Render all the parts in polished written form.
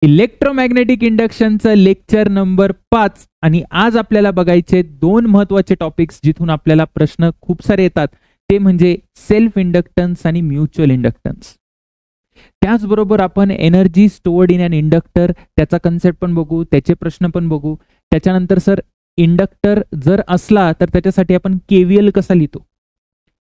Electromagnetic इंडक्शनचं lecture number 5 आणि आज आपल्याला बघायचे दोन महत्वाचे टॉपिक्स जिथून आपल्याला प्रश्न खूप सारे येतात ते म्हणजे सेल्फ इंडक्टन्स आणि म्युच्युअल इंडक्टन्स. त्याचबरोबर आपण energy stored in an inductor त्याचा कन्सेप्ट पण बघू, त्याचे प्रश्न पण बघू. त्याच्यानंतर सर इंडक्टर जर असला तर त्याच्यासाठी आपण केव्हीएल कसा लिहितो,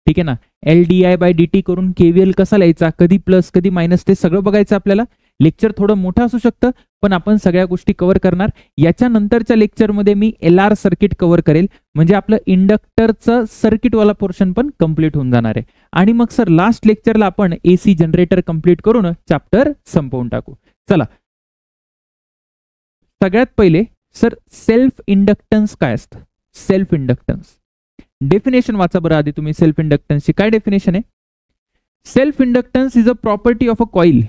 ठीक आहे ना, LdI/dt करून केव्हीएल कसा लिहायचा, कधी प्लस कधी मायनस ते सगळं बघायचं आपल्याला. लेक्चर थोडं मोठं असू शकतं पण आपण सगळ्या गोष्टी कव्हर करणार. याच्या नंतरच्या लेक्चरमध्ये मी LR सर्किट कव्हर करेल म्हणजे आपलं इंडक्टरचं सर्किटवाला पोर्शन पण कंप्लीट होऊन जाणार आहे. आणि मग सर लास्ट लेक्चरला आपण AC जनरेटर कंप्लीट करून चॅप्टर संपवून टाकू. चला सगळ्यात पहिले सर सेल्फ इंडक्टन्स काय असतं. सेल्फ इंडक्टन्स डेफिनेशन वाचा बरं आधी तुम्ही. सेल्फ इंडक्टन्सची काय डेफिनेशन आहे. Self inductance is a property of a coil,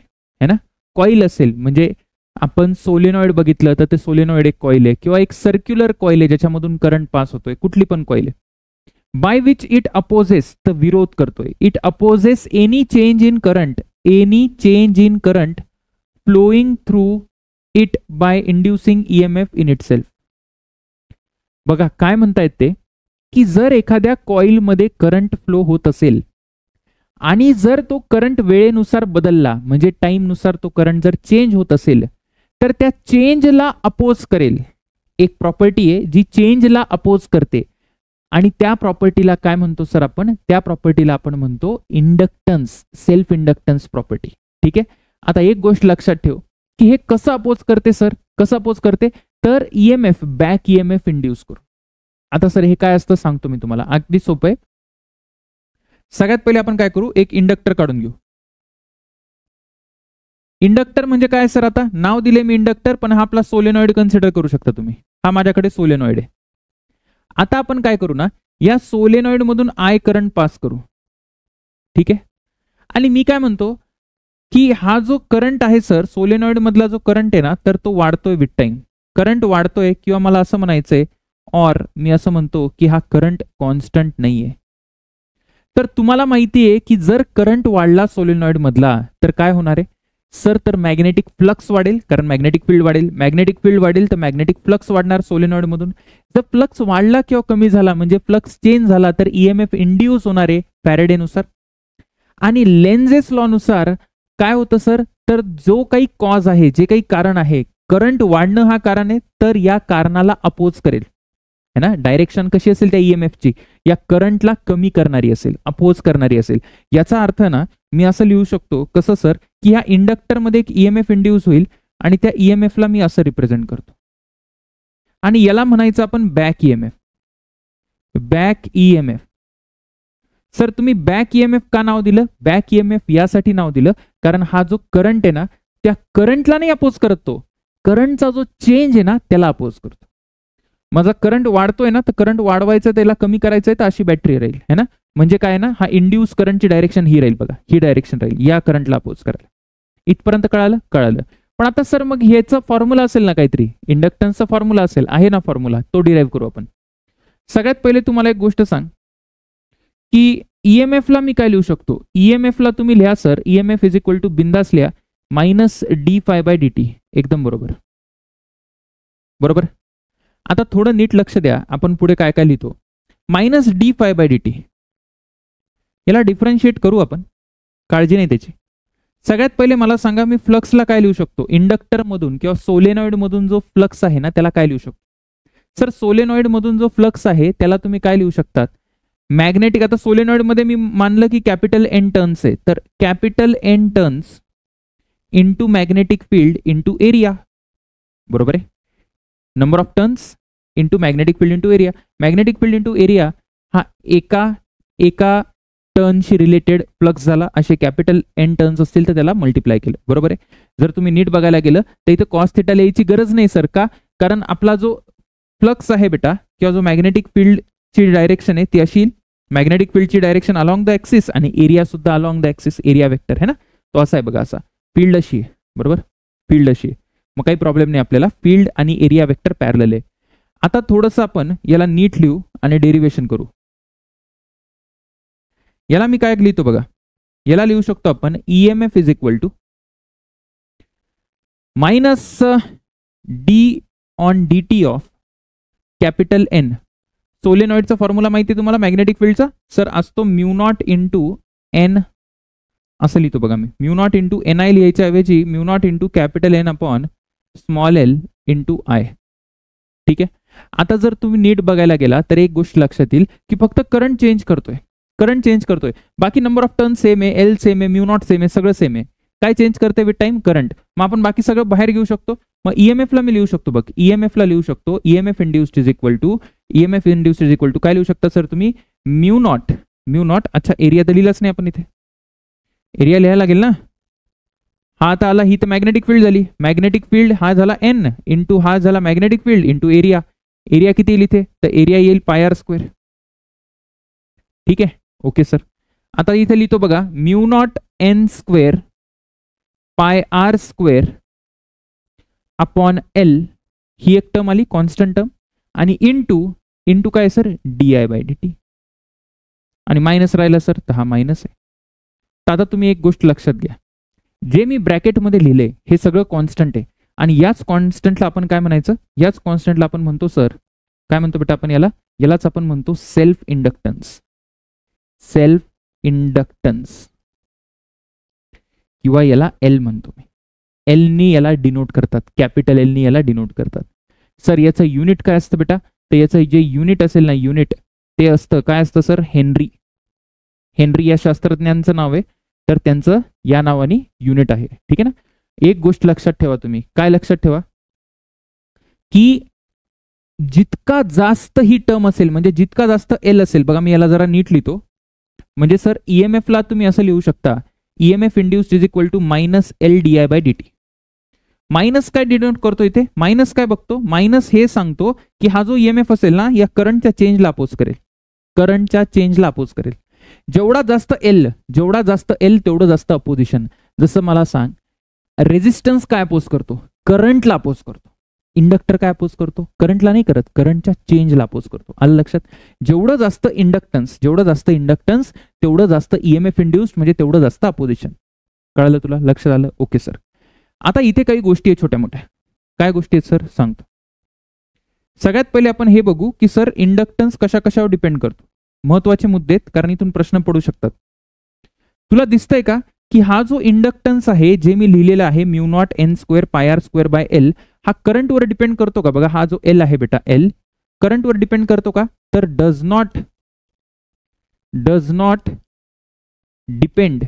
है ना. कॉईल असेल म्हणजे आपण सोलेनॉइड बघितलं तर ते सोलेनॉइड एक कॉईल आहे किंवा एक सर्क्युलर कॉईल आहे ज्याच्यामधून करंट पास होतोय, कुठली पण कॉईल आहे. बाय विच इट अपोजेस, तर विरोध करतोय. It opposes any change in current, any change in current flowing through it by inducing EMF in itself. बघा काय म्हणतायत ते की जर एखाद्या कॉईलमध्ये करंट फ्लो होत असेल आणि जर तो करंट वेळेनुसार बदलला म्हणजे टाइमनुसार तो करंट जर चेंज होत असेल तर त्या चेंजला अपोज करेल. एक प्रॉपर्टी आहे जी चेंजला अपोज करते आणि त्या प्रॉपर्टीला काय म्हणतो सर आपण, त्या प्रॉपर्टीला आपण म्हणतो इंडक्टन्स, सेल्फ इंडक्टन्स प्रॉपर्टी. ठीक आहे. आता एक गोष्ट लक्षात ठेव की हे कसं अपोज करते सर, कसं अपोज करते तर EMF बॅक EMF इंड्यूस करू. आता सर हे काय असतं सांगतो मी तुम्हाला, अगदी सोपं आहे. सगळ्यात पहिले आपण काय करू, एक इंडक्टर काढून घेऊ. इंडक्टर म्हणजे काय सर, आता नाव दिले मी इंडक्टर पण हा आपला सोलेनॉइड कन्सिडर करू शकता तुम्ही. हा माझ्याकडे सोलेनॉइड आहे. आता आपण काय करू ना, या सोलेनॉइड मधून I करंट पास करू. ठीक आहे. आणि मी काय म्हणतो की हा जो करंट आहे सर, सोलेनॉइड मधला जो करंट आहे ना तर तो वाढतोय विथ टाइम. करंट वाढतोय किंवा मला असं म्हणायचंय और मी असं म्हणतो की हा करंट कॉन्स्टंट नाहीये. तर तुम्हाला माहिती आहे की जर करंट वाढला सोलेनॉइड मधला तर काय होणार आहे सर, तर मॅग्नेटिक फ्लक्स वाढेल कारण मॅग्नेटिक फील्ड वाढेल. मॅग्नेटिक फील्ड वाढेल तर मॅग्नेटिक फ्लक्स वाढणार सोलेनॉइड मधून. जर फ्लक्स वाढला किंवा कमी झाला म्हणजे फ्लक्स चेंज झाला तर EMF इंड्यूस होणार आहे फॅरेडेनुसार. आणि लेन्झेस लॉ नुसार काय होतं सर, तर जो काही कॉज आहे, जे काही कारण आहे, करंट वाढणं हा कारण आहे तर या कारणाला अपोज करेल, है ना. डायरेक्शन कशी असेल त्या EMF ची, या करंटला कमी करणारी असेल, अपोज करणारी असेल. याचा अर्थ ना मी असं लिहू शकतो कसं सर, की ह्या इंडक्टर मध्ये एक EMF इंड्यूस होईल आणि त्या EMF ला मी असं रिप्रेझेंट करतो आणि याला म्हणायचं आपण back EMF. Back EMF sir तुम्ही बॅक EMF का नाव दिलं, बॅक EMF यासाठी नाव दिलं कारण हा जो करंट आहे ना त्या करंटला नाही अपोज करत, तो करंटचा जो चेंज आहे ना त्याला अपोज करतो. माझा करंट वाढतोय ना तर करंट वाढवायचं त्याला कमी करायचंय तर अशी बॅटरी राहील, है ना. म्हणजे काय ना, हा इंड्यूस करंटची डायरेक्शन ही राहील बघा, ही डायरेक्शन राहील या करंटला अपोज करायला. इथपर्यंत कळालं, कळालं. पण आता सर मग ह्याचा फॉर्म्युला असेल ना काहीतरी, इंडक्टन्सचा फॉर्म्युला असेल, आहे ना फॉर्म्युला, तो डिराईव्ह करू आपण. सगळ्यात पहिले तुम्हाला एक गोष्ट सांग की EMF ला मी काय लिहू शकतो. EMF ला तुम्ही लिहा sir, EMF is equal to बिंदास लिहा -dφ/dt. एकदम बरोबर, बरोबर. आता थोडं नीट लक्ष द्या, आपण पुढे काय काय लिहितो. -dφ/dt याला डिफरन्शिएट करू आपण, काळजी नाही त्याची. सगळ्यात पहिले मला सांगा मी फ्लक्सला काय लिहू शकतो, इंडक्टर मधून किंवा सोलेनॉइड मधून जो फ्लक्स आहे ना त्याला काय लिहू शकतो सर. सोलेनॉइड मधून जो फ्लक्स आहे त्याला तुम्ही काय लिहू शकतात, मॅग्नेटिक. आता सोलेनॉइड मध्ये मी मानलं की कॅपिटल N टर्न्स आहे तर capital N turns into magnetic field into area, बरोबर आहे. Number of turns into magnetic field into area. Magnetic field into area हा एका टर्नशी रिलेटेड फ्लक्स झाला. असे कॅपिटल N टर्न्स असतील तर त्याला मल्टिप्लाय केलं, बरोबर आहे. जर तुम्ही नीट बघायला गेलं तर इथं कॉस थिटा लिहायची गरज नाही सर. का, कारण आपला जो फ्लक्स आहे बेटा किंवा जो मॅग्नेटिक फील्डची डायरेक्शन आहे ती अशी, मॅग्नेटिक फील्डची डायरेक्शन अलॉंग द ऍक्सिस आणि एरिया सुद्धा along the axis, area vector है ना, तो असा आहे बघा, असा. फील्ड अशी आहे, बरोबर, फील्ड अशी आहे. मग काही प्रॉब्लेम नाही आपल्याला, फील्ड आणि एरिया वेक्टर पॅरलल आहे. आता थोडंसं आपण याला नीट लिहू आणि डेरिव्हेशन करू. याला मी काय लिहितो बघा, याला लिहू शकतो आपण EMF is equal to minus D on D T of capital N. सोलेनॉइडचा फॉर्म्युला माहिती आहे तुम्हाला मॅग्नेटिक फील्डचा सर, असतो म्यू नॉट इंटू एन, असं लिहितो बघा मी. Mu naught into N I लिहायच्या ऐवजी mu naught into capital N upon small L into I. ठीक आहे. आता जर तुम्ही नीट बघायला गेला तर एक गोष्ट लक्षात येईल की फक्त करंट चेंज करतोय, बाकी नंबर ऑफ टर्न सेम आहे, एल सेम आहे, म्यू नॉट सेम आहे, सगळं सेम आहे. काय चेंज करते विथ टाइम? करंट. मग आपण बाकी सगळं बाहेर घेऊ शकतो. मग ईएमएफ ला मी लिहू शकतो बघ, ईएमएफ ला लिहू शकतो EMF induced is equal to काय लिहू शकता सर तुम्ही? Mu naught. अच्छा, एरिया तर लिहिलाच नाही आपण इथे, एरिया लिहायला लागेल ना. हा आता आला, ही तर मॅग्नेटिक फील्ड झाली. मॅग्नेटिक फील्ड हा झाला एन इंटू हा झाला magnetic field into area. Area किती येईल इथे? तर एरिया येईल पाय आर स्क्वेअर. ठीक आहे, ओके सर. आता इथे लिहितो बघा, mu not N square pi R square upon L, ही एक टर्म आली कॉन्स्टंट टर्म, आणि इंटू काय sir? D I by D t. आणि मायनस राहिला सर, तर हा मायनस आहे. तर आता तुम्ही एक गोष्ट लक्षात घ्या, जे मी ब्रॅकेटमध्ये लिहिले हे सगळं कॉन्स्टंट आहे, आणि याच कॉन्स्टंटला आपण काय म्हणायचं? याच कॉन्स्टंटला आपण म्हणतो सर, काय म्हणतो बेटा आपण यालाच आपण म्हणतो सेल्फ इंडक्टन्स. किंवा याला एल म्हणतो मी. एलनी याला डिनोट करतात, कॅपिटल एलनी याला डिनोट करतात. सर याचं युनिट काय असतं बेटा? तर याचं जे युनिट असेल ना, युनिट ते असतं काय असतं सर? हेनरी. या शास्त्रज्ञांचं नाव आहे, तर त्यांचं या नावाने युनिट आहे. ठीक आहे ना. एक गोष्ट लक्षात ठेवा तुम्ही, काय लक्षात ठेवा की जितका जास्त ही टर्म असेल, म्हणजे जितका जास्त एल असेल, बघा मी याला जरा नीट लिहितो. म्हणजे सर ईएमएफ ला तुम्ही असं लिहू शकता, EMF induced is equal to minus L D I by D T. Minus काय डिनोट करतो इथे? मायनस काय बघतो? मायनस हे सांगतो की हा जो ईएमएफ असेल ना, या करंटच्या चेंजला अपोज करेल. जेवढा जास्त एल तेवढं जास्त अपोजिशन. जसं मला सांग, रेजिस्टन्स काय अपोज करतो? करंटला अपोज करतो. इंडक्टर काय अपोज करतो? करंटला नाही करत, करंटच्या चेंजला अपोज करतो. आलं लक्षात? जेवढं जास्त इंडक्टन्स तेवढं जास्त ईएमएफ इंड्युस्ड, म्हणजे तेवढं जास्त अपोजिशन. कळलं तुला? लक्षात आलं? Okay sir. आता इथे काही गोष्टी आहेत छोट्या मोठ्या. काय गोष्टी आहेत सर? सांगतो. सगळ्यात पहिले आपण हे बघू की सर इंडक्टन्स कशावर डिपेंड करतो. महत्वाचे मुद्दे आहेत, कारण इथून प्रश्न पडू शकतात. तुला दिसतंय का की हा जो इंडक्टन्स आहे, जे मी लिहिलेला आहे mu not N square pi R square by L, हा करंटवर डिपेंड करतो का? बघा हा जो एल आहे बेटा, एल करंटवर डिपेंड करतो का? तर डज नॉट डिपेंड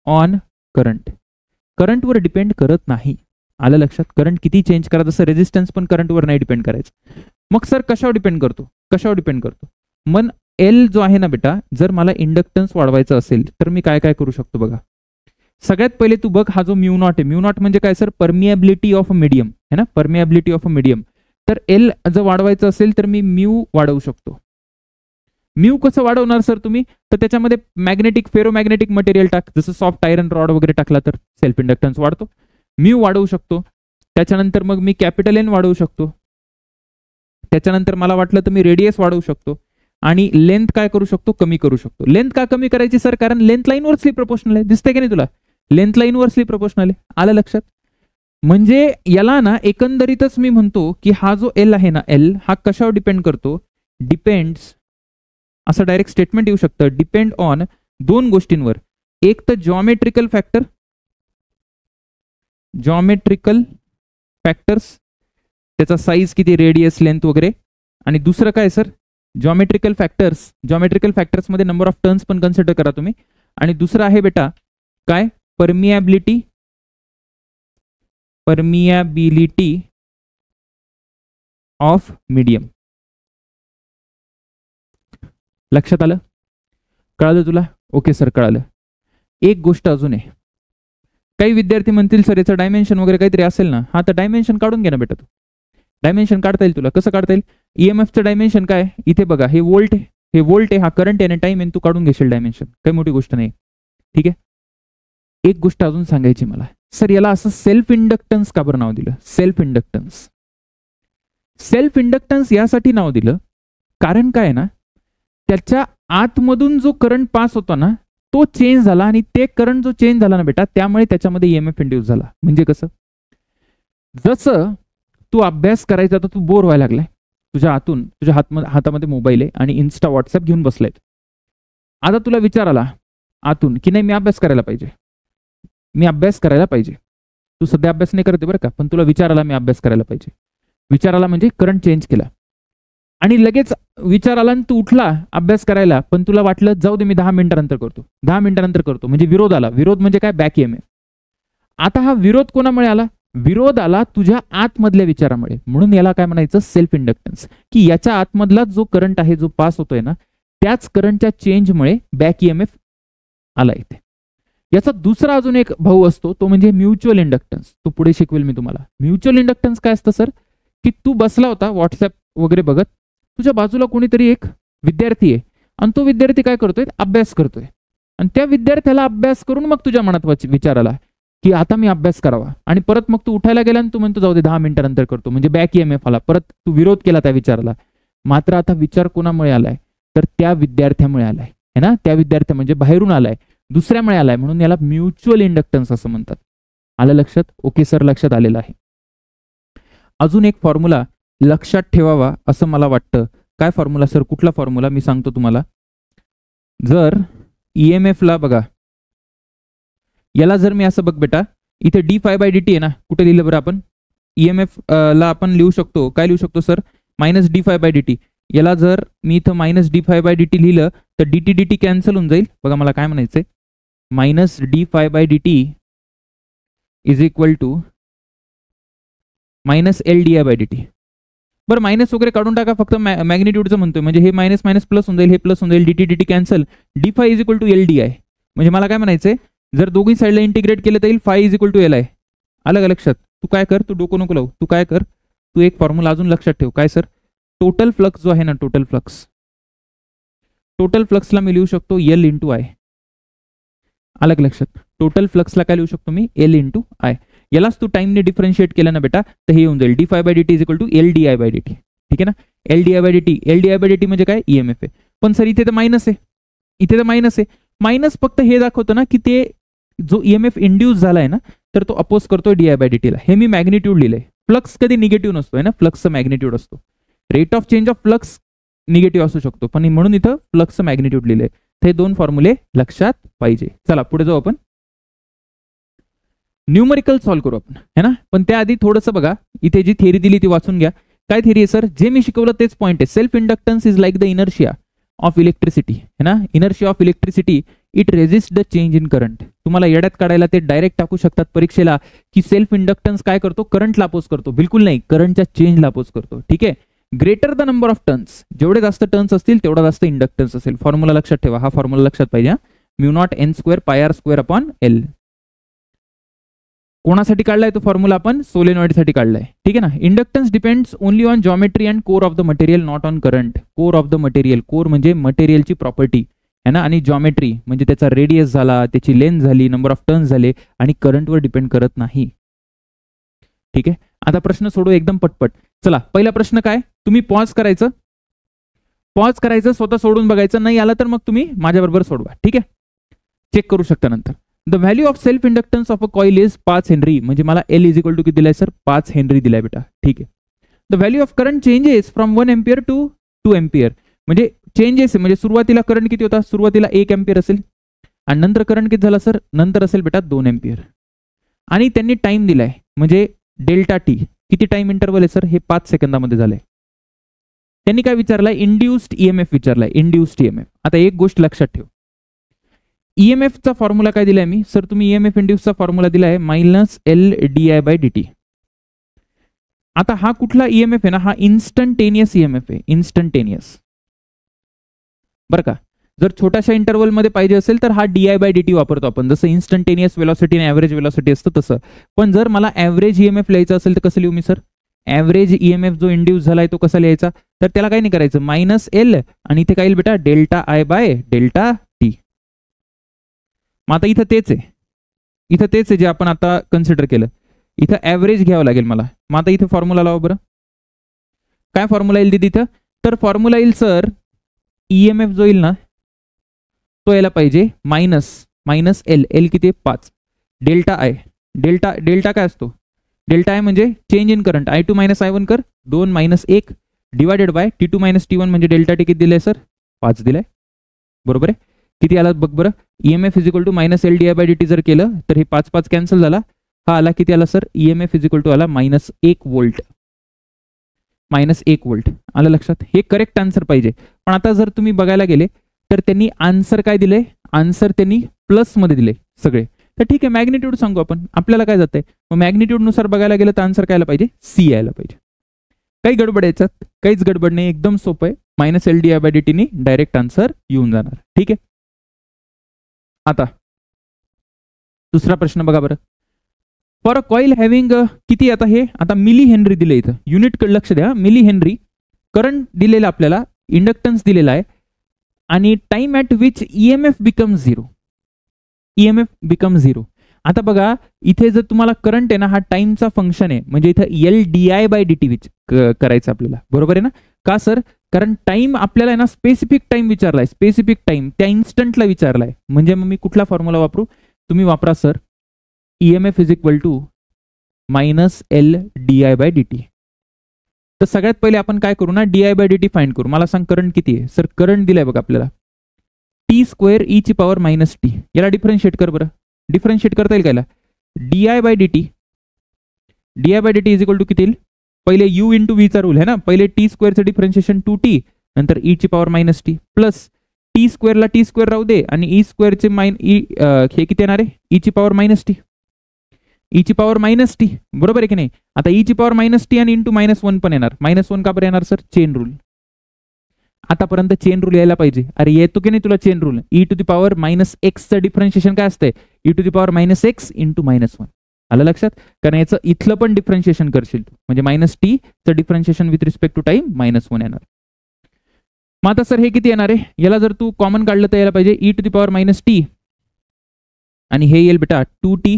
ऑन करंटवर डिपेंड करत नाही. आलं लक्षात? करंट किती चेंज करा, जसं रेजिस्टन्स पण करंटवर नाही डिपेंड करायचं. मग सर कशावर डिपेंड करतो? मन एल जो आहे ना बेटा, जर मला इंडक्टन्स वाढवायचं असेल तर मी काय करू शकतो बघा. सगळ्यात पहिले तू बघ, हा जो म्यू नॉट आहे, म्यू नॉट म्हणजे काय sir? Permeability of a medium है ना, परमिएबिलिटी ऑफ अ मीडियम. तर एल जर वाढवायचं असेल तर मी म्यू वाढवू शकतो. म्यू कसं वाढवणार सर तुम्ही? तर त्याच्यामध्ये फेरोमॅग्नेटिक मटेरियल टाक, जसं सॉफ्ट आयरन रॉड वगैरे टाकला तर सेल्फ इंडक्टन्स वाढतो. म्यू वाढवू शकतो. त्याच्यानंतर मग मी कॅपिटल एन वाढवू शकतो. त्याच्यानंतर मला वाटलं तर मी रेडियस वाढवू शकतो. आणि लेंथ काय करू शकतो? कमी करू शकतो. लेंथ का कमी करायची सर? कारण लेंथ लाईनवरसली प्रोपोर्शनल आहे. दिसतंय की नाही तुला? लेंथ लाईनवरसली प्रोपोर्शनल आहे. आलं लक्षात? म्हणजे याला ना एकंदरीतच मी म्हणतो की हा जो एल आहे ना, एल हा कशावर डिपेंड करतो? डिपेंड्स, असं डायरेक्ट स्टेटमेंट येऊ शकतं, डिपेंड ऑन दोन गोष्टींवर. एक तर जॉमेट्रिकल फॅक्टर्स, त्याचा साईज किती, रेडियस, लेंथ वगैरे. आणि दुसरं काय सर? जॉमेट्रिकल फॅक्टर्स मध्ये नंबर ऑफ टर्न्स पण कन्सिडर करा तुम्ही. आणि दुसरं आहे बेटा काय? Permeability of medium. लक्षात आलं? कळालं तुला? ओके सर, कळालं. एक गोष्ट अजून आहे. काही विद्यार्थी म्हणतील सर याचं डायमेन्शन वगैरे काहीतरी असेल ना. हा, तर डायमेन्शन काढून घे ना बेटा. तू डायमेन्शन काढता येईल तुला. कसं काढता येईल? ईएमएफचं डायमेन्शन काय? इथे बघा, हे व्होल्ट आहे, हा करंट आहे आणि टाइम आहे. तू काढून घेशील डायमेन्शन, काही मोठी गोष्ट नाही. ठीक आहे. एक गोष्ट अजून सांगायची मला, सर याला असं सेल्फ इंडक्टन्स का बरं नाव दिलं? सेल्फ इंडक्टन्स यासाठी नाव दिलं कारण काय ना, त्याच्या आतमधून जो करंट पास होतो ना, तो चेंज झाला आणि ते करंट जो चेंज झाला ना बेटा, त्यामुळे त्याच्यामध्ये ईएमएफ इंड्यूस झाला. म्हणजे कसं, जसं तू अभ्यास करायचा तर तू बोर व्हायला लागलाय, तुझ्या हातामध्ये मोबाईल आहे आणि इन्स्टा व्हॉट्सअप घेऊन बसलाय. आता तुला विचार आला आतून की नाही, मी अभ्यास करायला पाहिजे. तू सध्या अभ्यास नाही करते बरं का, पण तुला विचार आला मी अभ्यास करायला पाहिजे. विचार आला म्हणजे करंट चेंज केला आणि लगेच विचार आला आणि तू उठला अभ्यास करायला, पण तुला वाटलं जाऊ दे मी 10 मिनिटानंतर करतो. म्हणजे विरोध आला. विरोध म्हणजे काय, बॅक ईएमएफ. आता हा विरोध कोणामुळे आला, विरोध आला तुझ्या आतमधल्या विचारामुळे. म्हणून याला काय म्हणायचं, सेल्फ इंडक्टन्स. की याच्या आतमधला जो करंट आहे जो पास होतोय ना, त्याच करंटच्या चेंजमुळे बॅक ईएमएफ आला इथे. याचा दुसरा अजून एक भाऊ असतो, तो म्हणजे म्युच्युअल इंडक्टन्स. तो पुढे शिकवेल मी तुम्हाला. म्युच्युअल इंडक्टन्स काय असतं सर, की तू बसला होता व्हॉट्सअप वगैरे बघत, तुझ्या बाजूला कोणीतरी एक विद्यार्थी आहे आणि तो विद्यार्थी काय करतोय, अभ्यास करतोय. आणि त्या विद्यार्थ्याला अभ्यास करून मग तुझ्या मनात विचार आला की आता मी अभ्यास करावा, आणि परत मग तू उठायला गेला आणि तू म्हणतो जाऊ दे 10 मिनिटानंतर करतो. म्हणजे बॅक ईएमएफ आला, परत तू विरोध केला त्या विचाराला. मात्र आता विचार कोणामुळे आलाय, तर त्या विद्यार्थ्यामुळे आलाय है ना. त्या विद्यार्थ्या म्हणजे बाहेरून आलाय, दुसऱ्यामुळे आलाय. म्हणून याला म्युच्युअल इंडक्टन्स असं म्हणतात. आलं लक्षात? ओके सर, लक्षात आलेलं आहे. अजून एक फॉर्म्युला लक्षात ठेवावा असं मला वाटतं. काय फॉर्म्युला सर, कुठला फॉर्म्युला, मी सांगतो तुम्हाला. जर ईएमएफ ला बघा, याला जर मी असं बघ बेटा, इथे d∅dt आहे ना, कुठे लिहिलं बरं आपण, ईएमएफ ला आपण लिहू शकतो, काय लिहू शकतो सर, -d∅dt. याला जर मी इथं -d∅dt लिहिलं तर dt कॅन्सल होऊन जाईल. बघा मला काय म्हणायचंय, -d∅dt is equal to -LdI/dt. बरं मायनस वगैरे काढून टाका, फक्त मॅग्निट्यूडचं म्हणतोय. म्हणजे हे मायनस मायनस प्लस होऊन जाईल, हे प्लस होऊन जाईल, dt cancel, d∅ is equal to LdI. म्हणजे मला काय म्हणायचंय, जर दोघी साईडला इंटिग्रेट केलं तर येईल φ इज इक्वल टू LI. आलं का लक्षात? तू काय कर, तू डोकं नको लावू, तू काय कर, तू एक फॉर्म्युला अजून लक्षात ठेव. काय सर, टोटल फ्लक्स जो आहे ना, टोटल फ्लक्सला मी लिहू शकतो L इंटू आय. आलं का लक्षात? टोटल फ्लक्सला काय लिहू शकतो मी, L इंटू आय. यालाच तू टाइमने डिफरन्शिएट केलं ना बेटा, तर हे येऊन जाईल d∅dt is equal to LdI/dt. ठीक आहे ना, LdI/dt म्हणजे काय, ईएमएफ आहे. पण सर इथे तर मायनस आहे, इथे तर मायनस आहे. मायनस फक्त हे दाखवतं ना की ते जो ईएमएफ इंड्यूस झालाय ना, तर तो अपोज करतोय di/dt ला. हे मी मॅग्निट्यूड लिहिलंय. फ्लक्स कधी निगेटिव्ह नसतो आहे ना, फ्लक्सचं मॅग्निट्यूड असतो. Rate of change of flux negative असू शकतो, पण म्हणून इथं फ्लक्सचं मॅग्निट्यूड लिहिलंय. हे दोन फॉर्म्युले लक्षात पाहिजे. चला पुढे जाऊ आपण. न्यूमरिकल सॉल्व्ह करू आपण है ना, पण त्याआधी थोडंसं बघा, इथे जी थेरी दिली ती वाचून घ्या. काय थेरी आहे सर, जे मी शिकवलं तेच पॉईंट आहे. Self inductance is like the inertia of electricity है ना. Inertia of electricity it resist the change in current. तुम्हाला येड्यात काढायला ते डायरेक्ट टाकू शकतात परीक्षेला की सेल्फ इंडक्टन्स काय करतो, करंटला अपोज करतो. बिलकुल नाही, करंटच्या चेंजला अपोज करतो. ठीक आहे. Greater the number of turns, जेवढे जास्त टर्न्स असतील तेवढा जास्त इंडक्टन्स असेल. फॉर्म्युला लक्षात ठेवा, हा फॉर्म्युला लक्षात पाहिजे. μ0n²πr² कोणासाठी काढलाय तो फॉर्म्युला, आपण सोलेनॉइड साठी काढलाय. ठीक आहे ना. Inductance depends only on geometry and core of the material, not on current. Core of the material, core म्हणजे मटेरियलची प्रॉपर्टी है ना, आणि जॉमेट्री म्हणजे त्याचा रेडियस झाला, त्याची लेंथ झाली, नंबर ऑफ टर्न्स झाले, आणि करंटवर डिपेंड करत नाही. ठीक आहे. आता प्रश्न सोडू एकदम पटपट. चला पहिला प्रश्न काय, तुम्ही पॉज करायचं, स्वतः सोडून बघायचं, नाही आलं तर मग तुम्ही माझ्याबरोबर सोडवा. ठीक आहे, चेक करू शकता नंतर. The value of self inductance of a coil is 5 Henry. म्हणजे मला L इज इक्वल टू किती दिलाय सर, 5 हेनरी दिलाय बेटा. ठीक आहे. The value of current changes from 1 ampere to 2 ampere. म्हणजे चेंजेस म्हणजे सुरुवातीला करंट किती होता, सुरुवातीला 1 एम्पियर असेल, आणि नंतर करंट किती झाला सर, नंतर असेल बेटा 2 एम्पियर. आणि त्यांनी टाइम दिलाय म्हणजे डेल्टा टी. किती टाइम इंटरवल आहे सर, हे 5 सेकंदामध्ये झालंय. त्यांनी काय विचारलाय, इंड्युस्ड ईएमएफ विचारलाय, इंड्युस्ड ईएमएफ. आता एक गोष्ट लक्षात ठेव, ईएमएफ चा फॉर्म्युला काय दिलाय मी सर, तुम्ही ईएमएफ इंड्यूसचा फॉर्म्युला दिलाय -LdI/dt. आता हा कुठला ईएमएफ आहे ना, हा इन्स्टंटेनियस ईएमएफ आहे, इन्स्टंटेनियस. बरं का, जर छोट्याशा इंटरवल मध्ये पाहिजे असेल तर हा di/dt वापरतो आपण, जसं इन्स्टंटेनियस वेलॉसिटी आणि ॲव्हरेज वेलॉसिटी असतं तसं. पण जर मला ॲव्हरेज ईएमएफ लिहायचं असेल तर कसं लिहू मी सर, ॲव्हरेज ईएमएफ जो इंड्यूस झालाय तो कसा लिहायचा, तर त्याला काही नाही करायचं, -L आणि इथे काय येईल बेटा, ΔI/Δt. मग आता इथं तेच आहे, जे आपण आता कन्सिडर केलं. इथं ॲव्हरेज घ्यावं लागेल मला. मग आता इथे फॉर्म्युला लावा बरं. काय फॉर्म्युला येईल तिथं, तर फॉर्म्युला येईल सर, ईएमएफ जो येईल ना, तो यायला पाहिजे मायनस एल. एल किती 5. Delta I. डेल्टा काय असतो? डेल्टा आय म्हणजे change in current. I2 minus I1 कर 2 minus 1 divided by T2 minus T1 म्हणजे डेल्टा टी किती दिलाय सर? 5 दिलाय. बरोबर आहे. किती आला बघ बरं. EMF is equal to minus L D by D T जर केलं तर हे 5 5 कॅन्सल झाला. हा आला किती आला sir? EMF is equal to आला -1 व्होल्ट. -1 व्होल्ट आलं लक्षात. हे करेक्ट आन्सर पाहिजे. पण आता जर तुम्ही बघायला गेले तर त्यांनी आन्सर काय दिले? आन्सर त्यांनी प्लस मध्ये दिले सगळे. तर ठीक आहे, मॅग्निट्यूड सांगू आपण. आपल्याला काय जातंय? मग मॅग्निट्यूड नुसार बघायला गेलं तर आन्सर काय यायला पाहिजे? सी यायला पाहिजे. काही गडबड याच्यात? काहीच गडबड नाही, एकदम सोपं आहे. Minus L D I by D T नी डायरेक्ट आन्सर येऊन जाणार. ठीक आहे. आता दुसरा प्रश्न बघा बरं. फॉर अ कॉइल हॅव्हिंग किती आता हे आता मिली हेनरी दिले इथं. युनिट लक्ष द्या, मिली हेनरी करंट दिलेला आपल्याला, इंडक्टन्स दिलेला आहे आणि time at which EMF become 0. EMF become 0. आता बघा इथे जर तुम्हाला करंट आहे ना, हा टाइमचा फंक्शन आहे म्हणजे इथं L D I by D T करायचं आपल्याला. बरोबर आहे ना? का सर? कारण टाइम आपल्याला आहे ना स्पेसिफिक टाइम विचारलाय. स्पेसिफिक टाइम त्या इन्स्टंटला विचारलाय. म्हणजे मग मी कुठला फॉर्म्युला वापरू? तुम्ही वापरा sir EMF is equal to minus L D I by D T. तर सगळ्यात पहिले आपण काय करू ना, D I by D T find करू. मला सांग करंट किती आहे? सर करंट दिलाय बघा आपल्याला टी स्क्वेअर ई ची पॉवर मायनस टी. याला डिफरन्शिएट कर बरं. डिफरन्शिएट करता येईल कायला? D I by D T. D I by D T is equal to किती येईल? पहिले यू इंटू व्ही चा रूल आहे ना. पहिले टी स्क्वेअरचं डिफरन्शिएशन 2t नंतर ई ची power minus t plus t स्क्वेअरला टी स्क्वेअर राहू दे आणि ई स्क्वेअरचे हे किती येणार आहे? ई ची पॉवर मायनस टी. ई ची पॉवर मायनस टी. बरोबर आहे की नाही? आता ई ची पॉवर मायनस टी आणि इंटू -1 पण येणार. -1 का बरं येणार सर? Chain rule. आतापर्यंत चेन रूल यायला पाहिजे. अरे येतो की नाही तुला chain rule? E to the power -x चं डिफरन्शिएशन काय असतंय? E to the power -x into -1. आलं लक्षात? कारण याचं इथलं पण डिफरन्शिएशन करशील तू म्हणजे मायनस टी चं differentiation with respect to time -1 येणार. मग आता सर हे किती येणार आहे? याला जर तू कॉमन काढलं तर यायला पाहिजे E to the power -t आणि हे येईल बेटा 2t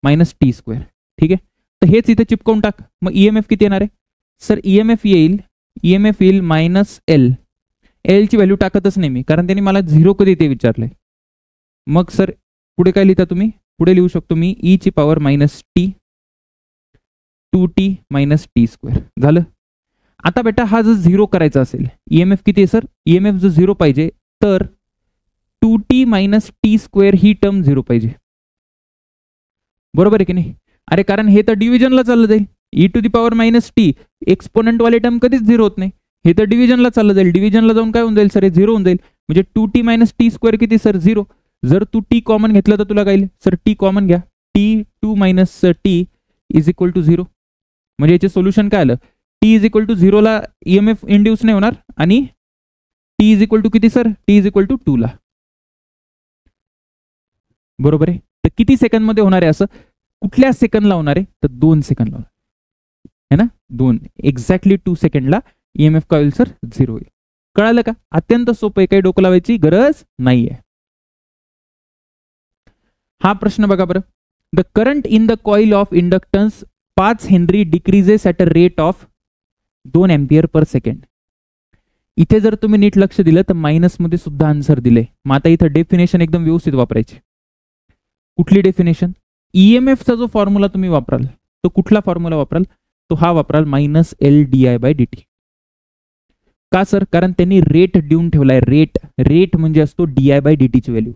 मायनस टी स्क्वेअर. ठीक आहे. तर हेच इथे चिपकवून टाक. मग EMF किती येणार आहे? सर EMF येईल मायनस एल. एल ची व्हॅल्यू टाकतच नाही मी कारण त्यांनी मला 0 कधी ते विचारलंय. मग सर पुढे काय लिहिता तुम्ही? पुढे लिहू शकतो मी ई ची power -t 2t minus T square. झालं. आता बेटा हा जर 0 करायचा असेल EMF किती आहे सर? EMF जर 0 पाहिजे तर 2t मायनस टी स्क्वेअर ही टर्म 0 पाहिजे. बरोबर आहे की नाही? अरे कारण हे तर डिव्हिजनला चाललं जाईल. E to the power -t exponent वाले टर्म कधीच 0 होत नाही. हे तर डिव्हिजनला चाललं जाईल. डिव्हिजनला जाऊन काय होऊन जाईल सर? हे 0 होऊन जाईल. म्हणजे 2t मायनस टी स्क्वेअर किती सर? 0. जर तू टी कॉमन घेतलं तर तुला काय येईल? सर टी कॉमन घ्या. t2 minus T is equal to 0. म्हणजे याचे सोल्युशन काय आलं? टी इज इक्वल टू 0 ला EMF इंड्यूस नाही होणार आणि टी इज इक्वल टू किती sir? T is equal to 2 ला. बरोबर आहे. तर किती सेकंड मध्ये होणार आहे असं? कुठल्या सेकंडला होणार आहे? तर 2 सेकंडला होणार है ना. 2 एक्झॅक्टली 2 सेकंडला EMF काय होईल सर? 0 होईल. कळालं का? अत्यंत सोपं आहे, काही डोकं लावायची गरज नाहीये. हा प्रश्न बघा बरं. The current in the coil of inductance 5 Henry decreases at a rate of 2 ampere per second. इथे जर तुम्ही नीट लक्ष दिलं तर मायनस मध्ये सुद्धा आन्सर दिले. मग आता इथं डेफिनेशन एकदम व्यवस्थित वापरायची. कुठली डेफिनेशन? EMF चा जो फॉर्म्युला तुम्ही वापराल तो कुठला फॉर्म्युला वापराल? तो हा वापराल minus L D I by D T. का सर? कारण त्यांनी रेट देऊन ठेवलाय. रेट म्हणजे असतो डी आय बाय डी टीची व्हॅल्यू.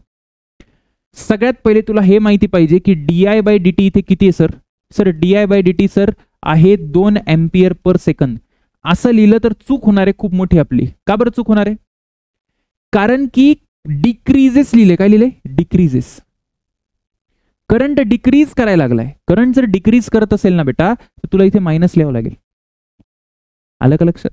सगळ्यात पहिले तुला हे माहिती पाहिजे की D I by D T इथे किती आहे sir? Sir D I by D T sir आहे 2 एम्पियर पर सेकंद. असं लिहिलं तर चूक होणार आहे खूप मोठी आपली. का बरं चूक होणार आहे? कारण की डिक्रीजेस लिहिले. काय लिहिले? डिक्रीजेस. करंट डिक्रीज करायला लागलाय. करंट जर डिक्रीज करत असेल ना बेटा तर तुला इथे मायनस लिहावं लागेल. आलं का लक्षात?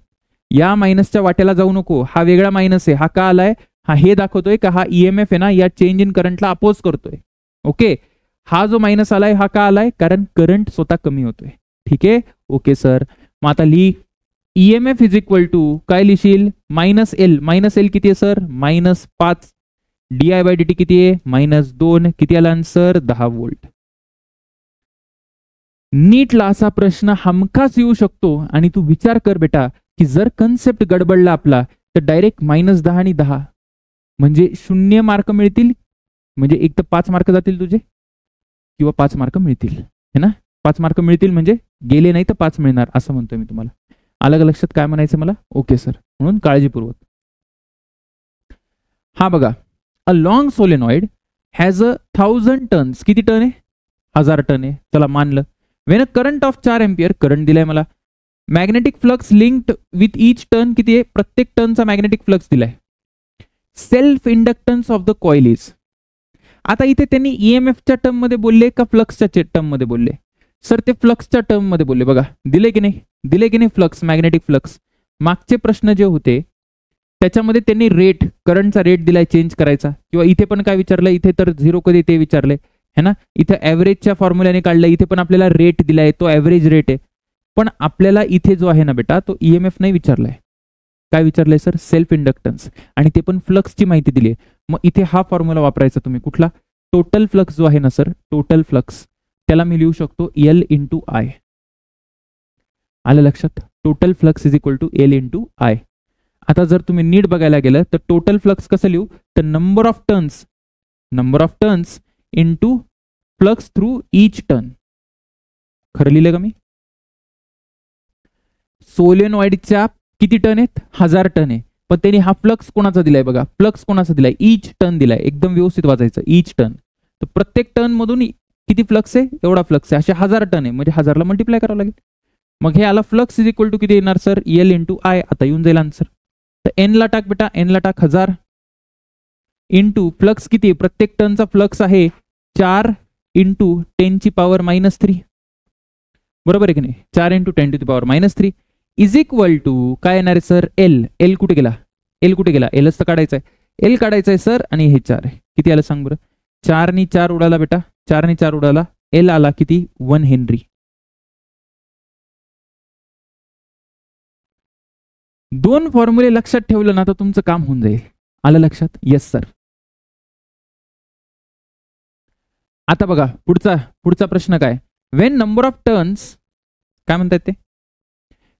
या मायनसच्या वाट्याला जाऊ नको. हा वेगळा मायनस आहे. हा का आलाय? हा हे दाखवतोय का हा EMF आहे ना या चेंज इन करंटला अपोज करतोय. ओके. हा जो मायनस आलाय हा का आलाय? कारण करंट स्वतः कमी होतोय. ठीक आहे. Okay sir. मग आता लिही EMF इज इक्वल टू काय लिहिशील? Minus L. मायनस एल किती आहे sir? -5. D I by D T किती आहे? -2. किती आला आन्सर? 10 व्होल्ट. नीटला असा प्रश्न हमखास येऊ शकतो आणि तू विचार कर बेटा की जर कन्सेप्ट गडबडला आपला तर डायरेक्ट -10 आणि 10 म्हणजे 0 मार्क मिळतील, म्हणजे एक तर 5 मार्क जातील तुझे किंवा 5 मार्क मिळतील, है ना. 5 मार्क मिळतील म्हणजे गेले नाही तर 5 मिळणार असं म्हणतोय मी तुम्हाला. अलग लक्षात काय म्हणायचं मला? Okay sir. म्हणून काळजीपूर्वक. हा बघा, a long solenoid has 1000 turns. किती टन आहे? 1000 टन आहे. चला मानलं. When a current of 4 ampere, current दिलाय मला. Magnetic flux linked with each turn, किती आहे? प्रत्येक टनचा मॅग्नेटिक फ्लक्स दिलाय. Self inductance of the coil is. आता इथे त्यांनी ईएमएफच्या टर्म मध्ये बोलले का फ्लक्सच्या टर्म मध्ये बोलले? सर ते फ्लक्सच्या टर्म मध्ये बोलले. बघा दिले की नाही, दिले की नाही फ्लक्स, मॅग्नेटिक फ्लक्स. मागचे प्रश्न जे होते त्याच्यामध्ये त्यांनी रेट, करंटचा रेट दिलाय चेंज करायचा, किंवा इथे पण काय विचारलं, इथे तर 0 कधी ते विचारले, है ना. इथे ॲव्हरेजच्या फॉर्म्युल्याने काढलं, इथे पण आपल्याला रेट दिलाय, तो ॲव्हरेज रेट आहे. पण आपल्याला इथे जो आहे ना बेटा, तो ईएमएफ नाही विचारलाय. काय विचारलंय सर? सेल्फ इंडक्टन्स, आणि ते पण फ्लक्सची माहिती दिली आहे. मग इथे हा फॉर्म्युला वापरायचा तुम्ही. कुठला? टोटल फ्लक्स जो आहे ना सर, टोटल फ्लक्स, त्याला मी लिहू शकतो L इंटू I. आलं लक्षात? Total flux is equal to L into I. आता जर तुम्ही नीट बघायला गेलं तर टोटल फ्लक्स कसं लिहू? तर number of turns into flux through each turn. खरं लिहिलं का मी? सोलेनॉइडच्या किती टन आहेत? 1000 टन आहे. पण त्यांनी हा फ्लक्स कोणाचा दिलाय बघा, फ्लक्स कोणाचा दिलाय? ईच टन दिलाय. एकदम व्यवस्थित वाचायचं, ईच टन. तर प्रत्येक टन मधून किती फ्लक्स आहे? एवढा फ्लक्स आहे. असे 1000 टन आहे, म्हणजे 1000 ला मल्टिप्लाय करावं लागेल. मग हे आला फ्लक्स इज इक्वल टू किती येणार सर? L into I. आता येऊन जाईल आन्सर. तर N ला टाक बेटा, N ला टाक 1000 इंटू फ्लक्स किती आहे? प्रत्येक टनचा फ्लक्स आहे 4 इंटू 10 ची पॉवर -3. बरोबर आहे की नाही? 4 into 10 to the power -3 is equal to काय येणार आहे सर? L कुठे गेला? L कुठे गेला? Lच तर काढायचा आहे. L काढायचा आहे सर, आणि हे 4 आहे. किती आलं सांग बरं? 4 नी 4 उडाला बेटा, 4 नी 4 उडाला. L आला किती? 1 हेनरी. दोन फॉर्म्युले लक्षात ठेवलं ना तर तुमचं काम होऊन जाईल. आलं लक्षात? Yes sir. आता बघा पुढचा प्रश्न काय? वेन नंबर ऑफ टर्न्स, काय म्हणतात ते?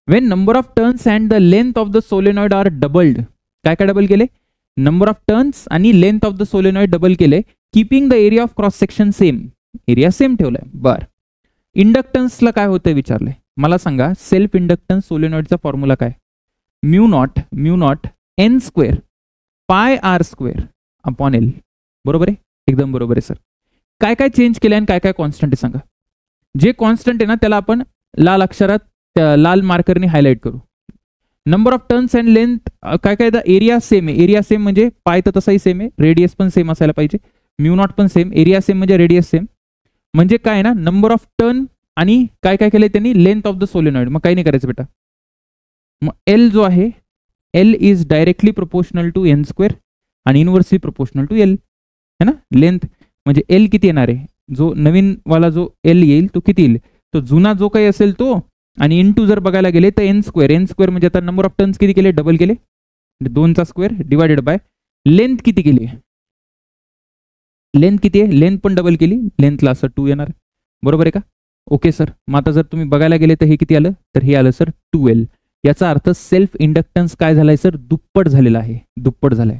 When number of turns and the length of the solenoid are doubled. काय काय डबल केले? नंबर ऑफ टर्न्स आणि length of the solenoid double केले. Keeping the area of cross section same. Area same ठेवलाय. बर. इंडक्टन्सला काय होतंय विचारलंय. मला सांगा, सेल्फ इंडक्टन्स सोलेनॉइडचा फॉर्म्युला काय? Mu naught N square pi R square upon L. बरोबर आहे? एकदम बरोबर आहे सर. काय काय चेंज केले आणि काय काय कॉन्स्टंट आहे सांगा. जे कॉन्स्टंट आहे ना त्याला आपण लाल अक्षरात लाल मार्करने हायलाइट करू. Number of turns and length काय काय? एरिया सेम आहे. एरिया सेम म्हणजे पाय तर तसाही सेम आहे, रेडियस पण सेम असायला पाहिजे. म्यू नॉट पण सेम, एरिया सेम म्हणजे रेडियस सेम. म्हणजे काय ना, नंबर ऑफ टर्न आणि काय काय केलंय त्यांनी? Length of the solenoid. मग काही नाही करायचं बेटा. मग L जो आहे, L is directly proportional to N square आणि इनवर्सली प्रोपोर्शनल टू L, है ना. लेंथ म्हणजे L किती येणार आहे? जो नवीन वाला जो L येईल तो किती येईल? तो जुना जो काही असेल तो, आणि इंटू जर बघायला गेले तर N स्क्वेअर म्हणजे आता नंबर ऑफ टर्न्स किती केले? डबल केले. 2चा स्क्वेअर डिवायडेड बाय लेंथ किती केली? लेंथ किती आहे? लेंथ पण डबल केली. लेंथला असं 2 येणार. बरोबर आहे का? Okay sir. मग आता जर तुम्ही बघायला गेले तर हे किती आलं? तर हे आलं सर 2L. याचा अर्थ सेल्फ इंडक्टन्स काय झालाय सर? दुप्पट झालेला आहे. दुप्पट झालाय.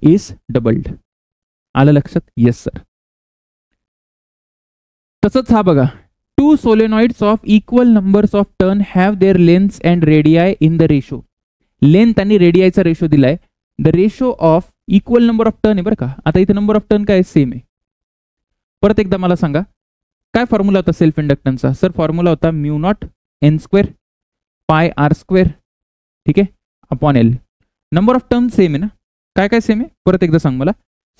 Is doubled. आलं लक्षात? Yes sir. तसंच हा बघा, 2 solenoids of equal numbers of turn have their lengths and radii in the ratio. Length आणि रेडियायचा रेशो दिलाय. The ratio of equal number of turn आहे बरं का. आता इथे नंबर ऑफ टर्न काय? सेम आहे. परत एकदा मला सांगा, काय फॉर्म्युला होता सेल्फ इंडक्टन्सचा? सर फॉर्म्युला होता mu naught N square pi R square, ठीक आहे, upon L. Number of turn same आहे ना? काय काय सेम आहे? परत एकदा सांग मला.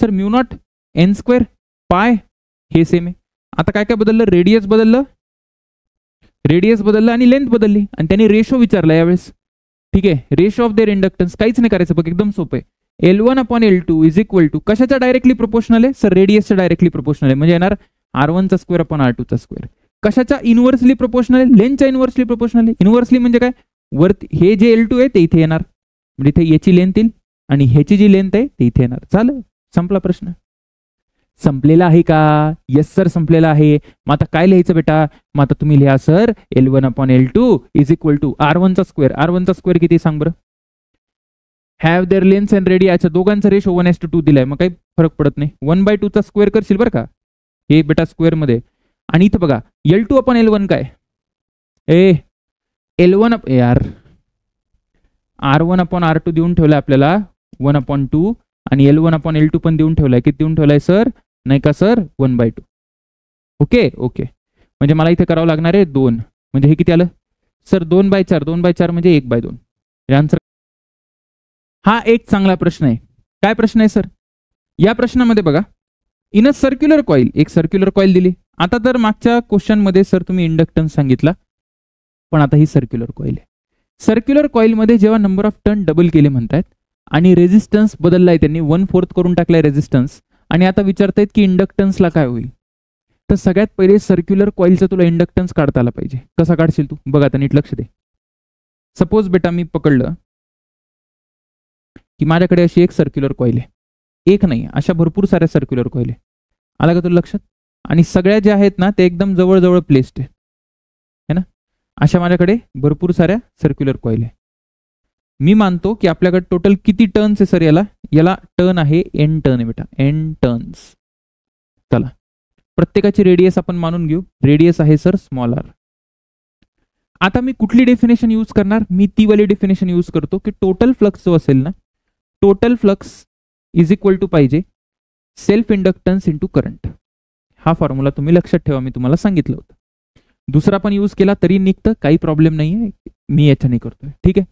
Sir mu naught N square पाय हे सेम आहे. आता काय काय बदललं? रेडियस बदललं आणि लेंथ बदलली, आणि त्यांनी रेशो विचारला यावेळेस. ठीक आहे, रेशो ऑफ देअर इंडक्टन्स. काहीच नाही करायचं बघ, एकदम सोपं आहे. L1 upon L2 is equal to कशाच्या डायरेक्टली प्रोपोर्शनल आहे? सर रेडियसच्या डायरेक्टली प्रोपोर्शनल आहे. म्हणजे येणार R1 चा स्क्वेअर अपॉन R2 चा स्क्वेअर. कशाच्या इनव्हर्सली प्रोपोर्शनल आहे? लेंथच्या इनव्हर्सली प्रोपोर्शनल आहे. इनव्हर्सली म्हणजे काय? वरती हे जे L2 आहे ते इथे येणार, म्हणजे इथे याची लेंथ येईल, आणि ह्याची जी लेंथ आहे ते इथे येणार. झालं, संपला प्रश्न. संपलेला आहे का? येस सर संपलेला आहे. मग आता काय लिहायचं बेटा? मग आता तुम्ही लिहा sir L1 upon L2 is equal to R1 चा स्क्वेअर. R1 चा स्क्वेअर किती सांग बरं? Have their length and radius, दोघांचा रेशो 1:2 दिलाय, मग काही फरक पडत नाही. 1/2 चा स्क्वेअर करशील बरं का, हे बेटा स्क्वेअर मध्ये. आणि इथं बघा L2/L1 काय, L1 यार R1/R2 देऊन ठेवलाय आपल्याला 1/2, आणि L1/L2 पण देऊन ठेवलाय. किती देऊन ठेवलाय सर, नाही का सर, 1/2. ओके ओके, म्हणजे मला इथे करावं लागणार आहे 2, म्हणजे हे किती आलं सर, 2/4. 2/4 म्हणजे 1/2. आन्सर. हा एक चांगला प्रश्न आहे. काय प्रश्न आहे सर, या प्रश्नामध्ये बघा, इन अ सर्क्युलर कॉईल, एक सर्क्युलर कॉईल दिली. आता तर मागच्या क्वेश्चन मध्ये सर तुम्ही इंडक्टन्स सांगितला, पण आता ही सर्क्युलर कॉईल आहे. सर्क्युलर कॉईल मध्ये जेव्हा नंबर ऑफ टर्न डबल केले म्हणतात आणि रेझिस्टन्स बदललाय, त्यांनी 1/4 करून टाकलाय रेझिस्टन्स, आणि आता विचारतायत की इंडक्टन्सला काय होईल. तर सगळ्यात पहिले सर्क्युलर कॉईलचा तुला इंडक्टन्स काढता आला पाहिजे. कसा काढशील तू, बघा आता नीट लक्ष दे. सपोज बेटा मी पकडलं की माझ्याकडे अशी एक सर्क्युलर कॉईल आहे, एक नाही अशा भरपूर साऱ्या सर्क्युलर कॉईल आहे. आला का तुला लक्षात, आणि सगळ्या ज्या आहेत ना ते एकदम जवळ प्लेस्ड आहे ना. अशा माझ्याकडे भरपूर साऱ्या सर्क्युलर कॉईल आहे. मी मानतो की आपल्याकडे टोटल किती टर्न्स आहे सर, याला टर्न आहे n टर्न आहे बेटा, n टर्न्स. चला प्रत्येकाची रेडियस आपण मानून घेऊ, रेडियस आहे सर स्मॉल r. आता मी कुठली डेफिनेशन यूज करणार, मी ती वाली डेफिनेशन यूज करतो की टोटल फ्लक्स जो असेल ना, total flux is equal to पाहिजे सेल्फ इंडक्टन्स इंटू करंट. हा फॉर्म्युला तुम्ही लक्षात ठेवा, मी तुम्हाला सांगितलं होतं. दुसरा पण यूज केला तरी निघतं, काही प्रॉब्लेम नाहीये, मी याच्याने करतोय. ठीक आहे.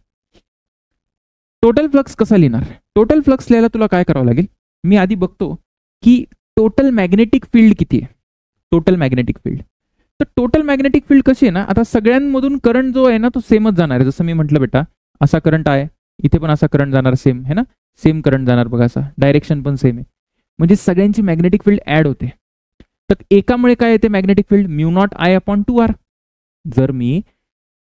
टोटल फ्लक्स कसा लिहिणार, टोटल फ्लक्स लिहायला तुला काय करावं लागेल, मी आधी बघतो की टोटल मॅग्नेटिक फील्ड किती आहे. टोटल मॅग्नेटिक फील्ड, तर टोटल मॅग्नेटिक फील्ड कशी आहे ना, आता सगळ्यांमधून करंट जो आहे ना तो सेमच जाणार आहे. जसं मी म्हटलं बेटा, असा करंट आहे, इथे पण असा करंट जाणार, सेम है ना, सेम करंट जाणार बघा, असा डायरेक्शन पण सेम आहे, म्हणजे सगळ्यांची मॅग्नेटिक फील्ड ऍड होते. तर एकामुळे काय येते मॅग्नेटिक फील्ड, μ0I/2r. जर मी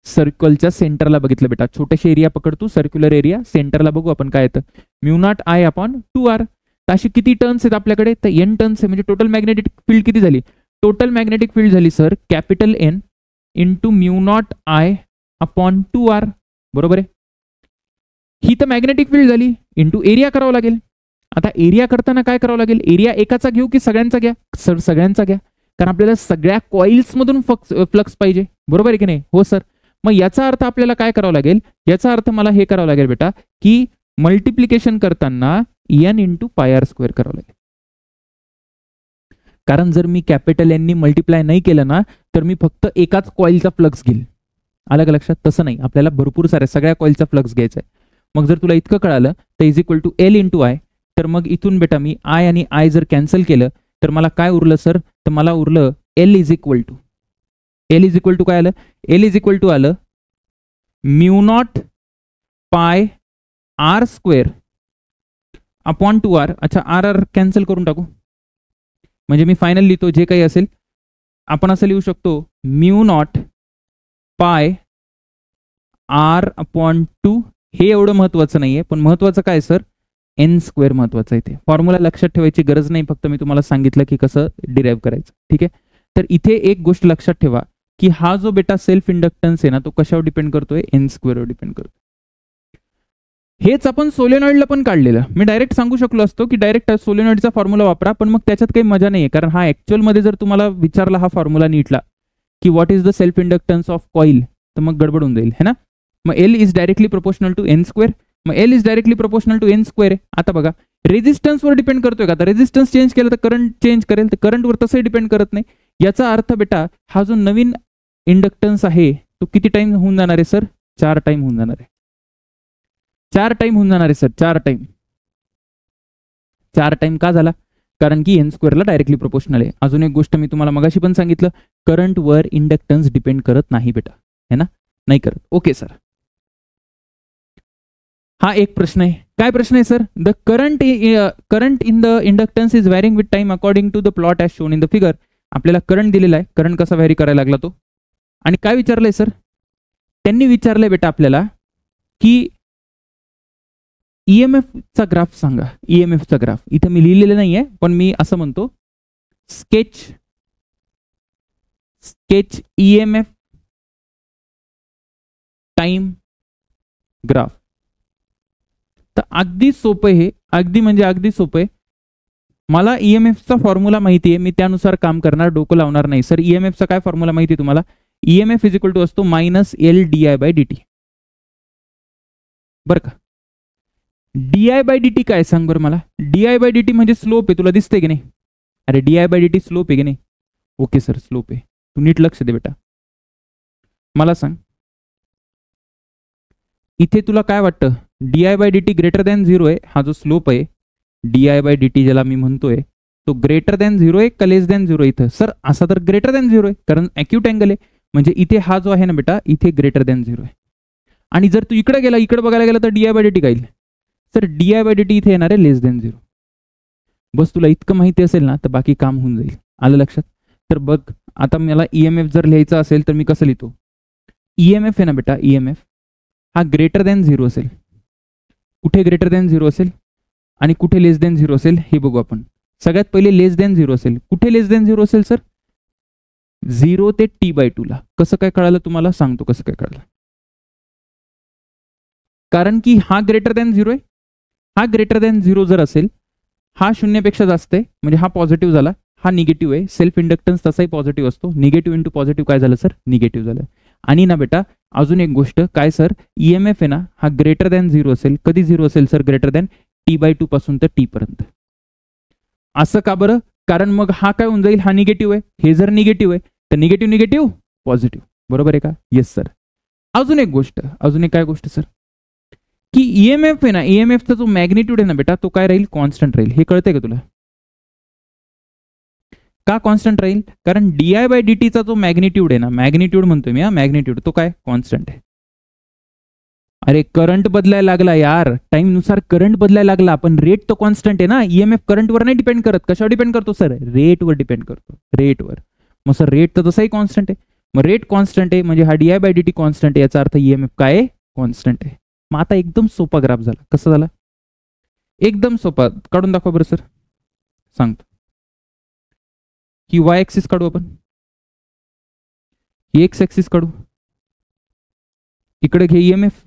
सर्कलच्या सेंटरला बघितलं बेटा, छोटेसे एरिया पकडतो, सर्क्युलर एरिया, सेंटरला बघू आपण काय येतं, μ0I/2r. तर अशी किती टर्न्स आहेत आपल्याकडे, तर n टर्न्स आहे, म्हणजे टोटल मॅग्नेटिक फील्ड किती झाली, टोटल मॅग्नेटिक फील्ड झाली sir capital N into μ0I/2r. बरोबर आहे. ही तर मॅग्नेटिक फील्ड झाली, इंटू एरिया करावं लागेल. आता एरिया करताना काय करावं लागेल, एरिया एकाचा घेऊ की सगळ्यांचा घ्या, सर सगळ्यांचा घ्या, कारण आपल्याला सगळ्या कॉइल्स मधून फ्लक्स पाहिजे. बरोबर आहे की नाही, हो सर. मग याचा अर्थ आपल्याला काय करावं लागेल, याचा अर्थ मला हे करावं लागेल बेटा की मल्टिप्लिकेशन करताना n इंटू πr² करावं लागेल. कारण जर मी कॅपिटल N नी मल्टिप्लाय नाही केलं ना, तर मी फक्त एकाच कॉइलचा फ्लक्स घेईल. आलं का लक्षात, तसं नाही, आपल्याला भरपूर साऱ्या सगळ्या कॉइलचा फ्लक्स घ्यायचा आहे. मग जर तुला इतकं कळालं तर is equal to L into I, तर मग इथून बेटा मी I आणि I जर कॅन्सल केलं तर मला काय उरलं सर, तर मला उरलं L इज इक्वल टू काय आलं, L इज इक्वल टू आलं μ0πr² अच्छा r कॅन्सल करून टाकू, म्हणजे मी फायनल लिहितो जे काही असेल, आपण असं लिहू शकतो μ0πr/2. हे एवढं महत्वाचं नाहीये, पण महत्वाचं काय सर, n² महत्वाचं आहे. ते फॉर्म्युला लक्षात ठेवायची गरज नाही, फक्त मी तुम्हाला सांगितलं की कसं डिराईव्ह करायचं. ठीक आहे. तर इथे एक गोष्ट लक्षात ठेवा की हा जो बेटा सेल्फ इंडक्टन्स आहे ना, तो कशावर डिपेंड करतोय, n² वर डिपेंड करतो. हेच आपण सोलेनॉइडला पण काढलेलं. मी डायरेक्ट सांगू शकलो असतो की डायरेक्ट सोलेनॉइडचा फॉर्म्युला वापरा, पण मग त्याच्यात काही मजा नाहीये, कारण हा ऍक्च्युअल मध्ये जर तुम्हाला विचारला हा फॉर्म्युला नीटला की what is the self inductance of coil, तर मग गडबड होऊन जाईल है ना. मग L is directly proportional to n². मग L is directly proportional to n². आता बघा रेझिस्टन्सवर डिपेंड करतोय का, आता रेझिस्टन्स चेंज केलं तर करंट चेंज करेल, तर करंटवर तसंही डिपेंड करत नाही. याचा अर्थ बेटा हा जो नवीन इंडक्टन्स आहे तो किती टाइम होऊन जाणार आहे सर, 4 टाइम होऊन जाणार आहे. 4 टाइम होऊन जाणार आहे सर, 4 टाइम का झाला, कारण की n² ला डायरेक्टली प्रोपोर्शनल आहे. अजून एक गोष्ट मी तुम्हाला मगाशी पण सांगितलं, करंट वर इंडक्टन्स डिपेंड करत नाही बेटा, है ना, नाही करत. Okay sir. हा एक प्रश्न आहे. काय प्रश्न आहे sir, the current in the inductance is varying with time according to the plot as shown in the figure. आपल्याला करंट दिलेला आहे, करंट कसा व्हॅरी करायला लागला तो, आणि काय विचारलंय सर, त्यांनी विचारलंय बेटा आपल्याला की EMF चा ग्राफ सांगा. EMF चा ग्राफ इथं मी लिहिलेलं नाहीये, पण मी असं म्हणतो स्केच EMF टाइम ग्राफ. तर अगदी सोपं आहे, अगदी म्हणजे अगदी सोपं आहे. मला ईएमएफचा फॉर्म्युला माहिती आहे, मी त्यानुसार काम करणार, डोकं लावणार नाही. सर ईएमएफचा काय फॉर्म्युला माहिती आहे तुम्हाला? ईएमएफ इज इक्वल टू असतो -L di/dt. बरं का? di/dt काय सांग बरं मला? di/dt म्हणजे स्लोप आहे, तुला दिसतंय की नाही? अरे di/dt स्लोप आहे की नाही? ओके सर स्लोप आहे. तू नीट लक्ष दे बेटा. मला सांग इथे तुला काय वाटतं? di/dt ग्रेटर दॅन 0 आहे, हा जो स्लोप आहे di/dt ज्याला मी म्हणतोय तो ग्रेटर दॅन 0 आहे का लेस दॅन 0 इथं? सर असा तर ग्रेटर दॅन 0 आहे, कारण अॅक्यूट अँगल आहे. म्हणजे इथे हा जो आहे ना बेटा, इथे ग्रेटर दॅन 0 आहे. आणि जर तू इकडे गेला, इकडे बघायला गेला तर di/dt काय येईल? सर di/dt इथे येणार आहे लेस दॅन 0. बस तुला इतकं माहिती असेल ना तर बाकी काम होऊन जाईल. आलं लक्षात? तर बघ आता मला ईएमएफ जर लिहायचा असेल तर मी कसं लिहितो? ईएमएफ आहे ना बेटा, ईएमएफ हा ग्रेटर दॅन 0 असेल. कुठे ग्रेटर दॅन 0 असेल आणि कुठे लेस दॅन 0 असेल हे बघू आपण. सगळ्यात पहिले लेस दॅन 0 असेल. कुठे लेस दॅन 0 असेल सर? 0 ते t/2 ला. कसं काय कळालं तुम्हाला? सांगतो कसं काय कळालं. कारण की हा ग्रेटर दॅन 0 आहे, हा ग्रेटर दॅन 0 जर असेल, हा 0 पेक्षा जास्त आहे म्हणजे हा पॉझिटिव्ह झाला, हा निगेटिव्ह आहे. सेल्फ इंडक्टन्स तसाही पॉझिटिव्ह असतो. निगेटिव्ह इंटू पॉझिटिव्ह काय झालं सर? निगेटिव्ह झालं. आणि ना बेटा अजून एक गोष्ट काय सर, ईएमएफ आहे ना हा ग्रेटर दॅन 0 असेल. कधी 0 असेल सर? ग्रेटर दॅन t/2 पासून तर t पर्यंत. असं का बरं? कारण मग हा काय होऊन जाईल? हा निगेटिव्ह आहे. हे जर निगेटिव्ह आहे तर निगेटिव्ह निगेटिव्ह पॉझिटिव्ह. बरोबर आहे का? Yes sir. अजून एक गोष्ट, अजून एक काय गोष्ट सर, की ईएमएफ आहे ना, ईएमएफचा जो मॅग्निट्यूड आहे ना बेटा तो काय राहील? कॉन्स्टंट राहील. हे कळतंय का तुला? का कॉन्स्टंट राहील? कारण di/dt चा जो मॅग्निट्यूड आहे ना, मॅग्निट्यूड म्हणतोय मी, हा मॅग्निट्यूड तो काय? कॉन्स्टंट आहे. अरे करंट बदलायला लागला यार, टाइम नुसार करंट बदलायला लागला, पण रेट तो कॉन्स्टंट आहे ना. ईएमएफ करंटवर नाही डिपेंड करत. कशावर डिपेंड करतो सर? रेटवर डिपेंड करतो, रेटवर. मग सर रेट तर तसाही कॉन्स्टंट आहे. मग रेट कॉन्स्टंट आहे म्हणजे हा di/dt कॉन्स्टंट आहे, याचा अर्थ ईएमएफ काय आहे? कॉन्स्टंट आहे. मग आता एकदम सोपा ग्राफ झाला. कसा झाला? एकदम सोपा. काढून दाखवा बरं सर. सांगतो की वाय ऍक्सिस काढू आपण, ही एक्स ऍक्सिस काढू, इकडे घे ईएमएफ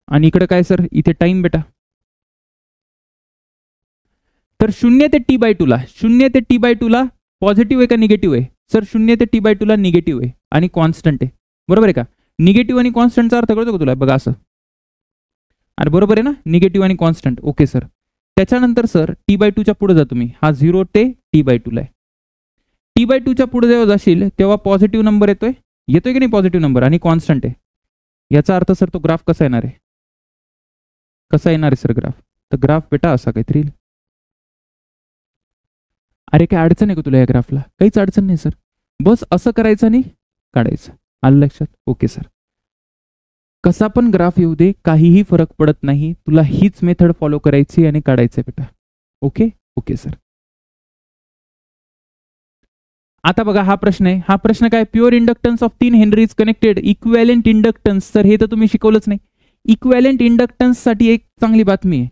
आणि इकडे काय सर? इथे टाइम बेटा. तर 0 ते t/2 ला, 0 ते t/2 ला पॉझिटिव्ह आहे का निगेटिव्ह आहे? सर 0 ते t/2 ला निगेटिव्ह आहे आणि कॉन्स्टंट आहे. बरोबर आहे का? निगेटिव्ह आणि कॉन्स्टंटचा अर्थ कळतो का तुला? बघा असं. अरे बरोबर आहे ना, निगेटिव्ह आणि कॉन्स्टंट. Okay sir. त्याच्यानंतर सर t/2 च्या पुढे जा तुम्ही. हा 0 ते t/2 ला आहे. t/2 च्या पुढे जेव्हा जाशील तेव्हा पॉझिटिव्ह नंबर येतोय, येतोय की नाही पॉझिटिव्ह नंबर, आणि कॉन्स्टंट आहे. याचा अर्थ सर तो ग्राफ कसा येणार आहे? कसा येणार आहे सर ग्राफ? तर ग्राफ बेटा असा काहीतरी. अरे काय अडचण आहे का तुला या ग्राफला? काहीच अडचण नाही सर. बस असं करायचं आणि काढायचं. आलं लक्षात? Okay sir. कसा पण ग्राफ येऊ दे, काहीही फरक पडत नाही. तुला हीच मेथड फॉलो करायची आणि काढायचं बेटा. Okay okay sir. आता बघा हा प्रश्न आहे. हा प्रश्न काय? Pure inductance of 3 Henry is connected. Equivalent inductance. Sir हे तर तुम्ही शिकवलंच नाही. इक्विव्हॅलेंट इंडक्टन्स साठी एक चांगली बातमी आहे.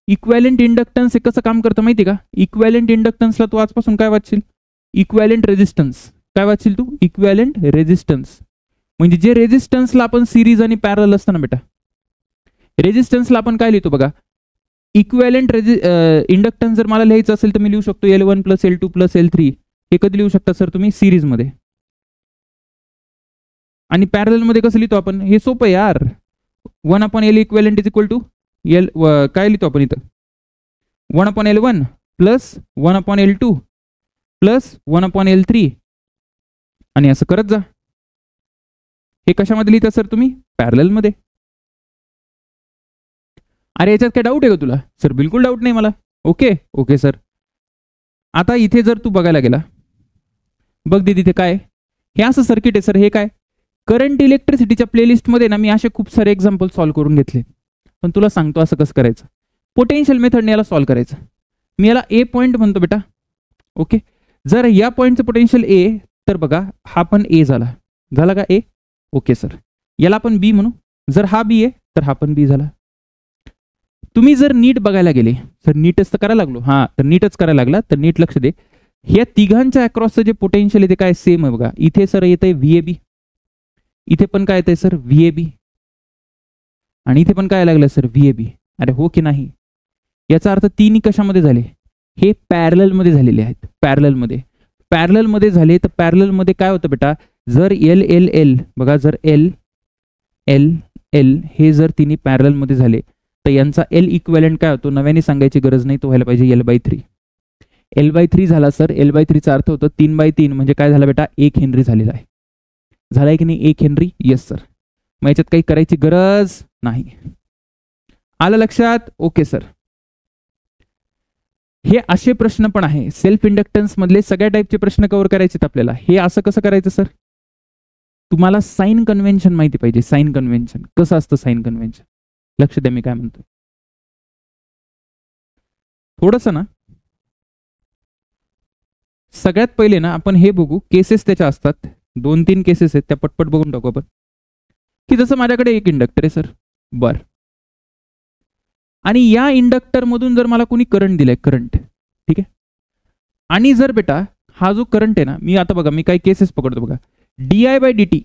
इक्विव्हॅलेंट इंडक्टन्स हे कसं काम करतं माहिती का? इक्विव्हॅलेंट इंडक्टन्सला तू आजपासून काय वाचशील? Equivalent resistance. काय वाचशील तू? Equivalent resistance. म्हणजे जे रेझिस्टन्सला आपण सिरीज आणि पॅरल असतं ना बेटा, रेझिस्टन्सला आपण काय लिहितो बघा? इक्विव्हॅलेंट इंडक्टन्स जर मला लिहायचं असेल तर मी लिहू शकतो L1 + L2 + L3. हे कधी लिहू शकता सर तुम्ही? सिरीज मध्ये. आणि पॅरल मध्ये कसं लिहितो आपण? हे सोपं यार. 1/L equivalent is equal to L, काय लिहितो आपण इथं? 1/L1 + 1/L2 + 1/L3 आणि असं करत जा. हे कशामध्ये लिहिता सर तुम्ही? पॅरलल मध्ये. अरे याच्यात काय डाऊट आहे का तुला? सर बिलकुल डाऊट नाही मला. Okay okay sir. आता इथे जर तू बघायला गेला, बघ दे तिथे काय हे असं सर्किट आहे सर. हे काय? करंट इलेक्ट्रिसिटीच्या प्लेलिस्ट मध्ये ना मी असे खूप सारे एक्झाम्पल सॉल्व्ह करून घेतले, पण तुला सांगतो असं कसं करायचं. पोटेन्शियल मेथडने याला सॉल्व्ह करायचं. मी याला ए पॉईंट म्हणतो बेटा. ओके. जर या पॉईंटचं पोटेन्शियल ए, तर बघा हा पण ए झाला. झाला का ए? Okay sir. याला आपण बी म्हणू. जर हा बी आहे तर हा पण बी झाला. तुम्ही जर नीट बघायला गेले, सर नीटच तर करायला लागलो. हा तर नीटच करायला लागला तर नीट लक्ष दे. ह्या तिघांच्या अक्रॉसचं जे पोटेन्शियल आहे ते काय? सेम आहे बघा. इथे सर येतंय VAB, इथे पण काय येतंय सर? VAB. आणि इथे पण काय लागलं सर VAB. अरे हो की नाही? याचा अर्थ तिन्ही कशामध्ये झाले? हे पॅरलल मध्ये झालेले आहेत. पॅरलल मध्ये झाले तर पॅरलल मध्ये काय होतं बेटा, जर LLL बघा, जर LLL हे जर तिन्ही पॅरलल मध्ये झाले तर यांचा L इक्विव्हॅलेंट काय होतो? नव्याने सांगायची गरज नाही, तो व्हायला पाहिजे L/3. L/3 झाला सर. L/3 चा अर्थ होतो 3/3 म्हणजे काय झालं बेटा? 1 हेनरी झालेला आहे. झालाय की नाही 1 हेनरी? Yes sir. मग याच्यात काही करायची गरज नाही. आलं लक्षात? Okay sir. हे असे प्रश्न पण आहे, सेल्फ इंडक्टन्स मधले सगळ्या टाईपचे प्रश्न कव्हर करायचे आपल्याला. हे असं कसं करायचं सर? तुम्हाला साइन कन्व्हेन्शन माहिती पाहिजे. साइन कन्व्हेन्शन कसं असतं? साइन कन्व्हेन्शन लक्ष द्या मी काय म्हणतो. थोडस ना, सगळ्यात पहिले ना आपण हे बघू, केसेस त्याच्या असतात 2-3 केसेस आहेत, त्या पटपट बघून टाकू आपण. की जसं माझ्याकडे एक इंडक्टर आहे सर, बर, आणि या इंडक्टर मधून जर मला कोणी करंट दिलाय, करंट, ठीक आहे, आणि जर बेटा हा जो करंट आहे ना, मी आता बघा मी काही केसेस पकडतो बघा, di/dt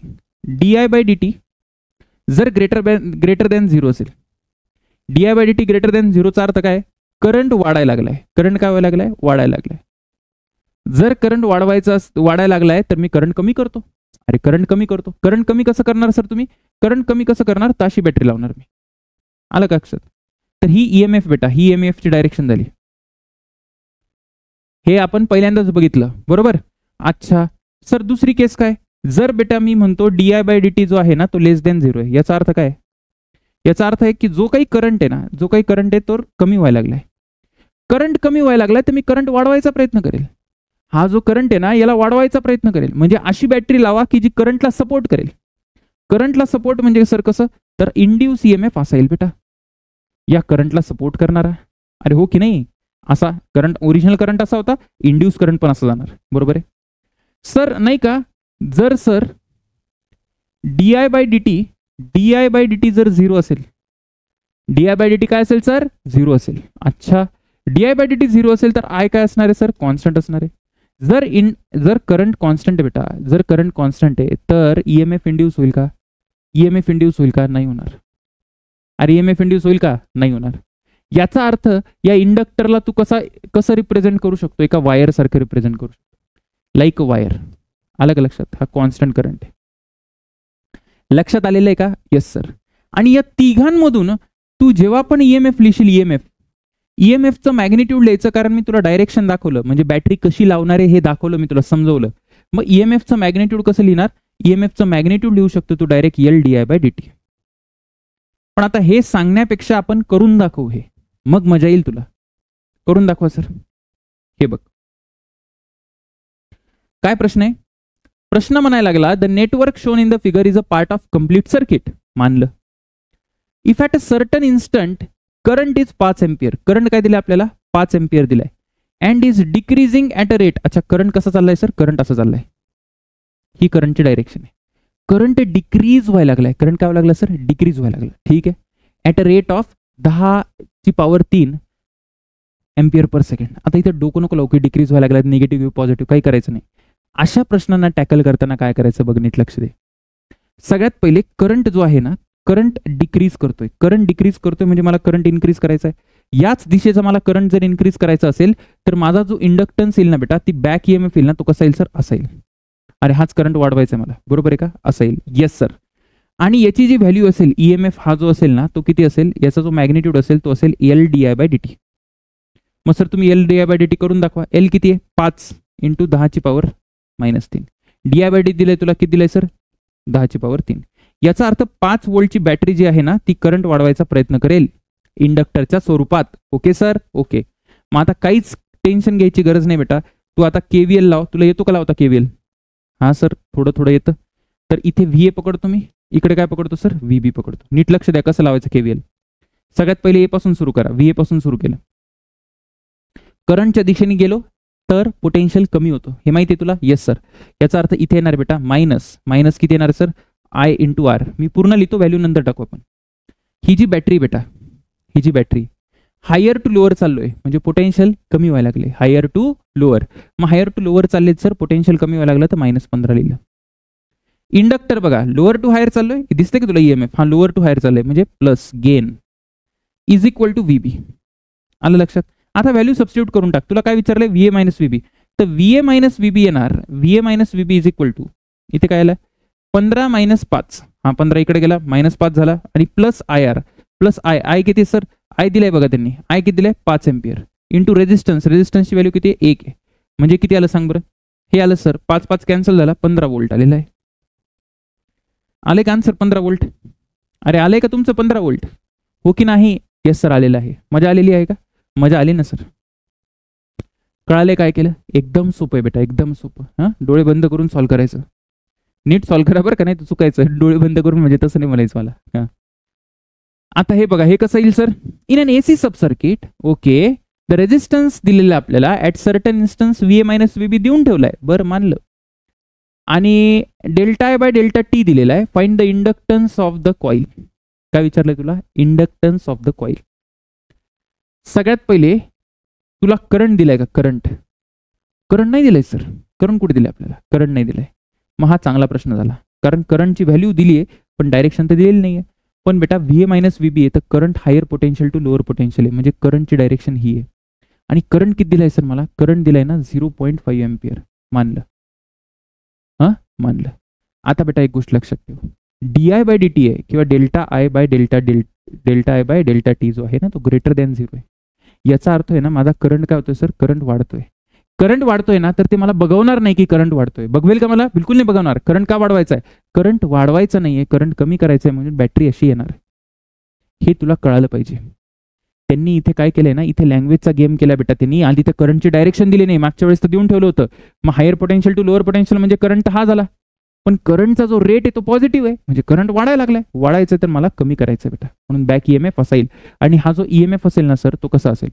जर ग्रेटर दॅन 0 असेल, di/dt ग्रेटर दॅन 0 चा अर्थ काय? करंट वाढायला लागलाय. करंट काय व्हायला लागलाय? वाढायला लागलाय. जर करंट वाढायला लागलाय तर मी करंट कमी करतो. अरे करंट कमी करतो. करंट कमी कसं करणार सर तुम्ही? करंट कमी कसं करणार? ताशी बॅटरी लावणार मी. आलं का लक्षात? तर ही EMF बेटा, ही EMF ची डायरेक्शन झाली. हे आपण पहिल्यांदाच बघितलं, बरोबर? अच्छा सर, दुसरी केस काय? जर बेटा मी म्हणतो di/dt जो आहे ना तो लेस दॅन 0 आहे, याचा अर्थ काय? याचा अर्थ आहे की जो काही करंट आहे ना, जो काही करंट आहे तो कमी व्हायला लागलाय. करंट कमी व्हायला लागलाय तर मी करंट वाढवायचा प्रयत्न करेल. हा जो करंट आहे ना याला वाढवायचा प्रयत्न करेल. म्हणजे अशी बॅटरी लावा की जी करंटला सपोर्ट करेल. करंटला सपोर्ट म्हणजे सर कसं? तर इंड्यूस EMF असा येईल बेटा, या करंटला सपोर्ट करणारा. अरे हो की नाही? असा करंट, ओरिजिनल करंट असा होता, इंड्यूस करंट पण असं जाणार, बरोबर आहे सर? नाही का? जर सर di/dt जर 0 असेल, di/dt काय असेल सर? 0 असेल. अच्छा, di/dt 0 असेल तर I काय असणार आहे सर? कॉन्स्टंट असणार आहे. जर करंट कॉन्स्टंट आहे बेटा, जर करंट कॉन्स्टंट आहे तर EMF इंड्यूस होईल का? EMF इंड्यूस होईल का? नाही होणार. अरे EMF इंड्यूस होईल का? नाही होणार. याचा अर्थ या इंडक्टरला तू कसं रिप्रेझेंट करू शकतो? एका वायर सारखं रिप्रेझेंट करू शकतो, लाईक अ वायर. आलं का लक्षात? हा कॉन्स्टंट करंट आहे. लक्षात आलेलं आहे का? Yes sir. आणि या तिघांमधून तू जेव्हा पण EMF लिहिशील, EMFचं मॅग्निट्यूड लिहायचं, कारण मी तुला डायरेक्शन दाखवलं, म्हणजे बॅटरी कशी लावणार आहे हे दाखवलं, मी तुला समजवलं. मग EMFचं मॅग्निट्यूड कसं लिहिणार? EMFचं मॅग्निट्यूड लिहू शकतो तू डायरेक्ट LdI/dt. पण आता हे सांगण्यापेक्षा आपण करून दाखवू, हे मग मजा येईल तुला. करून दाखवा सर. हे बघ काय प्रश्न आहे. प्रश्न म्हणायला लागला, the network shown in the figure is a part of complete circuit. मानलं. If at a certain instant current is 5 ampere. Current काय दिलं आपल्याला? 5 एम्पियर दिलाय. And is decreasing at a rate. अच्छा, करंट कसा चाललाय सर? करंट असं चाललाय. ही करंटची डायरेक्शन आहे. करंट डिक्रीज व्हायला लागलाय. करंट काय व्हायला लागला सर? डिक्रीज व्हायला लागला. ठीक आहे. At a rate of 10⁻³ ampere per second. आता इथे डोकं नको लावू की डिक्रीज व्हायला लागला, निगेटिव्ह पॉझिटिव्ह काही करायचं नाही. अशा प्रश्नांना टॅकल करताना काय करायचं बघ, नीट लक्ष दे. सगळ्यात पहिले करंट जो आहे ना, करंट डिक्रीज करतोय. करंट डिक्रीज करतोय म्हणजे मला करंट इन्क्रीज करायचा आहे. याच दिशेचा मला करंट जर इन्क्रीज करायचा असेल तर माझा जो इंडक्टन्स येईल ना बेटा, ती बॅक EMF येईल ना, तो कसा येईल सर? असा येईल. अरे हाच करंट वाढवायचा आहे मला, बरोबर आहे का? असा येईल. Yes sir. आणि याची जी व्हॅल्यू असेल, EMF हा जो असेल ना, तो किती असेल? याचा जो मॅग्निट्यूड असेल तो असेल LdI/dt. मग सर तुम्ही LdI/dt करून दाखवा. L किती आहे? 5 × 10⁻³ di/dt दिलंय तुला. किती दिलंय सर? 10⁻³ याचा अर्थ 5 व्होल्टची बॅटरी जी आहे ना ती करंट वाढवायचा प्रयत्न करेल इंडक्टरच्या स्वरूपात. Okay sir? ओके. मग आता काहीच टेन्शन घ्यायची गरज नाही बेटा. तू आता KVL लाव. तुला येतो का लावता KVL? हा सर, थोडं थोडं येतं. तर इथे VA पकडतो मी, इकडे काय पकडतो सर? VB पकडतो. नीट लक्ष द्या कसं लावायचं KVL. सगळ्यात पहिले A पासून सुरू करा. VA पासून सुरू केलं. करंटच्या दिशेने गेलो तर पोटेन्शियल कमी होतो, हे माहिती आहे तुला? Yes sir. याचा अर्थ इथे येणार बेटा मायनस किती येणार सर? I × R. मी पूर्ण लिहितो, व्हॅल्यू नंतर टाकू आपण. ही जी बॅटरी बेटा, ही जी बॅटरी हायर टू लोअर चाललोय म्हणजे पोटेन्शियल कमी व्हायला लागले. Higher to lower. मग हायर टू लोअर चालले सर, पोटेन्शियल कमी व्हायला लागलं तर -15 लिहिलं. इंडक्टर बघा लोअर टू हायर चाललोय, दिसते की तुला ईएमएफ, हा लोअर टू हायर चाललोय म्हणजे plus gain is equal to VB. आलं लक्षात. आता व्हॅल्यू सबस्टिट्यूट करून टाक. तुला काय विचारलंय व्हीए मायनस व्हीबी, तर व्हीए मायनस व्हीबी येणार, VA minus VB is equal to, इथे काय आलं 15 मायनस 5, हा 15 इकडे गेला मायनस 5 झाला आणि plus I R plus I, I किती सर आय दिलाय बघा त्यांनी, आय किती दिलाय 5 एम्पियर इंटू रेजिस्टन्स, रेजिस्टन्सची व्हॅल्यू किती आहे 1 आहे, म्हणजे किती आलं सांग बरं. हे आलं सर 5 5 कॅन्सल झाला 15 वोल्ट आलेला आहे. आले का आन्सर 15 वोल्ट. अरे आलंय का तुमचं 15 वोल्ट, हो की नाही. येस सर आलेलं आहे. मजा आलेली आहे का, मजा आली ना सर. कळाले काय केलं, एकदम सोपं आहे बेटा, एकदम सोपं. हा डोळे बंद करून सॉल्व्ह करायचं, नीट सॉल्व्ह करा बरं का, नाही तर चुकायचं. डोळे बंद करून म्हणजे तसं नाही म्हणायचं मला. हा आता हे बघा, हे कसं येईल सर, इन अन एसी सब सर्किट ओके द रेजिस्टन्स दिलेला आपल्याला at certain instance VA minus VB देऊन ठेवलाय, बरं मानलं. आणि delta I by delta T दिलेला आहे. Find the inductance of the coil. काय विचारलंय तुला, इंडक्टन्स ऑफ द कॉईल. सगळ्यात पहिले तुला करंट दिलाय का, करंट, करंट नाही दिलाय सर, करंट कुठे दिलाय आपल्याला, करंट नाही दिलाय. मग हा चांगला प्रश्न झाला, कारण करंटची व्हॅल्यू दिली आहे पण डायरेक्शन तर दिलेली नाहीये. पण बेटा व्हीए मायनस व्हीबी आहे तर current higher potential to lower potential आहे, म्हणजे करंटची डायरेक्शन ही आहे. आणि करंट किती दिलाय सर मला, करंट दिलाय ना 0.5 एम्पियर. मानलं, हा मानलं. आता बेटा एक गोष्ट लक्षात ठेव, D I by D T आहे किंवा delta I by delta I by delta T जो आहे ना तो ग्रेटर दॅन 0 आहे. याचा अर्थ आहे ना माझा करंट काय होतोय सर, करंट वाढतोय. करंट वाढतोय ना तर ते मला बघवणार नाही की करंट वाढतोय, बघवेल का मला, बिलकुल नाही बघवणार. करंट का वाढवायचा आहे, करंट वाढवायचा नाहीये, करंट कमी करायचं आहे, म्हणजे बॅटरी अशी येणार. हे तुला कळालं पाहिजे. त्यांनी इथे काय केलंय ना, इथे लँग्वेजचा गेम केला बेटा त्यांनी. आधी तर करंटची डायरेक्शन दिली नाही, मागच्या वेळेस तर देऊन ठेवलं होतं. मग higher potential to lower potential म्हणजे करंट हा झाला, पण करंटचा जो रेट आहे तो पॉझिटिव्ह आहे, म्हणजे करंट वाढायला लागलाय. वाढायचं तर मला कमी करायचं बेटा, म्हणून बॅक ईएमएफ असेल. आणि हा जो ईएमएफ असेल ना सर तो कसा असेल,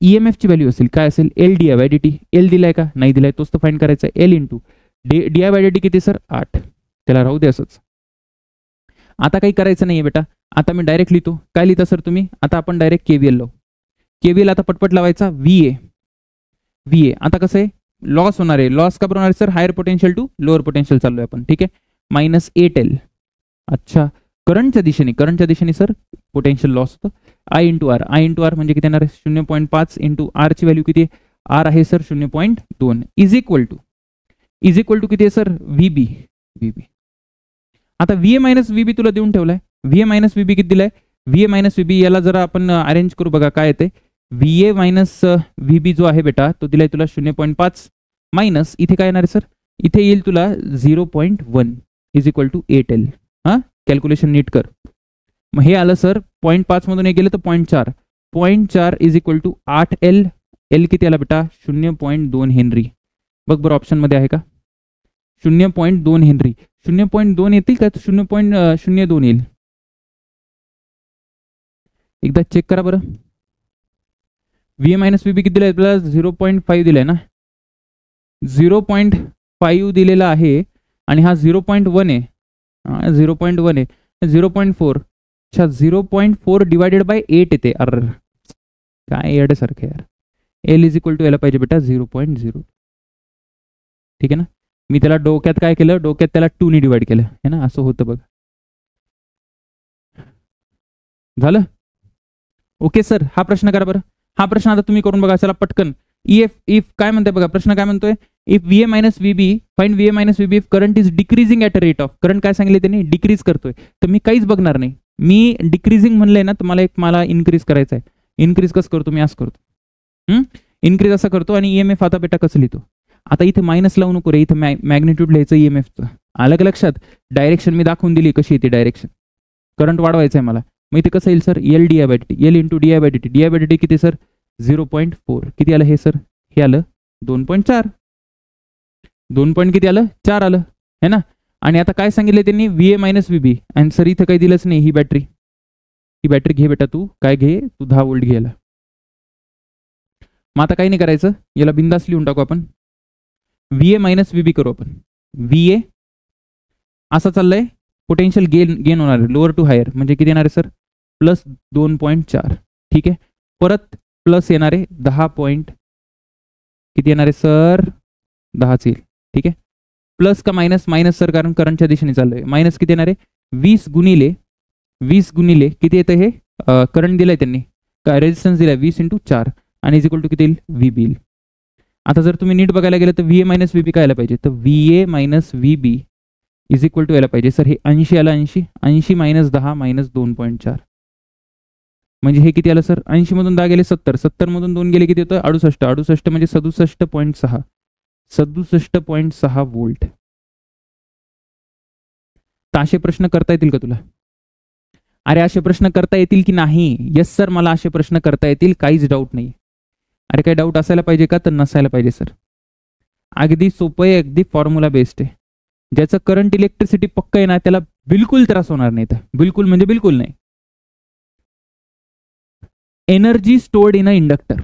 ईएमएफ ची व्हॅल्यू असेल काय असेल, L D I by D T. L दिलाय का, नाही दिलाय, तोच तर फाइंड करायचा आहे. L into D I by D T किती सर 8, त्याला राहू दे असंच. आता काही करायचं नाहीये बेटा, आता मी डायरेक्ट लिहितो. काय लिहिता सर तुम्ही, आता आपण डायरेक्ट केव्हीएल लावू. केव्हीएल आता पटपट लावायचा. व्हीए, व्हीए आता कसं आहे लॉस होणार आहे. लॉस का होणार sir, higher potential to lower potential चाललोय आपण, ठीक आहे. मायनस 8L. अच्छा करंटच्या दिशेने सर पोटेन्शियल लॉस होतं. I into R, I into R म्हणजे किती येणार आहे 0.5 इंटू आर ची व्हॅल्यू किती आहे, आर आहे सर 0.2 इज इक्वल टू किती आहे सर व्हीबी. व्हीबी आता व्हीए मायनस व्हीबी तुला देऊन ठेवलाय. व्हीए मायनस व्हीबी किती दिलाय, व्हीए मायनस व्हीबी याला जरा आपण अरेंज करू बघा काय येते. व्हीए मायनस व्हीबी जो आहे बेटा तो दिलाय तुला 0.5 मायनस इथे काय येणार आहे सर, इथे येईल तुला 0.1 इज इक्वल टू 8L. हा कॅल्क्युलेशन नीट कर. मग हे आलं सर 0.5 मधून हे गेलं तर 0.4, 0.4 is equal to 8L. L किती आला बेटा 0.2 हेनरी. बघ बरं ऑप्शन मध्ये आहे का 0.2 हेनरी. 0.2 येतील का, 0.02 येईल. एकदा चेक करा बरं. व्ही मायनस व्ही बी किती दिलाय आपल्याला 0.5 दिलाय ना, 0.5 दिलेला आहे आणि हा 0.1 आहे. 0.1 आहे 0.4. अच्छा 0.4 डिवायडेड बाय 8 येते. अर काय येड्यासारखं यार. एल इज इक्वल टू यायला पाहिजे बेटा 0.0. ठीक आहे ना. मी त्याला डोक्यात काय केलं, डोक्यात त्याला 2 ने डिवाइड केलं है ना, असं होतं बघ. झालं ओके सर. हा प्रश्न करा बरं. हा प्रश्न आता तुम्ही करून बघा. चला पटकन. इफ काय म्हणते बघा प्रश्न काय म्हणतोय, if VA minus VB find VA minus VB if current is decreasing at a rate of. Current काय सांगितले त्यांनी डिक्रीज करतोय, तर मी काहीच बघणार नाही. मी डिक्रीजिंग म्हणलंय ना, तर मला इन्क्रीज करायचं आहे. इन्क्रीज कसं करतो मी, असं करतो. इन्क्रीज असं करतो आणि ईएमएफ आता बेटा कसं लिहितो. आता इथे मायनस लावू नको रे, इथे मॅग्निट्यूड लिहायचं ईएमएफचं. अलग लक्षात. डायरेक्शन मी दाखवून दिली कशी येते डायरेक्शन. करंट वाढवायचं आहे मला. मग इथे कसं येईल sir, L D I by D T, L into D I by D T. D I by D T किती सर 0.4. किती आलं हे सर, हे आलं 2.4. 2 पॉईंट किती आलं 4 आलं है ना. आणि आता काय सांगितलं त्यांनी व्हीए मायनस व्हीबी. आणि सर इथं काही दिलंच नाही. ही बॅटरी घे बेटा, तू काय घे, तू 10 वोल्ट घ्यायला. मग आता काही नाही करायचं, याला बिंदास लिहून टाकू आपण. व्हीए मायनस व्हीबी करू आपण. व्हीए असं चाललंय, पोटेन्शियल गेन होणार आहे लोअर टू हायर, म्हणजे किती येणार आहे सर प्लस 2.4. ठीक आहे. परत प्लस येणार आहे 10 पॉईंट किती येणार आहे सर 10 येईल. ठीक आहे. प्लस का मायनस? मायनस सर, कारण करंटच्या दिशेने चाललोय. मायनस किती येणार आहे? 20 गुणिले किती येतं हे करंट दिलाय त्यांनी, काय रेजिस्टन्स दिलाय 20 × 4 आणि इज इक्वल टू किती येईल? व्हीबी येईल. आता जर तुम्ही नीट बघायला गेलं तर VA मायनस VB काय यायला पाहिजे? तर VA minus VB is equal to यायला पाहिजे सर हे 80 आलं. 80 मायनस 10 मायनस 2.4 म्हणजे हे किती आलं सर? 80 मधून 10 गेले 70, 70 मधून 2 गेले किती होतं? 68, 68 म्हणजे 67.6, 67.6 वोल्ट. तर असे प्रश्न करता येतील का तुला? अरे असे प्रश्न करता येतील की नाही? येस सर, मला असे प्रश्न करता येतील, काहीच डाऊट नाही. अरे काही डाऊट असायला पाहिजे का? तर नसायला पाहिजे सर. अगदी सोपं आहे, अगदी फॉर्म्युला बेस्ड आहे. ज्याचं करंट इलेक्ट्रिसिटी पक्क आहे ना त्याला बिलकुल त्रास होणार नाही. तर बिलकुल म्हणजे बिलकुल नाही. Energy stored in a inductor.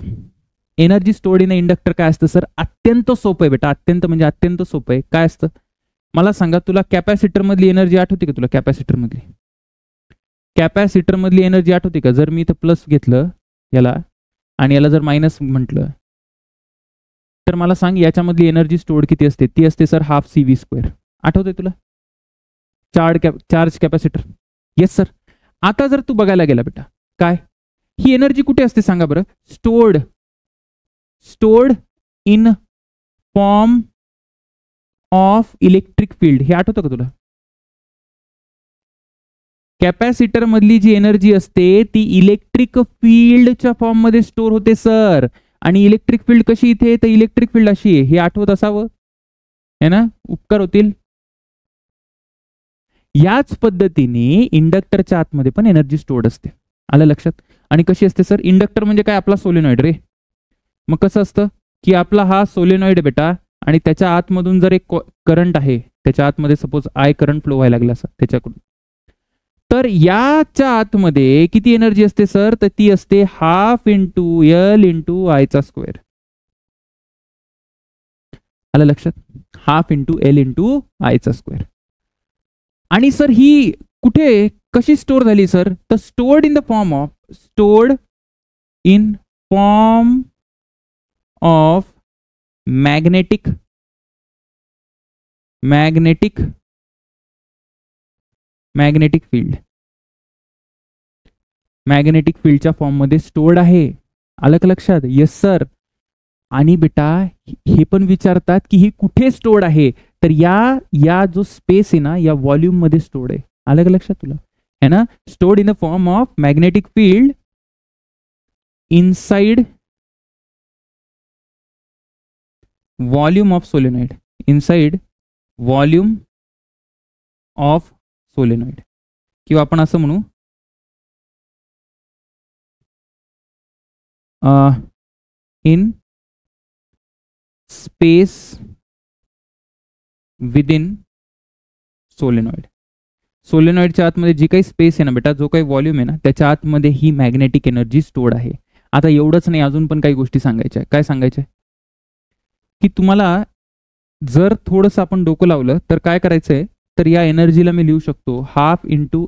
Energy stored in a inductor काय असतं सर? अत्यंत सोपं आहे बेटा, अत्यंत म्हणजे अत्यंत सोपं आहे. काय असतं मला सांगा? तुला कॅपॅसिटर मधली एनर्जी आठवते का? तुला कॅपॅसिटर मधली एनर्जी आठवते का? जर मी इथं प्लस घेतलं याला आणि याला जर मायनस म्हटलं तर मला सांग याच्यामधली एनर्जी स्टोर्ड किती असते? ती असते सर ½ CV². आठवतंय तुला? Charge capacitor. Yes sir. आता जर तू बघायला गेला बेटा, काय ही एनर्जी कुठे असते सांगा बरं? Stored in form of electric field. हे आठवतं का तुला? कॅपॅसिटर मधली जी एनर्जी असते ती इलेक्ट्रिक फील्डच्या फॉर्म मध्ये स्टोर होते सर. आणि इलेक्ट्रिक फील्ड कशी इथे? तर इलेक्ट्रिक फील्ड अशी आहे. हे आठवत असावं है ना, उपकार होतील. याच पद्धतीने इंडक्टरच्या आतमध्ये पण एनर्जी स्टोर्ड असते. आलं लक्षात? आणि कशी असते सर? इंडक्टर म्हणजे काय? आपला सोलेनॉइड रे. मग कसं असतं की आपला हा सोलेनॉइड बेटा आणि त्याच्या आतमधून जर एक करंट आहे, त्याच्या आतमध्ये सपोज I करंट फ्लो व्हायला लागला असं त्याच्याकडून, तर याच्या आतमध्ये किती एनर्जी असते सर? तर ती असते ½ L × I². आलं लक्षात? ½ L × I². आणि सर ही कुठे कशी स्टोर झाली सर? तर stored in form of magnetic field. Magnetic फील्डच्या फॉर्म मध्ये स्टोर्ड आहे. आलं का लक्षात? Yes sir. आणि बेटा हे पण विचारतात की ही कुठे स्टोर्ड आहे? तर या जो स्पेस आहे ना या व्हॉल्यूम मध्ये स्टोर्ड आहे. आलं का लक्षात तुला? है ना? Stored in the form of magnetic field inside volume of solenoid. किंवा आपण असं म्हणू इन स्पेस विदिन सोलेनॉइड. सोलेनॉइडच्या आतमध्ये जी काही स्पेस आहे ना बेटा, जो काही व्हॉल्यूम आहे ना त्याच्या आतमध्ये ही मॅग्नेटिक एनर्जी स्टोर्ड आहे. आता एवढंच नाही, अजून पण काही गोष्टी सांगायच्या. काय सांगायच्या? की तुम्हाला जर थोडंसं आपण डोकं लावलं तर काय करायचंय, तर या एनर्जीला मी लिहू शकतो ½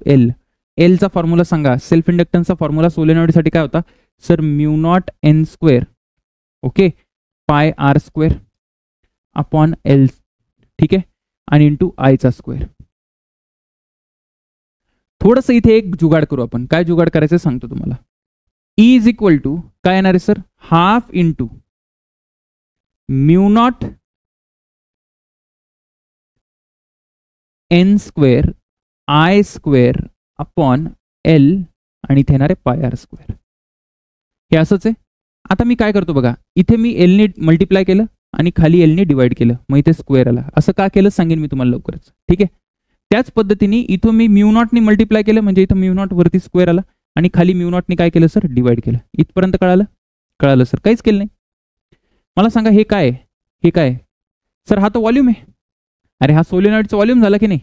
L. एलचा फॉर्म्युला सांगा. सेल्फ इंडक्टन्सचा फॉर्म्युला सोलेनॉइडसाठी काय होता sir? μ0n². Okay, πr² upon L. ठीक आहे, आणि × I². थोडंसं इथे एक जुगाड करू आपण. काय जुगाड करायचं सांगतो तुम्हाला. E इज इक्वल टू काय येणार आहे sir? ½ × μ0 n² I² upon L आणि इथे येणार आहे πr². हे असंच आहे. आता मी काय करतो बघा, इथे मी L ने मल्टिप्लाय केलं आणि खाली L ने डिवाइड केलं, मग इथे स्क्वेअर आला. असं का केलं सांगेन मी तुम्हाला लवकरच. ठीक आहे. त्याच पद्धतीने इथं मी μ0 ने मल्टिप्लाय केलं म्हणजे इथं μ0 वरती स्क्वेअर आला आणि खाली μ0 ने काय केलं सर? डिवाइड केलं. इथपर्यंत कळालं सर? काहीच केलं नाही. मला सांगा हे काय? हे काय सर? हा तर व्हॉल्यूम आहे. अरे हा सोलेनॉइडचा व्हॉल्यूम झाला की नाही?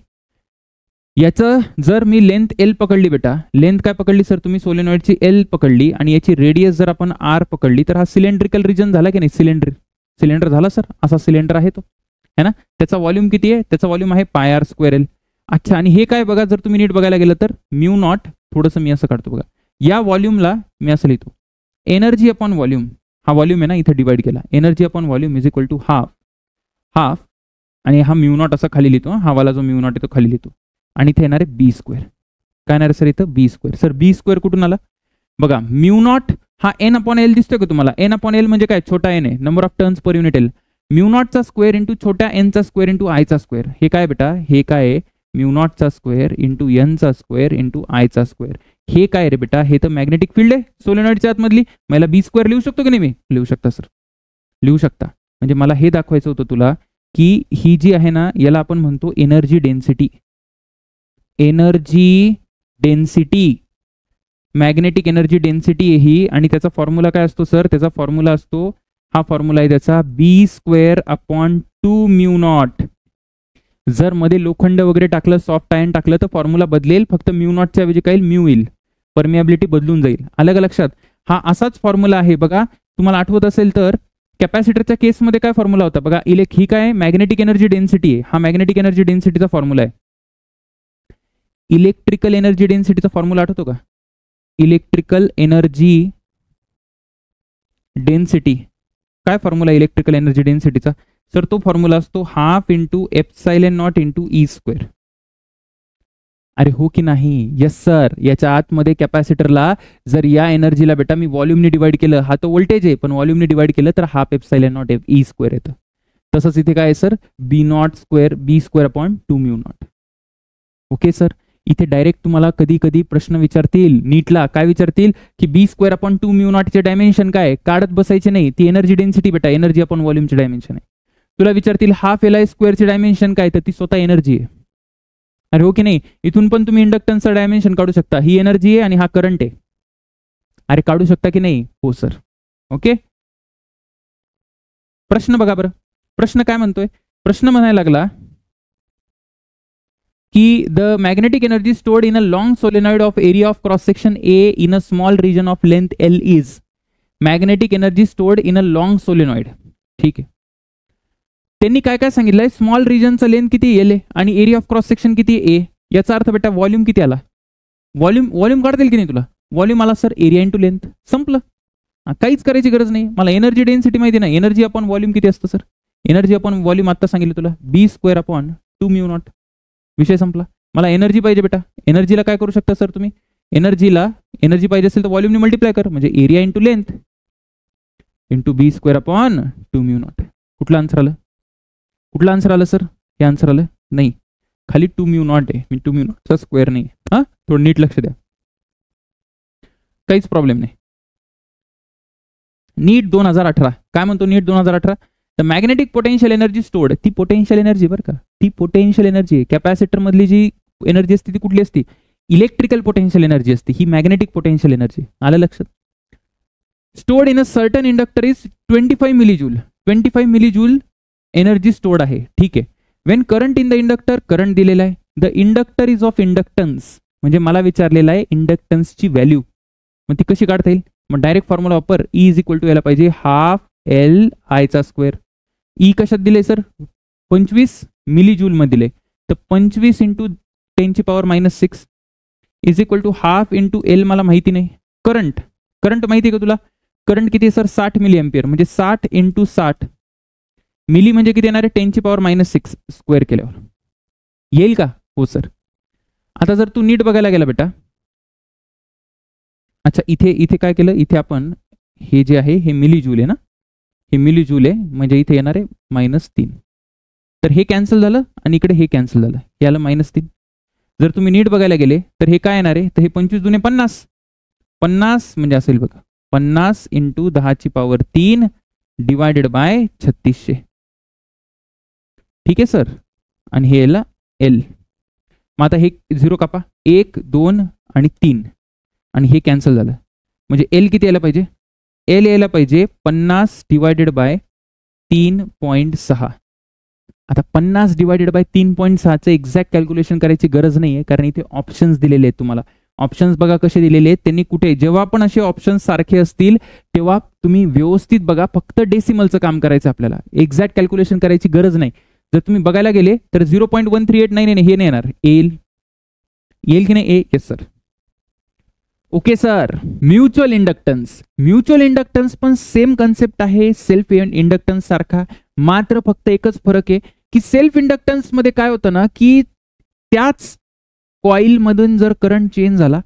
याचं जर मी लेंथ L पकडली बेटा, लेंथ काय पकडली सर तुम्ही? सोलेनॉइडची L पकडली आणि याची रेडियस जर आपण R पकडली तर हा सिलेंड्रिकल रिजन झाला की नाही? सिलेंडर झाला सर. असा सिलेंडर आहे तो, है ना? त्याचा व्हॉल्यूम किती आहे? त्याचा व्हॉल्यूम आहे πr²L. अच्छा, आणि हे काय बघा, जर तुम्ही नीट बघायला गेलं तर μ0, थोडंसं मी असं काढतो बघा, या व्हॉल्यूमला मी असं लिहितो एनर्जी अपॉन व्हॉल्यूम. हा व्हॉल्यूम आहे ना, इथे डिवाइड केला. Energy upon volume is equal to ½ आणि हा म्यू नॉट असा खाली लिहितो, हा वाला जो म्यू नॉट आहे तो खाली लिहितो, आणि इथे येणार आहे बी स्क्वेअर. काय येणार सर इथं बी स्क्वेअर. सर बी स्क्वेअर कुठून आला बघा, म्यू नॉट हा एन अपॉन एल दिसतोय का तुम्हाला, एन अपॉन एल म्हणजे काय छोटा एन आहे, number of turns per unit L. Mu नॉटचा स्क्वेअर इंटू छोट्या एनचा स्क्वेअर इंटू आयचा स्क्वेअर. हे काय बेटा, हे काय आहे म्यू नॉटचा स्क्वेअर इंटू एनचा स्क्वेअर इंटू आयचा स्क्वेअर. हे काय रे बेटा, हे तर मॅग्नेटिक फील्ड आहे सोलेनॉइडच्या आतमधली. मला बी स्क्वेअर लिहू शकतो की नाही, मी लिहू शकता सर, लिहू शकता. म्हणजे मला हे दाखवायचं होतं तुला की ही जी आहे ना याला आपण म्हणतो energy density. Energy density, magnetic energy density आहे ही, आणि त्याचा फॉर्म्युला काय असतो सर, त्याचा फॉर्म्युला असतो, हा फॉर्म्युला आहे त्याचा बी स्क्वेअर अपॉन 2 म्यू नॉट. जर मध्ये लोखंड वगैरे टाकलं, सॉफ्ट आयर्न टाकलं तर फॉर्म्युला बदलेल, फक्त म्यू नॉटच्या ऐवजी काय म्यू येईल, परमिएबिलिटी बदलून जाईल. आलं का लक्षात. हा असाच फॉर्म्युला आहे बघा, तुम्हाला आठवत असेल तर कॅपॅसिटरच्या केसमध्ये काय फॉर्म्युला होता बघा, ही काय मॅग्नेटिक एनर्जी डेन्सिटी आहे, हा मॅग्नेटिक एनर्जी डेन्सिटीचा फॉर्म्युला आहे. इलेक्ट्रिकल एनर्जी डेन्सिटीचा फॉर्म्युला आठवतो का, इलेक्ट्रिकल एनर्जी डेन्सिटी, काय फॉर्म्युला इलेक्ट्रिकल एनर्जी डेन्सिटीचा सर, तो फॉर्म्युला असतो half into epsilon naught into E square. अरे हो की नाही, यस सर. याच्या आतमध्ये कॅपॅसिटरला जर या एनर्जीला बेटा मी व्हॉल्यूमने डिवाइड केलं, हा तो व्होल्टेज आहे पण व्हॉल्यूमने डिवाइड केलं तर half epsilon naught E square येतं. तसंच इथे काय आहे sir, B naught square B square upon 2 mu naught. Okay sir. इथे डायरेक्ट तुम्हाला कधी कधी प्रश्न विचारतील नीटला, काय विचारतील की बी स्क्वेअर अपॉन 2 म्यू नॉटचे डायमेन्शन काय, काढत बसायचे नाही, ती एनर्जी डेन्सिटी बेटा, एनर्जी अपॉन व्हॉल्यूमचे डायमेन्शन आहे. तुला विचारतील हाफ एल आय स्क्वेअरचे डायमेन्शन काय, तर ती स्वतः एनर्जी आहे. अरे हो की नाही. इथून पण तुम्ही इंडक्टन्सचा डायमेन्शन काढू शकता, ही एनर्जी आहे आणि हा करंट आहे. अरे काढू शकता की नाही, हो सर. ओके. प्रश्न बघा बरं, प्रश्न काय म्हणतोय, प्रश्न म्हणायला लागला की the magnetic energy stored in a long solenoid of area of cross section A in a small region of length L is. Magnetic energy stored in a long solenoid. ठीक आहे. त्यांनी काय काय सांगितलंय, स्मॉल रिजनचा लेंथ किती L आहे आणि एरिया ऑफ क्रॉस सेक्शन किती ए. याचा अर्थ बेटा व्हॉल्यूम किती आला, व्हॉल्यूम काढता येईल की नाही तुला, व्हॉल्यूम आला सर एरिया इंटू लेंथ, संपलं. काहीच करायची गरज नाही. मला एनर्जी डेन्सिटी माहिती नाही, एनर्जी अपॉन व्हॉल्यूम किती असतं सर, एनर्जी अपॉन व्हॉल्यूम आता सांगितलं तुला बी स्क्वेअर अपॉन 2 म्यू नॉट. विषय संपला. मला एनर्जी पाहिजे बेटा, एनर्जीला काय करू शकता सर तुम्ही, एनर्जी पाहिजे असेल तर व्हॉल्यूमने मल्टिप्लाय कर, म्हणजे area into length into B square upon 2 mu not. कुठलं आन्सर आलं, कुठलं आन्सर आलं सर, हे आन्सर आलं नाही, खाली 2 म्यू नॉट आहे, मी 2 म्यू नॉटचा स्क्वेअर नाही. हा थोडं नीट लक्ष द्या, काहीच प्रॉब्लेम नाही. नीट 2018 काय म्हणतो, नीट 2018 the magnetic potential energy stored, ती पोटेन्शियल एनर्जी बरं का, ती पोटेन्शियल एनर्जी आहे. कॅपॅसिटर मधली जी एनर्जी असते ती कुठली असते, इलेक्ट्रिकल पोटेन्शियल एनर्जी असते, ही मॅग्नेटिक पोटेन्शियल एनर्जी. आलं लक्षात. Stored in a certain inductor is 25 millijoule, 25 millijoule energy stored आहे. ठीक आहे. When current in the inductor, current दिलेला आहे, the inductor is of inductance, म्हणजे मला विचारलेला आहे इंडक्टन्सची व्हॅल्यू, मग ती कशी काढता येईल, मग डायरेक्ट फॉर्म्युला वापर, ई इज इक्वल टू याला पाहिजे हाफ एल आयचा स्क्वेअर. ई कशात दिले सर, 25 मिलीजूल मध्ये दिले, तर 25 into 10⁻⁻6 is equal to half into L, मला माहिती नाही. करंट माहिती आहे का तुला, करंट किती आहे सर 60 मिली एम्पियर, म्हणजे 60 इंटू 60 मिली म्हणजे किती येणार आहे 10⁻⁻6 स्क्वेअर केल्यावर येईल का, हो सर. आता जर तू नीट बघायला गेला बेटा, अच्छा इथे काय केलं, इथे आपण हे जे आहे हे मिलीजूल आहे ना, हे मिलीजूल आहे, म्हणजे इथे येणार आहे -3, तर हे कॅन्सल झालं आणि इकडे हे कॅन्सल झालं, याला -3. जर तुम्ही नीट बघायला गेले तर हे काय येणार आहे, तर हे 25 दुने 50 म्हणजे असेल बघा 50 इंटू 10⁻³ डिवायडेड बाय 3600. ठीक आहे सर. आणि हे याला एल, मग आता हे 0 कापा, 1 2 आणि 3 आणि हे कॅन्सल झालं, म्हणजे एल किती यायला पाहिजे, एल यायला पाहिजे 50 डिवायडेड बाय 3.6. आता 50 डिवायडेड बाय 3.6चं एक्झॅक्ट कॅल्क्युलेशन करायची गरज नाही आहे, कारण इथे ऑप्शन्स दिलेले आहेत तुम्हाला. ऑप्शन्स बघा कसे दिलेले आहेत त्यांनी, कुठे जेव्हा पण असे ऑप्शन्स सारखे असतील तेव्हा तुम्ही व्यवस्थित बघा, फक्त डेसिमलचं काम करायचं आपल्याला, एक्झॅक्ट कॅल्क्युलेशन करायची गरज नाही. जर तुम्ही बघायला गेले तर 0.138 नाही, हे नाही येणार, येईल की नाही, yes sir. Okay sir. Mutual inductance पण सेम कन्सेप्ट आहे सेल्फ इंडक्टन्स सारखा, मात्र फक्त एकच फरक आहे की सेल्फ इंडक्टन्स मध्ये काय होतं ना, की त्याच कॉईल मधून जर करंट चेंज झाला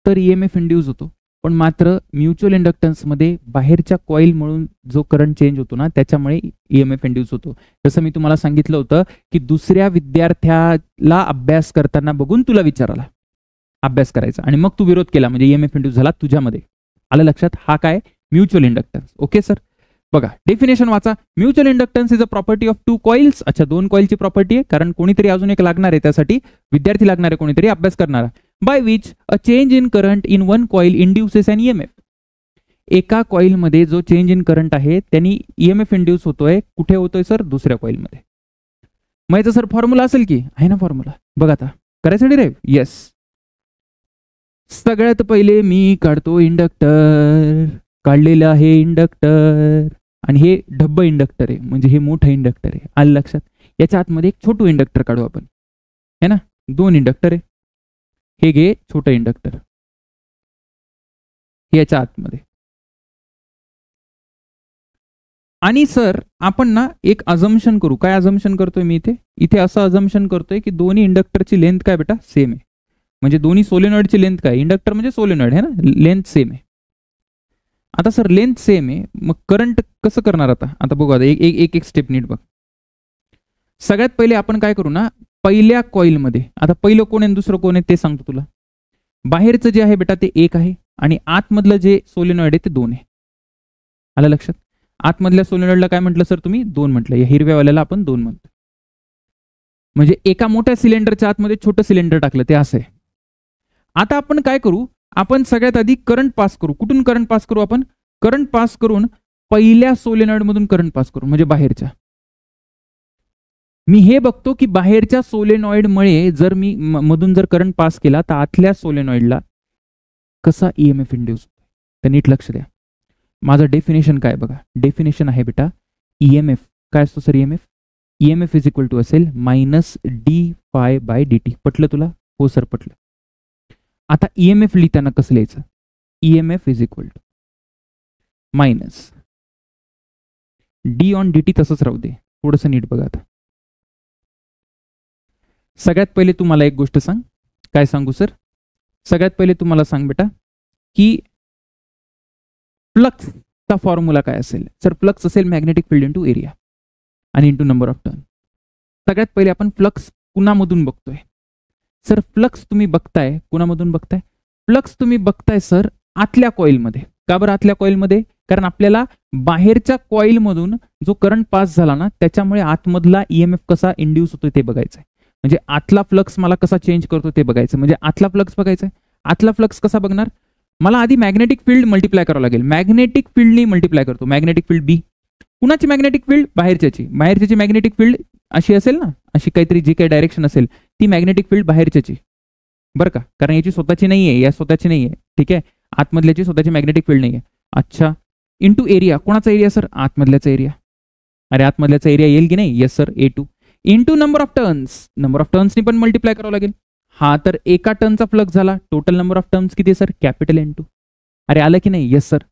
तर ईएमएफ इंड्यूस होतो, पण मात्र म्युच्युअल इंडक्टन्स मध्ये बाहेरच्या कॉईल म्हणून जो करंट चेंज होतो ना त्याच्यामुळे ईएमएफ इंड्यूस होतो. जसं मी तुम्हाला सांगितलं होतं की दुसऱ्या विद्यार्थ्याला अभ्यास करताना बघून तुला विचाराला अभ्यास करायचा आणि मग तू विरोध केला म्हणजे ईएमएफ इंड्यूस झाला तुझ्यामध्ये. आलं लक्षात? हा काय म्युच्युअल इंडक्टन्स. ओके सर, बघा डेफिनेशन वाचा. Mutual inductance is a property of two coils. अच्छा, दोन कॉइलची प्रॉपर्टी आहे, कारण कोणीतरी अजून एक लागणार आहे, त्यासाठी विद्यार्थी लागणार आहे, कोणीतरी अभ्यास करणारा. By which a change in current in one coil induces an EMF. एका कॉइल मध्ये जो चेंज इन करंट आहे त्यांनी ईएमएफ इंड्यूस होतोय. कुठे होतोय सर? दुसऱ्या कॉइल मध्ये. मग याचा सर फॉर्म्युला असेल की आहे ना फॉर्म्युला? बघा आता करायचं डिराइव्ह. येस, सगळ्यात पहिले मी काढतो इंडक्टर. काढलेलं आहे इंडक्टर आणि हे डब्बा इंडक्टर आहे, म्हणजे हे मोठं इंडक्टर आहे. आलं लक्षात? याच्या आतमध्ये एक छोटं इंडक्टर काढू आपण, है ना? दोन इंडक्टर आहे. हे घे छोटं इंडक्टर याच्या आतमध्ये. आणि सर आपण ना एक अझम्पशन करू. काय अझम्पशन करतोय मी इथे? इथे असं अझम्पशन करतोय की दोन्ही इंडक्टरची लेंथ काय बेटा? सेम आहे. म्हणजे दोन्ही सोलेनॉइडची लेंथ काय? इंडक्टर म्हणजे सोलेनॉइड आहे ना, लेंथ सेम आहे. आता सर लेंथ सेम आहे, मग करंट कसं करणार आता? आता बघू, आता एक एक स्टेप नीट बघ. सगळ्यात पहिले आपण काय करू ना, पहिल्या कॉइलमध्ये, आता पहिलं कोण आहे दुसरं कोण आहे ते सांगतो तुला. बाहेरचं जे आहे बेटा ते एक आहे आणि आतमधलं जे सोलेनॉइड आहे ते दोन आहे. आलं लक्षात? आतमधल्या सोलेनॉइडला काय म्हटलं सर तुम्ही? दोन म्हटलं. या हिरव्यावाल्याला आपण दोन म्हणतो. म्हणजे एका मोठ्या सिलेंडरच्या आतमध्ये छोटं सिलेंडर टाकलं ते असं आहे. आता आपण काय करू, आपण सगळ्यात आधी करंट पास करू. कुठून करंट पास करू? आपण करंट पास करून पहिल्या सोलेनॉइड मधून करंट पास करू, म्हणजे बाहेरच्या. मी हे बघतो की बाहेरच्या सोलेनॉइडमुळे जर मी मधून जर करंट पास केला तर आतल्या सोलेनॉइडला कसा ईएमएफ इंड्यूस होतो. तर नीट लक्ष द्या. माझं डेफिनेशन काय बघा. डेफिनेशन आहे बेटा ईएमएफ. काय असतो sir EMF? EMF is equal to असेल minus d phi by D t. पटलं तुला? हो सर पटलं. आता ईएमएफ लिहिताना कसं लिहायचं? EMF is equal to minus D on D T. तसंच राहू दे, थोडंसं नीट बघा. आता सगळ्यात पहिले तू मला एक गोष्ट सांग. काय सांगू सर? सगळ्यात पहिले तुम्हाला सांग बेटा की फ्लक्सचा फॉर्म्युला काय असेल? सर फ्लक्स असेल मॅग्नेटिक फील्ड इंटू एरिया आणि इंटू नंबर ऑफ टर्न. सगळ्यात पहिले आपण फ्लक्स कुणामधून बघतोय? सर फ्लक्स तुम्ही बघताय कुणामधून बघताय? फ्लक्स तुम्ही बघताय सर आतल्या कॉइलमध्ये. का बरं आतल्या कॉइलमध्ये? कारण आपल्याला बाहेरच्या कॉइलमधून जो करंट पास झाला ना त्याच्यामुळे आतमधला ईएमएफ कसा इंड्यूस होतो ते बघायचं आहे. म्हणजे आतला फ्लक्स मला कसा चेंज करतो ते बघायचं. म्हणजे आतला फ्लक्स बघायचा आहे. आतला फ्लक्स कसा बघणार? मला आधी मॅग्नेटिक फील्ड मल्टिप्लाय करावं लागेल. मॅग्नेटिक फील्डनी मल्टिप्लाय करतो. मॅग्नेटिक फील्ड बी. कुणाची मॅग्नेटिक फील्ड? बाहेरच्याची. बाहेरच्याची मॅग्नेटिक फील्ड अशी असेल ना, अशी काहीतरी जी काही डायरेक्शन असेल ती मॅग्नेटिक फील्ड बाहेरच्याची, बरं का? कारण याची स्वतःची नाही आहे, या स्वतःची नाही आहे. ठीक आहे, आतमधल्याची स्वतःची मॅग्नेटिक फील्ड नाही आहे. अच्छा, इंटू एरिया. कोणाचा एरिया सर? आतमधल्याचा एरिया. अरे आतमधल्याचा एरिया येईल की नाही? Yes sir, A2. Into number of turns. Number of टर्न्सनी पण मल्टिप्लाय करावं लागेल. हा तर एका टर्नचा फ्लक्स झाला. टोटल नंबर ऑफ टर्न्स किती सर? Capital N2. अरे आलं की नाही? Yes sir.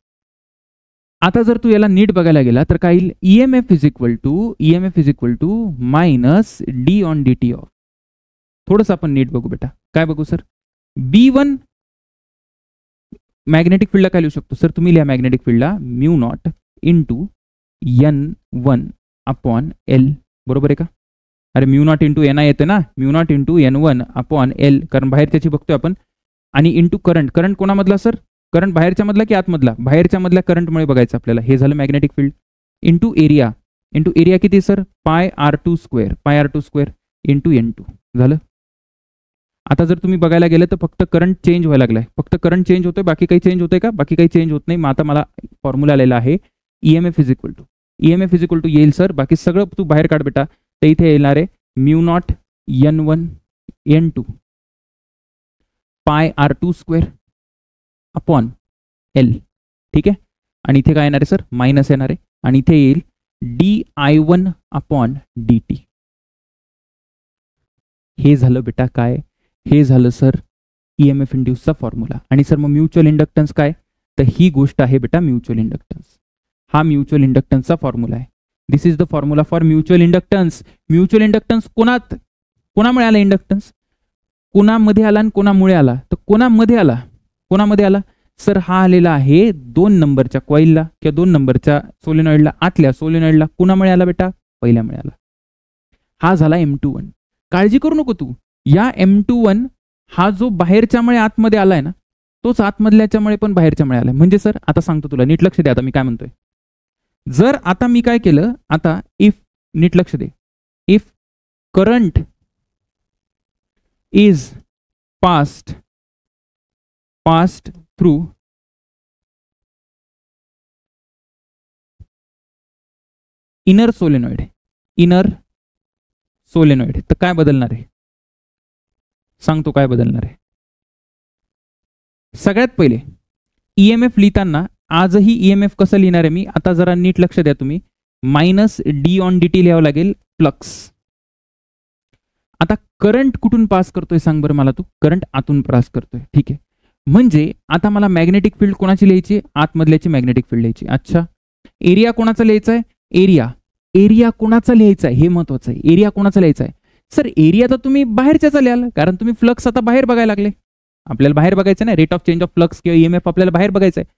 आता जर तू याला नीट बघायला गेला तर काय येईल? EMF is equal to minus D on D T of. थोडंसं आपण नीट बघू बेटा. काय बघू सर? B1 मॅग्नेटिक फील्डला काय लिहू शकतो सर? तुम्ही लिहा मॅग्नेटिक फील्डला mu naught into N1 upon L. बरोबर आहे का? अरे म्यू नॉट इंटू NI येते ना, mu naught into N1 upon L, कारण बाहेर त्याची बघतोय आपण. आणि इंटू करंट. करंट कोणामधला सर? करंट बाहेरच्या मधला की आतमधला? बाहेरच्या मधल्या करंटमुळे बघायचं आपल्याला. हे झालं magnetic field. Into area. Into area किती सर? पाय R2 स्क्वेअर. पाय R2 स्क्वेअर इंटू N2 झालं. आता जर तुम्ही बघायला गेलं तर फक्त करंट चेंज व्हायला लागलाय. फक्त करंट चेंज होतोय, बाकी काही चेंज होतंय का? बाकी काही चेंज होत नाही. मग आता मला फॉर्म्युला आलेला आहे ईएमएफ इज इक्वल टू येईल सर. बाकी सगळं तू बाहेर काढ बेटा. तर इथे येणार आहे म्यू नॉट N1 N2 पाय R2 स्क्वेअर अपॉन L. ठीक आहे, आणि इथे काय येणार आहे सर? मायनस येणार आहे. आणि इथे येईल DI1 अपॉन DT. हे झालं बेटा काय? हे झालं सर ईएमएफ इंड्यूसचा फॉर्म्युला. आणि सर मग म्युच्युअल इंडक्टन्स काय? तर ही गोष्ट आहे बेटा म्युच्युअल इंडक्टन्स. हा म्युच्युअल इंडक्टन्सचा फॉर्म्युला आहे. This is the formula for mutual inductance. Mutual inductance कोणामुळे आला इंडक्टन्स? कोणामध्ये आला आणि कोणामुळे आला? तर कोणामध्ये आला सर? हा आलेला आहे 2 नंबरच्या कॉइलला किंवा 2 नंबरच्या सोलेनॉइडला, आतल्या सोलेनॉइडला. कोणामुळे आला बेटा? पहिल्यामुळे आला. हा झाला M21. काळजी करू नको तू, या M21 हा जो बाहेरच्यामुळे आतमध्ये आलाय ना, तोच आतमधल्याच्यामुळे पण बाहेरच्यामुळे आलाय. म्हणजे सर आता सांगतो तुला, नीट लक्ष दे आता मी काय म्हणतोय. जर आता मी काय केलं, आता इफ, नीट लक्ष दे, if current is passed through inner solenoid, तर काय बदलणार आहे? सांगतो काय बदलणार आहे. सगळ्यात पहिले ईएमएफ लिहिताना आजही ईएमएफ कसं लिहिणार आहे मी, आता जरा नीट लक्ष द्या तुम्ही. -d/dt लिहावं लागेल फ्लक्स. आता करंट कुठून पास करतोय सांग बरं मला तू? करंट आतून पास करतोय, ठीक आहे. म्हणजे आता मला मॅग्नेटिक फील्ड कोणाची लिहायची? आतमधल्याची मॅग्नेटिक फील्ड लिहायची. अच्छा, एरिया कोणाचा लिहायचा आहे? एरिया कोणाचा लिहायचा आहे हे महत्वाचं आहे. एरिया कोणाचा लिहायचा आहे? सर एरिया तर तुम्ही बाहेरच्याचा लिहाल, कारण तुम्ही फ्लक्स आता बाहेर बघायला लागले. आपल्याला बाहेर बघायचं नाही, rate of change of flux किंवा ईएमएफ आपल्याला बाहेर बघायचं आहे.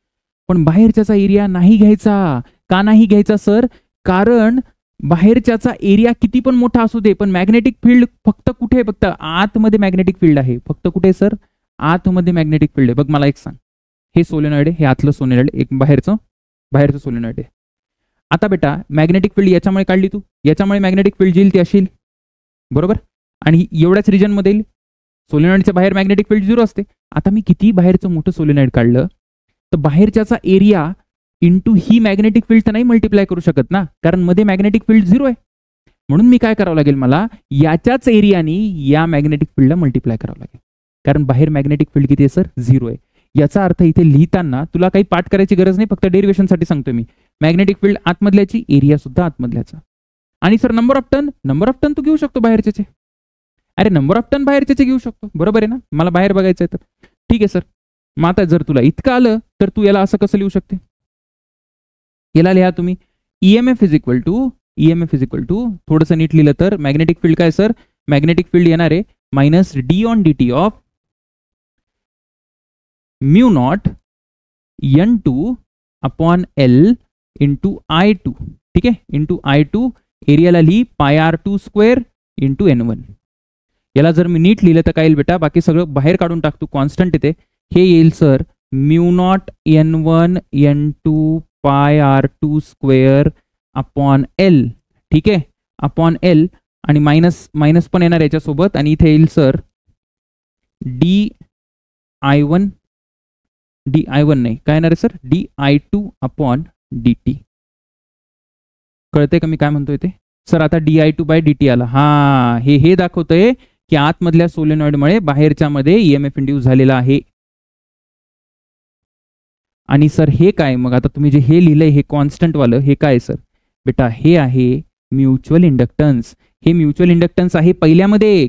पण बाहेरच्याचा एरिया नाही घ्यायचा. का नाही घ्यायचा सर? कारण बाहेरच्याचा एरिया किती पण मोठा असू दे, पण मॅग्नेटिक फील्ड फक्त कुठे? फक्त आतमध्ये मॅग्नेटिक फील्ड आहे. फक्त कुठे सर? आतमध्ये मॅग्नेटिक फील्ड आहे. बघ मला एक सांग, हे सोलेनॉइड आहे, हे आतलं सोलेनॉइड, एक बाहेरचं सोलेनॉइड आहे. आता बेटा मॅग्नेटिक फील्ड याच्यामुळे काढली तू, याच्यामुळे मॅग्नेटिक फील्ड येईल ती असेल, बरोबर. आणि एवढ्याच रिजन मध्ये येईल. सोलेनॉइडच्या बाहेर मॅग्नेटिक फील्ड 0 असते. आता मी किती बाहेरचं मोठं सोलेनॉइड काढलं तर बाहेरच्याचा एरिया इंटू ही मॅग्नेटिक फील्ड तर नाही मल्टिप्लाय करू शकत ना, कारण मध्ये मॅग्नेटिक फील्ड 0 आहे. म्हणून मी काय करावं लागेल, मला याच्याच एरियानी या मॅग्नेटिक फील्डला मल्टिप्लाय करावं लागेल, कारण बाहेर मॅग्नेटिक फील्ड किती आहे सर? 0 आहे. याचा अर्थ इथे लिहिताना तुला काही पाठ करायची गरज नाही, फक्त डेरिवेशनसाठी सांगतोय मी. मॅग्नेटिक फील्ड आतमधल्याची, एरिया सुद्धा आतमधल्याचा. आणि सर नंबर ऑफ टर्न तू घेऊ शकतो बाहेरचे. अरे नंबर ऑफ टर्न बाहेरचे घेऊ शकतो, बरोबर आहे ना. मला बाहेर बघायचं आहे तर ठीक आहे सर. मग आता जर तुला इतकं आलं तर तू याला असं कसं लिहू शकते? याला लिहा तुम्ही ईएमएफ इज इक्वल टू थोडंसं नीट लिहिलं तर मॅग्नेटिक फील्ड काय सर? मॅग्नेटिक फील्ड येणार आहे -d/dt of μ0 n2 upon L into I2, ठीक आहे, इंटू I2. एरियाला लिही πr2² इंटू n1. याला जर मी नीट लिहिलं तर काय येईल बेटा? बाकी सगळं बाहेर काढून टाकतो, कॉन्स्टंट येते. हे येईल sir μ0 n1 n2 πr2² upon L, ठीक आहे, अपॉन L. आणि मायनस पण येणार याच्यासोबत. आणि इथे येईल सर di1 नाही, काय येणार आहे सर? di2 upon dt. कळतंय का मी काय म्हणतोय ते? सर आता di2/dt आला. हा, हे दाखवतंय की आतमधल्या सोलेनॉइडमुळे बाहेरच्या मध्ये ईएमएफ इंड्यूस झालेला आहे. आणि सर हे काय? मग आता तुम्ही जे हे लिहिलंय हे कॉन्स्टंट वालं, हे काय सर? बेटा हे आहे म्युच्युअल इंडक्टन्स. हे म्युच्युअल इंडक्टन्स आहे पहिल्यामध्ये.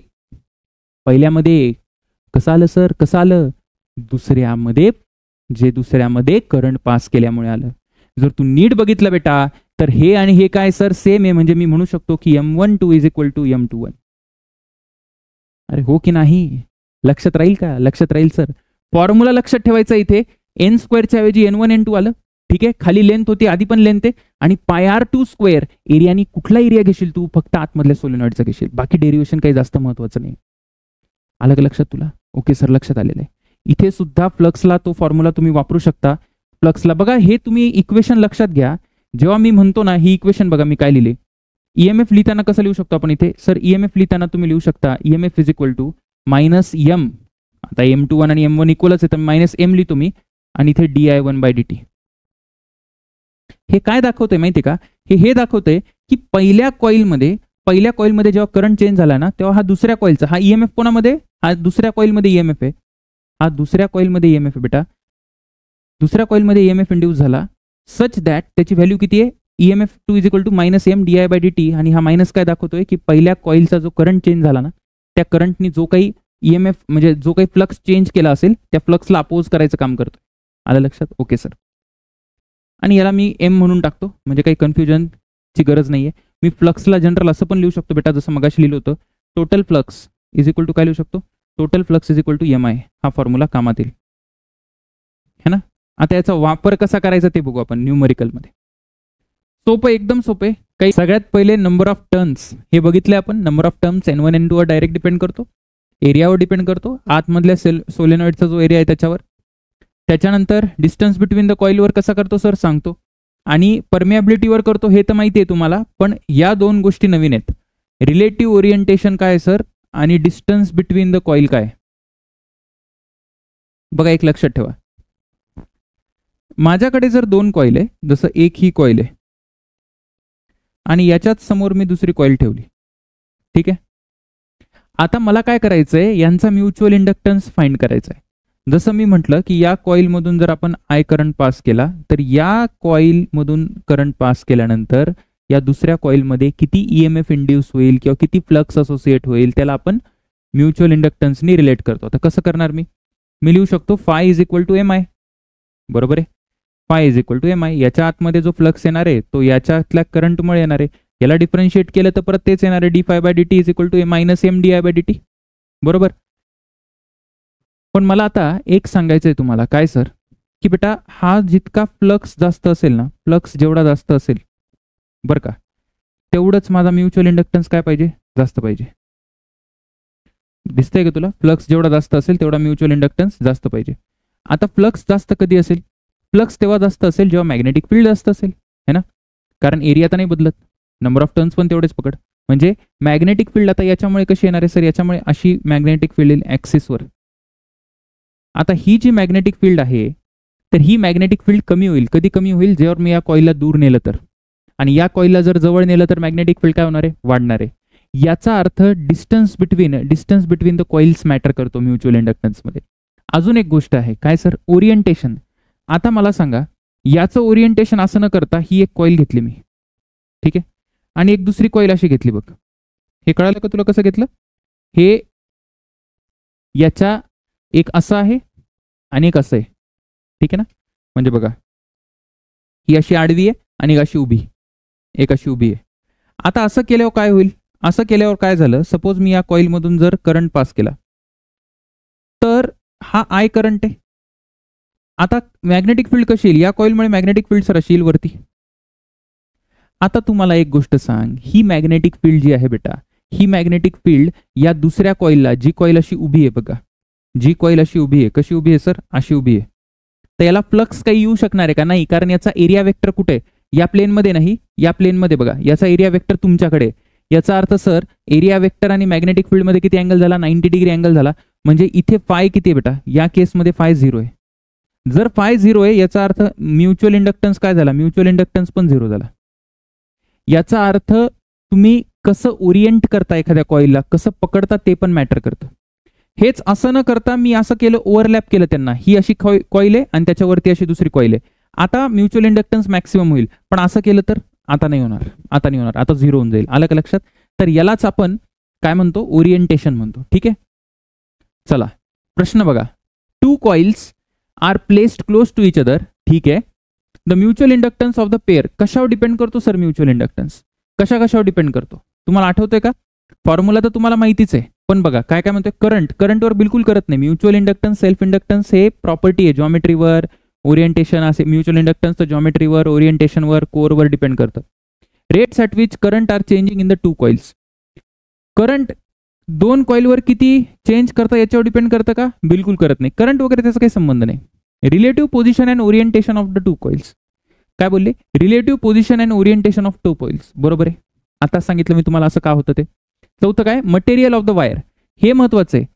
कसं आलं सर? कसं आलं? दुसऱ्यामध्ये करंट पास केल्यामुळे आलं. जर तू नीट बघितलं बेटा तर हे आणि हे काय सर? सेम आहे. म्हणजे मी म्हणू शकतो की M12 is equal to M21. अरे हो की नाही? लक्षात राहील का? लक्षात राहील सर. फॉर्म्युला लक्षात ठेवायचा. इथे n² च्या ऐवजी n1 n2 आलं, ठीक आहे. खाली लेंथ होती, आधी पण लेंथ आहे. आणि πr2². एरियानी कुठला एरिया घेशील तू? फक्त आतमधल्या सोलेनॉइडचा घेशील. बाकी डेरिवेशन काही जास्त महत्वाचं नाही. आलं का लक्षात तुला? ओके सर, लक्षात आलेलं आहे. इथे सुद्धा फ्लक्सला तो फॉर्म्युला तुम्ही वापरू शकता. फ्लक्सला बघा, हे तुम्ही इक्वेशन लक्षात घ्या. जेव्हा मी म्हणतो ना, ही इक्वेशन बघा मी काय लिहिले. ईएमएफ लिहिताना कसं लिहू शकतो आपण इथे? सर ईएमएफ लिहिताना तुम्ही लिहू शकता EMF is equal to -m. आता M21 आणि M1 इक्वलच आहे, तर -m लिहितो मी. आणि इथे di1/dt. हे काय दाखवतंय माहिती का? हे दाखवतंय की पहिल्या कॉइलमध्ये जेव्हा करंट चेंज झाला ना, तेव्हा हा दुसऱ्या कॉइलचा, हा ईएमएफ कोणामध्ये? हा दुसऱ्या कॉइलमध्ये ईएमएफ आहे. हा दुसऱ्या कॉइलमध्ये ईएमएफ आहे बेटा. दुसऱ्या कॉइलमध्ये ईएमएफ इंड्यूस झाला सच दॅट त्याची व्हॅल्यू किती आहे? EMF2 is equal to -m di/dt. आणि हा मायनस काय दाखवतोय की पहिल्या कॉइलचा जो करंट चेंज झाला ना, त्या करंटनी जो काही ईएमएफ म्हणजे जो काही फ्लक्स चेंज केला असेल त्या फ्लक्सला अपोज करायचं काम करतोय. आलं लक्षात? Okay sir. आणि याला मी m म्हणून टाकतो, म्हणजे काही कन्फ्युजन ची गरज नाहीये. मी फ्लक्सला जनरल असं पण लिहू शकतो बेटा, जसं मगाशी लिहिलं होतं, total flux is equal to काय लिहू शकतो, total flux is equal to MI. हा फॉर्म्युला कामात येईल है ना. आता याचा वापर कसा करायचा ते बघू आपण न्यूमरिकलमध्ये. सोपं, एकदम सोपे. काही सगळ्यात पहिले नंबर ऑफ टर्न्स हे बघितले आपण. Number of turns N1 N2 वर डायरेक्ट डिपेंड करतो, एरियावर डिपेंड करतो, आतमधल्या सोलेनॉइडचा जो एरिया आहे त्याच्यावर. त्याच्यानंतर डिस्टन्स बिटवीन द कॉइलवर कसा करतो सर सांगतो, आणि परमिएबिलिटीवर करतो हे तर माहिती आहे तुम्हाला, पण या दोन गोष्टी नवीन आहेत. रिलेटिव्ह ओरिएंटेशन काय सर, आणि डिस्टन्स बिटवीन द कॉइल काय. बघा एक लक्षात ठेवा, माझ्याकडे जर दोन कॉइल आहे, जसं एक ही कॉइल आहे आणि याच्याच समोर मी दुसरी कॉइल ठेवली, ठीक आहे. आता मला काय करायचंय, यांचा म्युच्युअल इंडक्टन्स फाइंड करायचा आहे. जसं मी म्हटलं की या कॉइलमधून जर आपण I करंट पास केला, तर या कॉइलमधून करंट पास केल्यानंतर या दुसऱ्या कॉइलमध्ये किती EMF इंड्यूस होईल किंवा किती फ्लक्स असोसिएट होईल, त्याला आपण म्युच्युअल इंडक्टन्सनी रिलेट करतो. आता कसं करणार मी लिहू शकतो phi is equal to MI, बरोबर आहे. phi is equal to MI, याच्या आतमध्ये जो फ्लक्स येणार आहे तो याच्यातल्या करंटमुळे येणार आहे. याला डिफरन्शिएट केलं तर परत तेच येणार आहे, d∅dt is equal to minus MdI/dt, बरोबर. पण मला आता एक सांगायचं आहे तुम्हाला, काय सर, की बेटा हा जितका फ्लक्स जास्त असेल ना, फ्लक्स जेवढा जास्त असेल बरं का, तेवढंच माझा म्युच्युअल इंडक्टन्स काय पाहिजे, जास्त पाहिजे. दिसतंय का तुला, फ्लक्स जेवढा जास्त असेल तेवढा म्युच्युअल इंडक्टन्स जास्त पाहिजे. आता फ्लक्स जास्त कधी असेल, फ्लक्स तेव्हा जास्त असेल जेव्हा मॅग्नेटिक फील्ड जास्त असेल, है ना. कारण एरिया तर नाही बदलत, नंबर ऑफ टर्न्स पण तेवढेच पकड. म्हणजे मॅग्नेटिक फील्ड आता याच्यामुळे कशी येणार आहे सर, याच्यामुळे अशी मॅग्नेटिक फील्ड येईल ॲक्सिसवर. आता ही जी मॅग्नेटिक फील्ड आहे, तर ही मॅग्नेटिक फील्ड कमी होईल. कधी कमी होईल, जेव्हा मी या कॉइलला दूर नेलं तर, आणि या कॉइलला जर जवळ नेलं तर मॅग्नेटिक फील्ड काय होणार आहे, वाढणार आहे. याचा अर्थ distance between the coils matter करतो म्युच्युअल इंडक्टन्समध्ये. अजून एक गोष्ट आहे, काय सर, ओरिएंटेशन. आता मला सांगा, याचं ओरिएंटेशन असं न करता ही एक कॉइल घेतली मी, ठीक आहे, आणि एक दुसरी कॉइल अशी घेतली बघ. हे कळालं का तुला कसं घेतलं, हे याच्या एक असं आहे आणि एक असं आहे, ठीक आहे ना. म्हणजे बघा, ही अशी आडवी आहे आणि एक अशी उभी, एक अशी उभी आहे. आता असं केल्यावर काय होईल, असं केल्यावर काय झालं, सपोज मी या कॉइलमधून जर करंट पास केला, तर हा I करंट आहे. आता मॅग्नेटिक फील्ड कशी येईल, या कॉइलमुळे मॅग्नेटिक फील्ड सर अशी येईल वरती. आता तुम्हाला एक गोष्ट सांग, ही मॅग्नेटिक फील्ड जी आहे बेटा, ही मॅग्नेटिक फील्ड या दुसऱ्या कॉइलला, जी कॉइल अशी उभी आहे बघा, जी कॉइल अशी उभी आहे, कशी उभी आहे सर, अशी उभी आहे, तर याला फ्लक्स काही येऊ शकणार आहे का, नाही. कारण याचा एरिया वेक्टर कुठे, या प्लेनमध्ये नाही, या प्लेनमध्ये बघा, याचा एरिया वेक्टर तुमच्याकडे. याचा अर्थ सर, एरिया वेक्टर आणि मॅग्नेटिक फील्डमध्ये किती अँगल झाला, 90 डिग्री अँगल झाला. म्हणजे इथे फाय किती आहे बेटा, या केसमध्ये फाय 0 आहे. जर फाय 0 आहे, याचा अर्थ म्युच्युअल इंडक्टन्स काय झाला, म्युच्युअल इंडक्टन्स पण 0 झाला. याचा अर्थ तुम्ही कसं ओरिएंट करता एखाद्या कॉइलला, कसं पकडता ते पण मॅटर करतं. हेच असं न करता मी असं केलं, ओव्हरलॅप केलं त्यांना, ही अशी कॉइल आहे आणि त्याच्यावरती अशी दुसरी कॉइल आहे. आता म्युच्युअल इंडक्टन्स मॅक्सिमम होईल, पण असं केलं तर आता नाही होणार, आता नाही होणार, आता 0 होऊन जाईल. आलं का लक्षात. तर यालाच आपण काय म्हणतो, ओरिएंटेशन म्हणतो, ठीक आहे. चला प्रश्न बघा, 2 coils are placed close to each other, ठीक आहे. The mutual inductance of the pair कशावर डिपेंड करतो सर, म्युच्युअल इंडक्टन्स कशावर डिपेंड करतो, तुम्हाला आठवतंय का. फॉर्म्युला तर तुम्हाला माहितीच आहे, पण बघा काय काय म्हणतोय, करंटवर बिलकुल करत नाही. म्युच्युअल इंडक्टन्स, सेल्फ इंडक्टन्स हे प्रॉपर्टी आहे, जॉमेट्रीवर, ओरिएंटेशन असे. म्युच्युअल इंडक्टन्स तर जॉमेट्रीवर, ओरिएंटेशनवर, कोरवर डिपेंड करतं. Rates at which current are changing in the 2 coils, current 2 कॉइलवर किती चेंज करता याच्यावर डिपेंड करतं का, बिलकुल करत नाही. करंट वगैरे त्याचा काही संबंध नाही. Relative position and orientation of the 2 coils, काय बोलले, relative position and orientation of 2 coils, बरोबर आहे. आता सांगितलं मी तुम्हाला असं का होतं ते. चौथं काय, मटेरियल ऑफ द वायर, हे महत्वाचं आहे.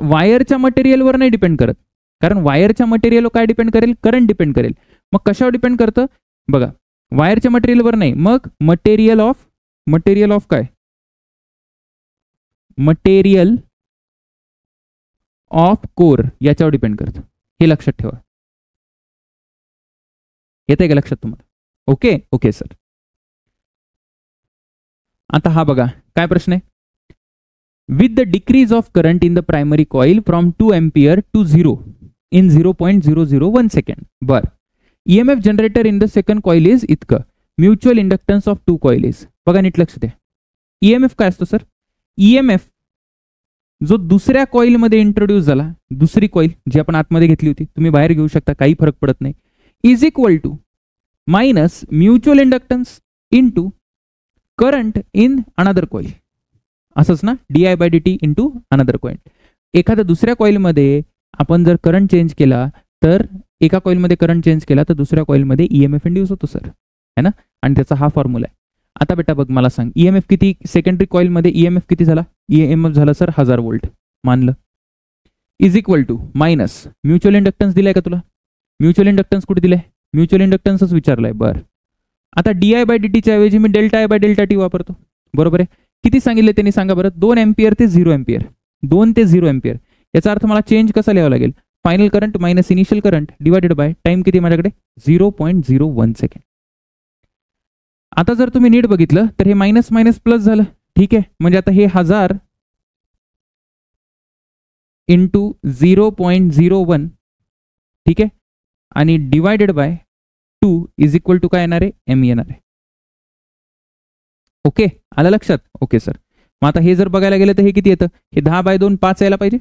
वायरच्या मटेरियलवर नाही डिपेंड करत, कारण वायरच्या मटेरियलवर काय डिपेंड करेल, करंट डिपेंड करेल. मग कशावर डिपेंड करतं बघा, वायरच्या मटेरियलवर नाही, मग मटेरियल ऑफ काय, मटेरियल ऑफ कोर याच्यावर डिपेंड करतं. हे लक्षात ठेवा. येतंय का लक्षात तुम्हाला. Okay okay sir. आता हा बघा काय प्रश्न आहे, with the decrease of current in the primary coil from 2 ampere to 0 in 0.001 second, बर, EMF generator in the second coil is इतकं. Mutual inductance of two coil is. बघा नीट लक्ष द्या. ईएमएफ काय असतो सर? ईएमएफ जो दुसऱ्या कॉइलमध्ये इंट्रोड्यूस झाला, दुसरी कॉइल जी आपण आतमध्ये घेतली होती, तुम्ही बाहेर घेऊ शकता, काही फरक पडत नाही, is equal to minus mutual inductance into current in another coil. असंच ना, di/dt इंटू अनदर कॉइल. एखाद्या दुसऱ्या कॉइलमध्ये आपण जर करंट चेंज केला, तर एका कॉइलमध्ये करंट चेंज केला तर दुसऱ्या कॉइलमध्ये ईएमएफ इंड्यूस होतो सर, है ना. आणि त्याचा हा फॉर्म्युला आहे. आता बेटा बघ, मला सांग ईएमएफ किती, सेकंडरी कॉइलमध्ये ईएमएफ किती झाला? ईएमएफ झाला सर 1000 व्होल्ट, मानलं. Is equal to minus mutual inductance दिलाय का तुला? म्युच्युअल इंडक्टन्स कुठे दिलाय? म्युच्युअल इंडक्टन्सच विचारलाय. बरं, आता di/dt च्या ऐवजी मी ΔI/ΔT वापरतो, बरोबर आहे. किती सांगितले त्यांनी सांगा बरं? 2 एम्पियर ते 0 एम्पियर, 2 ते 0 एम्पियर. याचा अर्थ मला चेंज कसा लिहावा लागेल? Final current minus initial current divided by time किती माझ्याकडे? 0.01 सेकंड. आता जर तुम्ही नीट बघितलं तर हे मायनस मायनस प्लस झालं, ठीक आहे. म्हणजे आता हे 1000 इंटू 0.01, ठीक आहे, आणि divided by 2 is equal to काय येणार आहे? एम येणार आहे. ओके, आलं लक्षात? Okay sir. मग आता हे जर बघायला गेलं तर हे किती येतं? हे 10/2 5 यायला पाहिजे.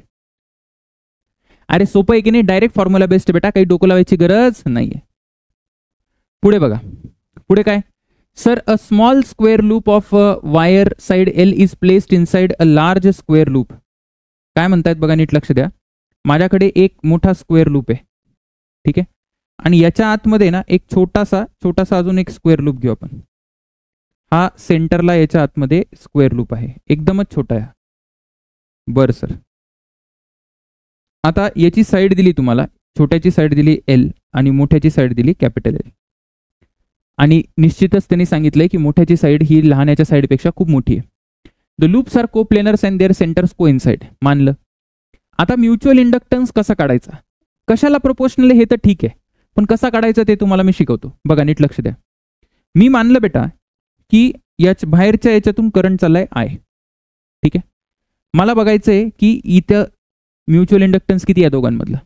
अरे सोपं आहे की नाही? डायरेक्ट फॉर्म्युला बेस्ड बेटा, काही डोकं लावायची गरज नाहीये. पुढे बघा, पुढे काय? Sir, a small square loop of wire side L is placed inside a large square loop. काय म्हणतायत बघा, नीट लक्ष द्या. माझ्याकडे एक मोठा स्क्वेअर लूप आहे, ठीक आहे, आणि याच्या आतमध्ये ना एक छोटासा अजून एक स्क्वेअर लूप घेऊ आपण. हा सेंटरला याच्या आतमध्ये स्क्वेअर लूप आहे, एकदमच छोटा आहे. बरं सर, आता याची साईड दिली तुम्हाला, छोट्याची साईड दिली एल आणि मोठ्याची साईड दिली कॅपिटल एल. आणि निश्चितच त्यांनी सांगितलंय की मोठ्याची साईड ही लहानाच्या साईडपेक्षा खूप मोठी आहे. The loops are coplanars and their centres coincide, मानलं. आता म्युच्युअल इंडक्टन्स कसा काढायचा? कशाला प्रोपोर्शनल हे तर ठीक आहे, पण कसा काढायचा ते तुम्हाला मी शिकवतो. बघा नीट लक्ष द्या. मी मानलं बेटा की याच्या बाहेरच्या याच्यातून करंट चाललाय आय, ठीक आहे. मला बघायचंय की इथं म्युच्युअल इंडक्टन्स किती आहे दोघांमधला.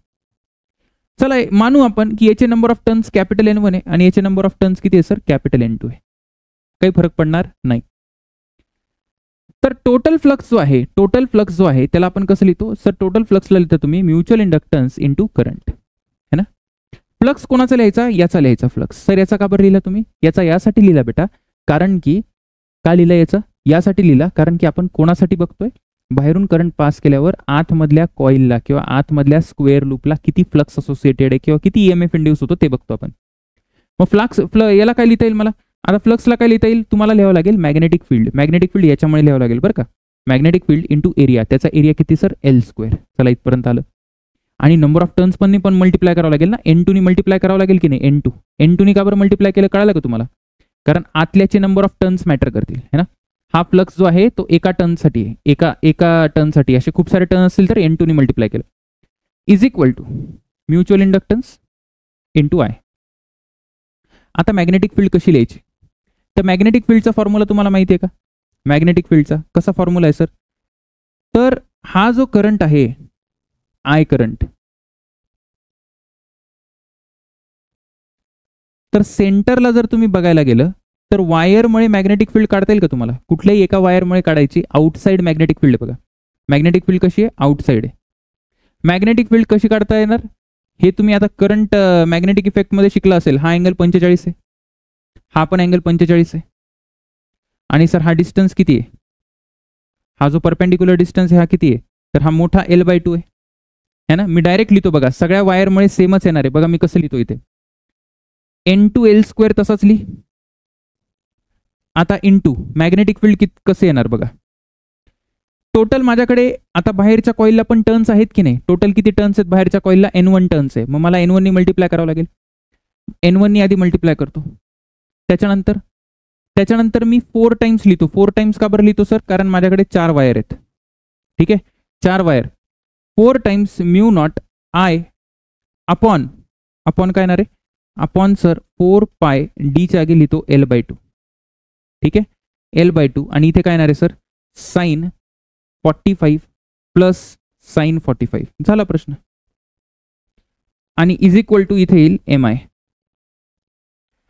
चला मानू आपण की याचे number of turns capital N1 आहे आणि याचे नंबर ऑफ टर्न्स किती आहे सर? कॅपिटल N2 आहे. काही फरक पडणार नाही. तर टोटल फ्लक्स जो आहे त्याला आपण कसं लिहितो सर? टोटल फ्लक्सला लिहिता तुम्ही म्युच्युअल इंडक्टन्स इंटू करंट, है ना. फ्लक्स कोणाचा लिहायचा? याचा लिहायचा फ्लक्स. सर याचा का बरं लिहिला तुम्ही? याचा यासाठी लिहिला बेटा, कारण की का लिहिला याचा? यासाठी लिहिला कारण की आपण कोणासाठी बघतोय? बाहेरून करंट पास केल्यावर आतमधल्या कॉइलला किंवा आतमधल्या स्क्वेअर लूपला किती फ्लक्स असोसिएटेड आहे किंवा किती ईएमएफ इंड्यूस होतो ते बघतो आपण. मग याला काय लिहिता येईल मला? आता फ्लक्सला काय लिहिता येईल? तुम्हाला लिहावं लागेल मॅग्नेटिक फील्ड. मॅग्नेटिक फील्ड याच्यामुळे लिहावं लागेल बरं का. मॅग्नेटिक फील्ड इंटू एरिया, त्याचा एरिया किती सर? L². चला इथपर्यंत आलं. आणि नंबर ऑफ टर्न्स पण मल्टिप्लाय करावं लागेल ना, N2 नी मल्टिप्लाय करावं लागेल की नाही? N2 नी का बरं मल्टिप्लाय केलं कळालं का तुम्हाला? कारण आतल्याचे नंबर ऑफ टर्न्स मॅटर करतील, है ना. हा फ्लक्स जो आहे तो एका टर्नसाठी आहे, एका टर्नसाठी. असे खूप सारे टर्न असतील तर N2 नी मल्टिप्लाय केलं, is equal to mutual inductance into I. आता मॅग्नेटिक फील्ड कशी लिहायची? तर मॅग्नेटिक फील्डचा फॉर्म्युला तुम्हाला माहिती आहे का? मॅग्नेटिक फील्डचा कसा फॉर्म्युला आहे सर? तर हा जो करंट आहे आय करंट, तर सेंटरला जर तुम्ही बघायला गेलं तर वायरमुळे मॅग्नेटिक फील्ड काढता येईल का तुम्हाला? कुठल्याही एका वायरमुळे काढायची. आउटसाइड मॅग्नेटिक फील्ड बघा. मॅग्नेटिक फील्ड कशी आहे? आउटसाइड आहे. मॅग्नेटिक फील्ड कशी काढता येणार? हे तुम्ही आता करंट मॅग्नेटिक इफेक्टमध्ये शिकला असेल. हा अँगल 45 आहे, हा पण अँगल 45 आहे. आणि सर हा डिस्टन्स किती आहे? हा जो परपेंडिक्युलर डिस्टन्स आहे हा किती आहे? तर हा मोठा L/2 आहे, है ना. मी डायरेक्ट लिहितो बघा, सगळ्या वायरमुळे सेमच येणार आहे. बघा मी कसं लिहितो इथे, N2L² तसाच लिही. आता इंटू मॅग्नेटिक फील्ड कसं येणार बघा. टोटल माझ्याकडे आता बाहेरच्या कॉइलला पण टर्न्स आहेत की नाही? टोटल किती टर्न्स आहेत बाहेरच्या कॉइलला? N1 टर्न्स आहे. मग मला N1 नी मल्टिप्लाय करावं लागेल. N1 नी आधी मल्टिप्लाय करतो, त्याच्यानंतर मी 4 टाइम्स लिहितो. 4 टाइम्स का बरं लिहितो सर? कारण माझ्याकडे 4 वायर आहेत, ठीक आहे. 4 wire, 4 times mu not I upon काय येणार आहे? अपॉन सर 4 पाय डी च्या आगे लिहितो L/2, ठीक आहे. L/2 आणि इथे काय येणार आहे सर? Sign 45 plus sign 45. झाला प्रश्न. आणि इज इक्वल टू इथे येईल MI.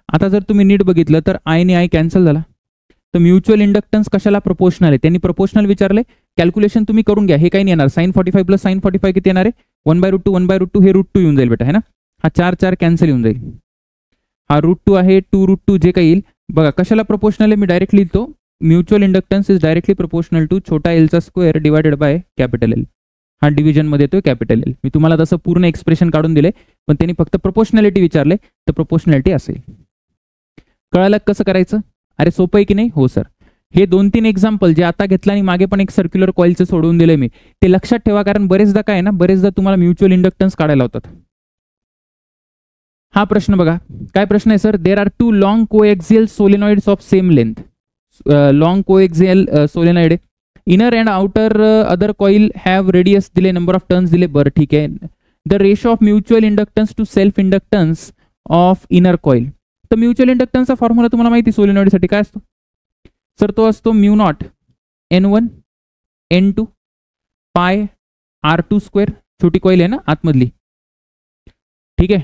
आता जर तुम्ही नीट बघितलं तर आय ने आय कॅन्सल झाला. तर म्युच्युअल इंडक्टन्स कशाला प्रोपोर्शनल आहे, त्यांनी प्रोपोर्शनल विचारले. कॅल्क्युलेशन तुम्ही करून घ्या, हे काही नाही येणार. sin 45 प्लस sin 45 किती येणार आहे, 1/√2 1/√2, हे √2 येऊन जाईल बेटा, है ना. हा 4 कॅन्सल येऊन जाईल. हा √2 आहे, 2√2 जे काही येईल. बघा कशाला प्रोपोर्शनल आहे, मी डायरेक्ट लिहितो. Mutual inductance is directly proportional to छोटा एलचा square divided by capital L. हा डिव्हिजन मध्ये येतोय कॅपिटल एल. मी तुम्हाला तसं पूर्ण एक्सप्रेशन काढून दिले, पण त्यांनी फक्त प्रोपोर्शनॅलिटी विचारले, तर प्रोपोर्शनॅलिटी असेल. कळालं कसं करायचं? अरे सोपं आहे की नाही? हो सर. हे 2-3 एक्झाम्पल जे आता घेतलं आणि मागे पण एक सर्क्युलर कॉइलचं सोडवून दिलंय मी, ते लक्षात ठेवा, कारण बरेचदा काय आहे ना, बरेचदा तुम्हाला म्युच्युअल इंडक्टन्स काढायला होतात. हा प्रश्न बघा, काय प्रश्न आहे sir? There are 2 long coaxial solenoids of same length. Long coaxial solenoid, inner and outer other coil have radius दिले, नंबर ऑफ टर्न्स दिले. बरं ठीक आहे. The ratio of mutual inductance to self inductance of inner coil. तर mutual इंडक्टन्सचा formula तुम्हाला माहिती सोलेनॉइडसाठी काय असतो सर? तो असतो μ0 n1 n2 पाय r2 स्क्वेअर. छोटी कॉइल आहे ना आतमधली, ठीक आहे.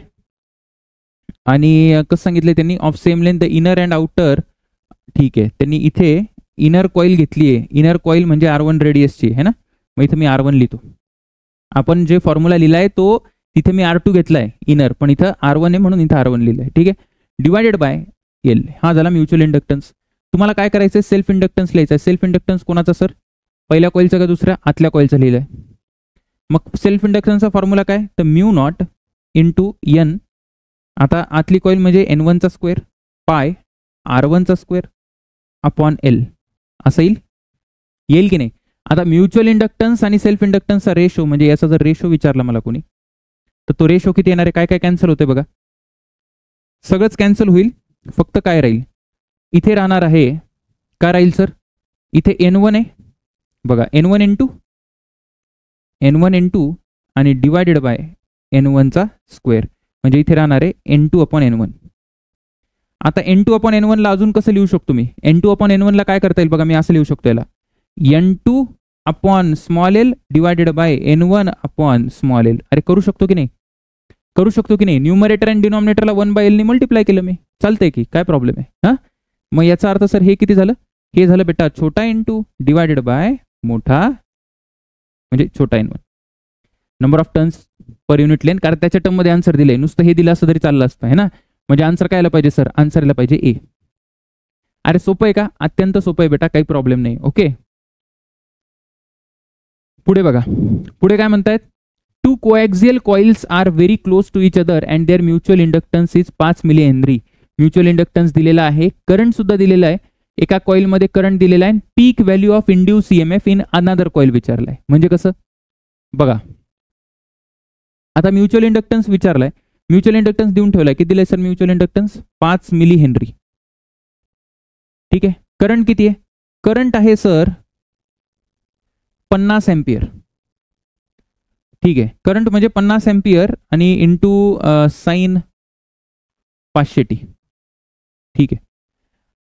आणि कसं सांगितलं त्यांनी, of same length the inner and outer. ठीक आहे, त्यांनी इथे इनर कॉइल घेतली आहे. इनर कॉइल म्हणजे R1 रेडियसची आहे ना, मग इथे मी R1 लिहितो. आपण जे फॉर्म्युला लिहिलाय तो तिथे मी R2 घेतलाय इनर, पण इथं R1 आहे म्हणून इथं R1 लिहिलंय. ठीक आहे, डिवायडेड बाय एल. हा झाला म्युच्युअल इंडक्टन्स. तुम्हाला काय करायचं, सेल्फ इंडक्टन्स लिहायचं. सेल्फ इंडक्टन्स कोणाचा सर? पहिल्या कॉइलचा का दुसऱ्या? आतल्या कॉइलचा लिहिलाय. मग सेल्फ इंडक्टन्सचा फॉर्म्युला काय? तर μ0 इंटू n. आता आतली कॉइल म्हणजे n1 चा स्क्वेअर पाय R1 चा स्क्वेअर अपॉन एल, असं येईल की नाही? आता म्युच्युअल इंडक्टन्स आणि सेल्फ इंडक्टन्सचा रेशो, म्हणजे याचा जर रेशो विचारला मला कोणी, तर तो रेशो किती येणार आहे? काय काय कॅन्सल होते बघा, सगळंच कॅन्सल होईल. फक्त काय राहील, इथे राहणार आहे, काय राहील सर? इथे n1 आहे बघा, n1 n2 आणि डिवायडेड बाय n1 चा स्क्वेअर, म्हणजे इथे राहणार आहे n2 अपॉन n1. आता n2 अपॉन n1 ला अजून कसं लिहू शकतो मी? n2 अपॉन n1 ला काय करता येईल बघा, मी असं लिहू शकतो याला, n2 upon small L divided by n1 upon small L. अरे करू शकतो की नाही? करू शकतो की नाही? न्यूमरेटर आणि डिनॉमिनेटरला 1/l ने मल्टिप्लाय केलं मी, चालतंय की, काय प्रॉब्लेम आहे? हा, मग याचा अर्थ सर हे किती झालं? हे झालं बेटा छोटा n2 डिवायडेड बाय मोठा, म्हणजे छोटा n1. Number of turns per unit length, कारण त्याच्या टर्म मध्ये आन्सर दिले, नुसतं हे दिलं असं तरी चाललं असतं है ना. म्हणजे आन्सर काय आला पाहिजे सर? आन्सर आला पाहिजे ए. अरे सोपं आहे का? अत्यंत सोपं आहे बेटा, काही प्रॉब्लेम नाही. ओके, पुढे बघा, पुढे काय म्हणतायत? 2 coaxial coils are very close to each other and their mutual inductance is 5 milli henry. Mutual inductance दिलेला आहे, करंट सुद्धा दिलेला आहे. एका कॉइल मध्ये करंट दिलेला आहे, peak value of induce EMF in another coil विचारलाय. म्हणजे कसं बघा, आता म्युच्युअल इंडक्टन्स विचारलाय, म्युच्युअल इंडक्टन्स देऊन ठेवलाय. किती दिलाय sir mutual inductance? 5 milli henry. ठीक आहे, करंट किती आहे? करंट आहे सर 50 एम्पियर. ठीक आहे, करंट म्हणजे 50 एम्पियर आणि इंटू साइन 500t. ठीक आहे,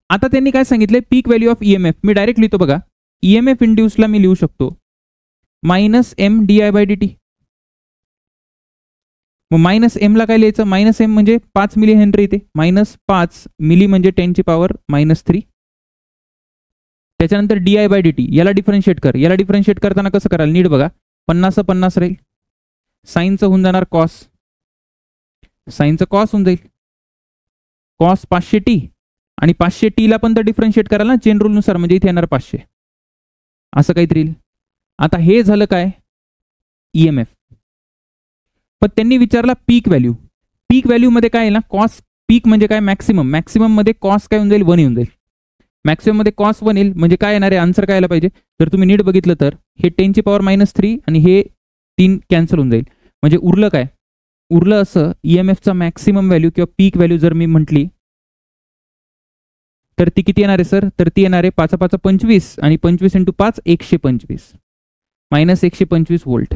आता त्यांनी काय सांगितले? Peak value of EMF. मी डायरेक्ट लिहितो बघा, ईएमएफ इंड्यूसला मी लिहू शकतो -m di/dt. मग -m ला काय लिहायचं? -m म्हणजे 5 मिली हेनरी येते, -5 मिली म्हणजे 10⁻³ त्याच्यानंतर di/dt, याला डिफरन्शिएट कर. याला डिफरन्शिएट करताना कसं कराल नीट बघा, 50 राहील, साईनचं होऊन जाणार कॉस, साईनचं कॉस होऊन जाईल, कॉस 500t, आणि 500t ला पण तर डिफरन्शिएट कराल ना चेन रूल नुसार, म्हणजे इथे येणार 500, असं काहीतरी येईल. आता हे झालं काय? ईएमएफ. पण त्यांनी विचारला पीक व्हॅल्यू. पीक व्हॅल्यू मध्ये काय आहे ना, कॉस. पीक म्हणजे काय? मॅक्सिमम. मॅक्सिमम मध्ये कॉस काय होऊन जाईल? 1 येऊन जाईल. मॅक्सिमम मध्ये कॉस 1 येईल, म्हणजे काय येणार आहे? आन्सर काय आला पाहिजे? तर तुम्ही नीट बघितलं तर हे 10⁻³ आणि हे 3 कॅन्सल होऊन जाईल. म्हणजे उरलं काय? उरलं असं, ईएमएफचा मॅक्सिमम व्हॅल्यू किंवा पीक व्हॅल्यू जर मी म्हटली तर ती किती येणार आहे सर? तर ती येणार आहे 5 5 25 आणि 25 × 5 125, -125 व्होल्ट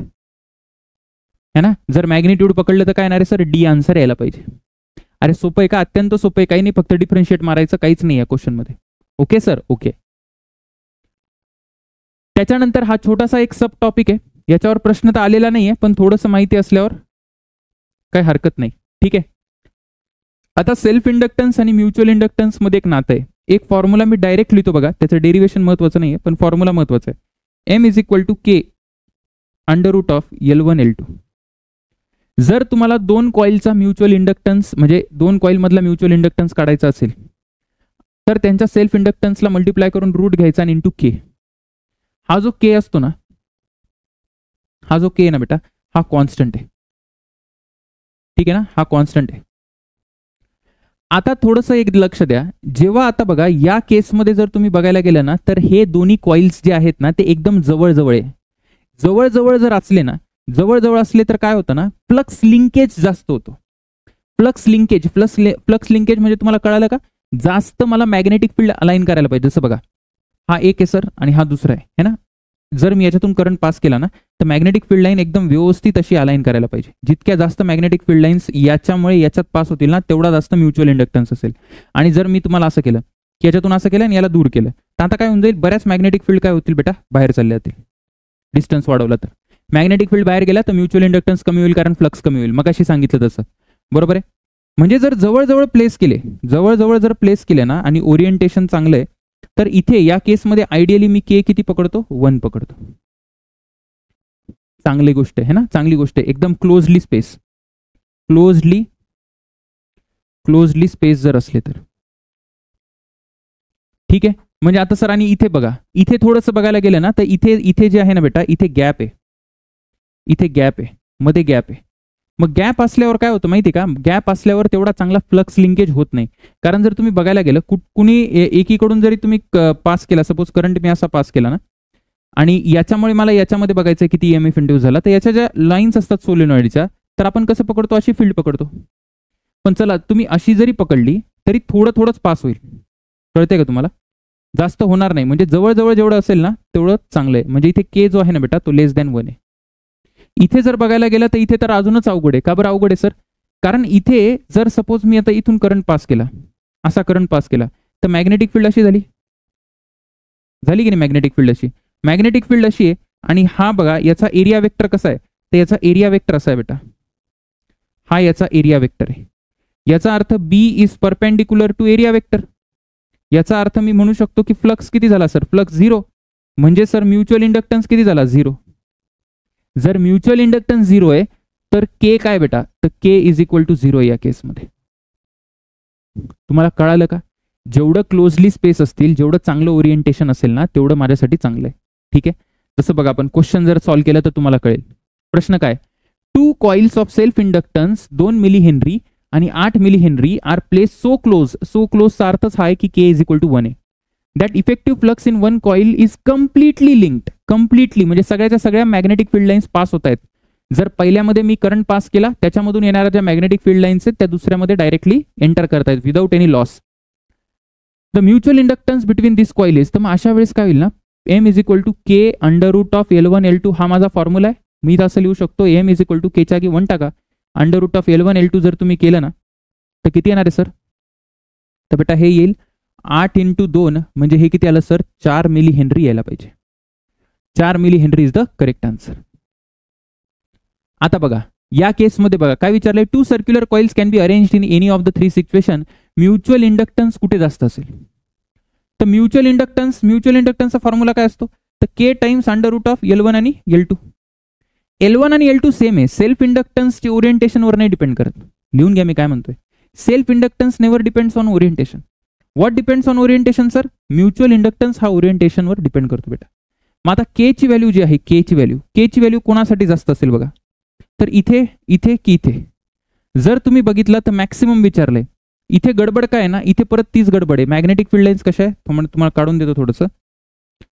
है ना. जर मॅग्निट्यूड पकडलं तर काय येणार आहे सर? डी आन्सर यायला पाहिजे. अरे सोपं आहे का? अत्यंत सोपं आहे, काही नाही, फक्त डिफरन्शिएट मारायचं, काहीच नाही या क्वेश्चन मध्ये. Okay sir, okay. त्याच्यानंतर हा छोटासा एक सब टॉपिक आहे, याच्यावर प्रश्न तर आलेला नाहीये, पण थोडंसं माहिती असल्यावर काही हरकत नाही. ठीक आहे, आता सेल्फ इंडक्टन्स आणि म्युच्युअल इंडक्टन्स मध्ये एक नातं आहे. एक फॉर्म्युला मी डायरेक्ट लिहितो बघा, त्याचं डेरिवेशन महत्वाचं नाही आहे, पण फॉर्म्युला महत्वाचा आहे. M is equal to K under root of L1 L2. जर तुम्हाला दोन कॉइलचा म्युच्युअल इंडक्टन्स म्हणजे दोन कॉइल मधला म्युच्युअल इंडक्टन्स काढायचा असेल तर त्यांच्या सेल्फ इंडक्टन्सला मल्टिप्लाय करून रूट घ्यायचा आणि इंटू के. हा जो के असतो ना, हा जो के आहे ना बेटा, हा कॉन्स्टंट आहे. ठीक आहे ना, हा कॉन्स्टंट आहे. आता थोडंसं एक लक्ष द्या, जेव्हा आता बघा या केसमध्ये जर तुम्ही बघायला गेलं ना तर हे दोन्ही कॉइल्स जे आहेत ना ते एकदम जवळ आहे. जवळ जर असले ना, जवळ असले तर काय होतं ना, फ्लक्स लिंकेज जास्त होतो. फ्लक्स लिंकेज म्हणजे तुम्हाला कळालं का, जास्त मला मॅग्नेटिक फील्ड अलाइन करायला पाहिजे. जसं बघा हा एक आहे सर आणि हा दुसरा आहे ना. जर मी याच्यातून करंट पास केला ना तर मॅग्नेटिक फील्ड लाईन एकदम व्यवस्थित अशी अलाइन करायला पाहिजे. जितक्या जास्त मॅग्नेटिक फील्ड लाईन्स याच्यामुळे याच्यात पास होतील ना तेवढा जास्त म्युच्युअल इंडक्टन्स असेल. आणि जर मी तुम्हाला असं केलं की याच्यातून असं केलं आणि याला दूर केलं तर आता काय होऊन जाईल, बऱ्याच मॅग्नेटिक फील्ड काय होतील बेटा, बाहेर चालले जातील. डिस्टन्स वाढवला तर मॅग्नेटिक फील्ड बाहेर गेला तर म्युच्युअल इंडक्टन्स कमी होईल, कारण फ्लक्स कमी होईल. मग अशी सांगितलं तसं, बरोबर आहे. म्हणजे जर जवळ जर प्लेस केले ना आणि ओरिएंटेशन चांगलं आहे तर इथे या केसमध्ये आयडियली मी के किती पकडतो, 1 पकडतो. चांगली गोष्ट आहे ना, चांगली गोष्ट आहे. एकदम क्लोजली स्पेस जर असले तर ठीक आहे. म्हणजे आता सर आणि इथे बघा, इथे थोडंसं बघायला गेलं ना तर इथे जे आहे ना बेटा, इथे गॅप आहे, मध्ये गॅप आहे. मग गॅप असल्यावर काय होतं माहिती का, गॅप असल्यावर तेवढा चांगला फ्लक्स लिंकेज होत नाही. कारण जर तुम्ही बघायला गेलं कुणी एकीकडून जरी तुम्ही पास केला, सपोज करंट मी असा पास केला ना आणि याच्यामुळे मला याच्यामध्ये बघायचं किती EMF इंड्यूस झाला, तर याच्या ज्या लाईन्स असतात सोलेनॉइडच्या तर आपण कसं पकडतो, अशी फील्ड पकडतो. पण चला तुम्ही अशी जरी पकडली तरी थोडंच पास होईल. कळतंय का तुम्हाला, जास्त होणार नाही. म्हणजे जवळ जेवढं असेल ना तेवढं चांगलं आहे. म्हणजे इथे के जो आहे ना बेटा तो <1 आहे. इथे जर बघायला गेलं तर इथे तर अजूनच अवघड आहे. का बरं अवघड आहे सर, कारण इथे जर सपोज मी आता इथून करंट पास केला, असा करंट पास केला तर मॅग्नेटिक फील्ड अशी झाली की नाही. मॅग्नेटिक फील्ड अशी आहे. आणि हा बघा याचा एरिया वेक्टर कसा आहे, तर याचा एरिया वेक्टर असा आहे बेटा, हा याचा एरिया वेक्टर आहे. याचा अर्थ B is perpendicular to area vector. याचा अर्थ मी म्हणू शकतो की फ्लक्स किती झाला सर, फ्लक्स 0. म्हणजे सर म्युच्युअल इंडक्टन्स किती झाला, 0. जर म्युच्युअल इंडक्टन्स 0 आहे तर के काय बेटा, तर के इज इक्वल टू 0 या केसमध्ये. तुम्हाला कळालं का, जेवढं क्लोजली स्पेस असतील, जेवढं चांगलं ओरिएंटेशन असेल ना तेवढं माझ्यासाठी चांगलं आहे. ठीक आहे. जसं बघा आपण क्वेश्चन जर सॉल्व्ह केलं तर तुम्हाला कळेल. प्रश्न काय, 2 coils of self inductance 2 milli henry आणि 8 milli henry are place so क्लोजचा अर्थच हा आहे की के इज इक्वल टू 1 आहे. That effective flux in one coil is completely linked. Completely म्हणजे सगळ्याच्या सगळ्या मॅग्नेटिक फील्ड लाईन्स पास होत आहेत. जर पहिल्यामध्ये मी करंट पास केला त्याच्यामधून येणाऱ्या ज्या मॅग्नेटिक फील्ड लाईन्स आहेत त्या दुसऱ्यामध्ये डायरेक्टली एंटर करतायत without any loss. The mutual inductance between this coil is, तर मग अशा वेळेस काय होईल ना, M is equal to K under root of L1 L2 हा माझा फॉर्म्युला आहे. मी असं लिहू शकतो, एम इज इक्वल टू के च्या 1 टाका, under root of L1 L2 जर तुम्ही केलं ना तर किती येणार आहे सर, तर बेटा हे येईल 8 × 2 म्हणजे हे किती आलं सर, 4 मिली हेनरी यायला पाहिजे. 4 milli henry is the correct answer. आता बघा या केसमध्ये बघा काय विचारलंय, 2 circular coils can be arranged in any of the 3 situation. Mutual inductance कुठे जास्त असेल, तर म्युच्युअल इंडक्टन्सचा फॉर्म्युला काय असतो, तर K times under root of L1 आणि L2. L1 आणि L2 सेम आहे. सेल्फ इंडक्टन्सची ओरिएंटेशनवर नाही डिपेंड करत. लिहून घ्या मी काय म्हणतोय, self inductance never depends on orientation. What depends on orientation sir, mutual inductance हा ओरिएंटेशनवर डिपेंड करतो बेटा. मग आता के ची व्हॅल्यू जी आहे, के ची व्हॅल्यू कोणासाठी जास्त असेल बघा, तर इथे की इथे. जर तुम्ही बघितलं तर मॅक्सिमम विचारलंय. इथे गडबड काय आहे ना, इथे परत तीच गडबड आहे. मॅग्नेटिक फील्ड लाईन्स कशा आहे तुम्हाला काढून देतो थोडंसं.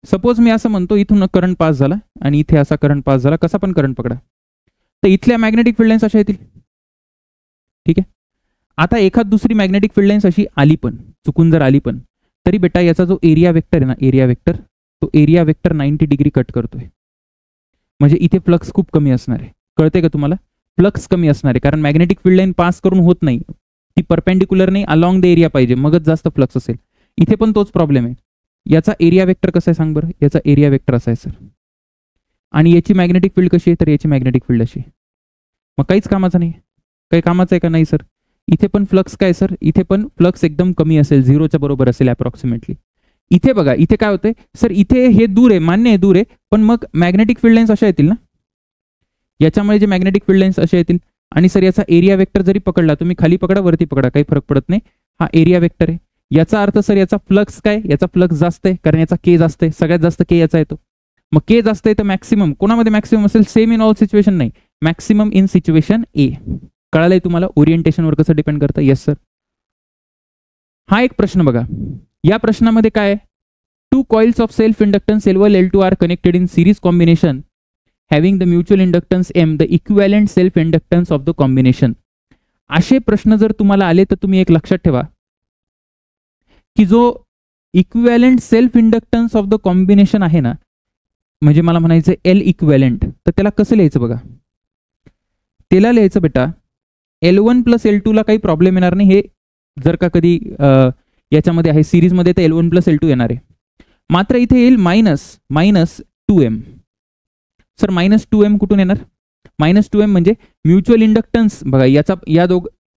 सपोज मी असं म्हणतो इथून करंट पास झाला आणि इथे असा करंट पास झाला, कसा पण करंट पकडा, तर इथल्या मॅग्नेटिक फील्ड लाईन्स अशा येतील. ठीक आहे. आता एखाद दुसरी मॅग्नेटिक फील्ड लाईन्स अशी आली पण, चुकून जर आली पण, तरी बेटा याचा जो एरिया वेक्टर आहे ना, तो एरिया वेक्टर 90 डिग्री कट करतोय. म्हणजे इथे फ्लक्स खूप कमी असणार आहे. कळते का तुम्हाला, फ्लक्स कमी असणार आहे कारण मॅग्नेटिक फील्ड लाईन पास करून होत नाही, ती परपेंडिक्युलर नाही, अलॉंग द एरिया पाहिजे, मगच जास्त फ्लक्स असेल. इथे पण तोच प्रॉब्लेम आहे. याचा एरिया वेक्टर कसा आहे सांग बरं, याचा एरिया वेक्टर असा आहे सर, आणि याची मॅग्नेटिक फील्ड कशी आहे, तर याची मॅग्नेटिक फील्ड अशी. मग काहीच कामाचं नाही. काही कामाचं आहे का नाही सर, इथे पण फ्लक्स काय सर, इथे पण फ्लक्स एकदम कमी असेल, 0च्या बरोबर असेल अप्रॉक्सिमेटली. इथे बघा इथे काय होतंय सर, इथे हे दूर आहे, मान्य आहे दूर आहे, पण मग मॅग्नेटिक फील्ड लाईन्स अशा येतील ना, याच्यामुळे जे मॅग्नेटिक फील्ड लाईन्स अशा येतील. आणि सर याचा एरिया वेक्टर जरी पकडला तुम्ही, खाली पकडा वरती पकडा काही फरक पडत नाही, हा एरिया वेक्टर आहे. याचा अर्थ सर याचा फ्लक्स काय, याचा फ्लक्स जास्त आहे कारण याचा के जास्त आहे, सगळ्यात जास्त के याचा येतो. मग के जास्त आहे तर मॅक्सिमम कोणामध्ये मॅक्सिमम असेल, सेम इन ऑल सिच्युएशन नाही, मॅक्सिमम इन सिच्युएशन ए. कळालंय तुम्हाला ओरिएंटेशनवर कसं डिपेंड करतं. Yes sir. हा एक प्रश्न बघा, या प्रश्नामध्ये काय, two coils of self inductance L1 L2 are connected in series combination having the mutual inductance M, the equivalent self inductance of the combination. असे प्रश्न जर तुम्हाला आले तर तुम्ही एक लक्षात ठेवा की जो equivalent self inductance of the combination आहे ना, म्हणजे मला म्हणायचं L इक्विव्हॅलंट, तर त्याला कसं लिहायचं बघा, त्याला लिहायचं बेटा L1 प्लस L2 ला काही प्रॉब्लेम येणार नाही. हे जर का कधी याच्यामध्ये आहे सिरीजमध्ये तर L1 प्लस L2 येणार आहे. मात्र इथे येईल minus 2M. Sir minus 2M कुठून येणार, मायनस 2M म्हणजे म्युच्युअल इंडक्टन्स. बघा याचा या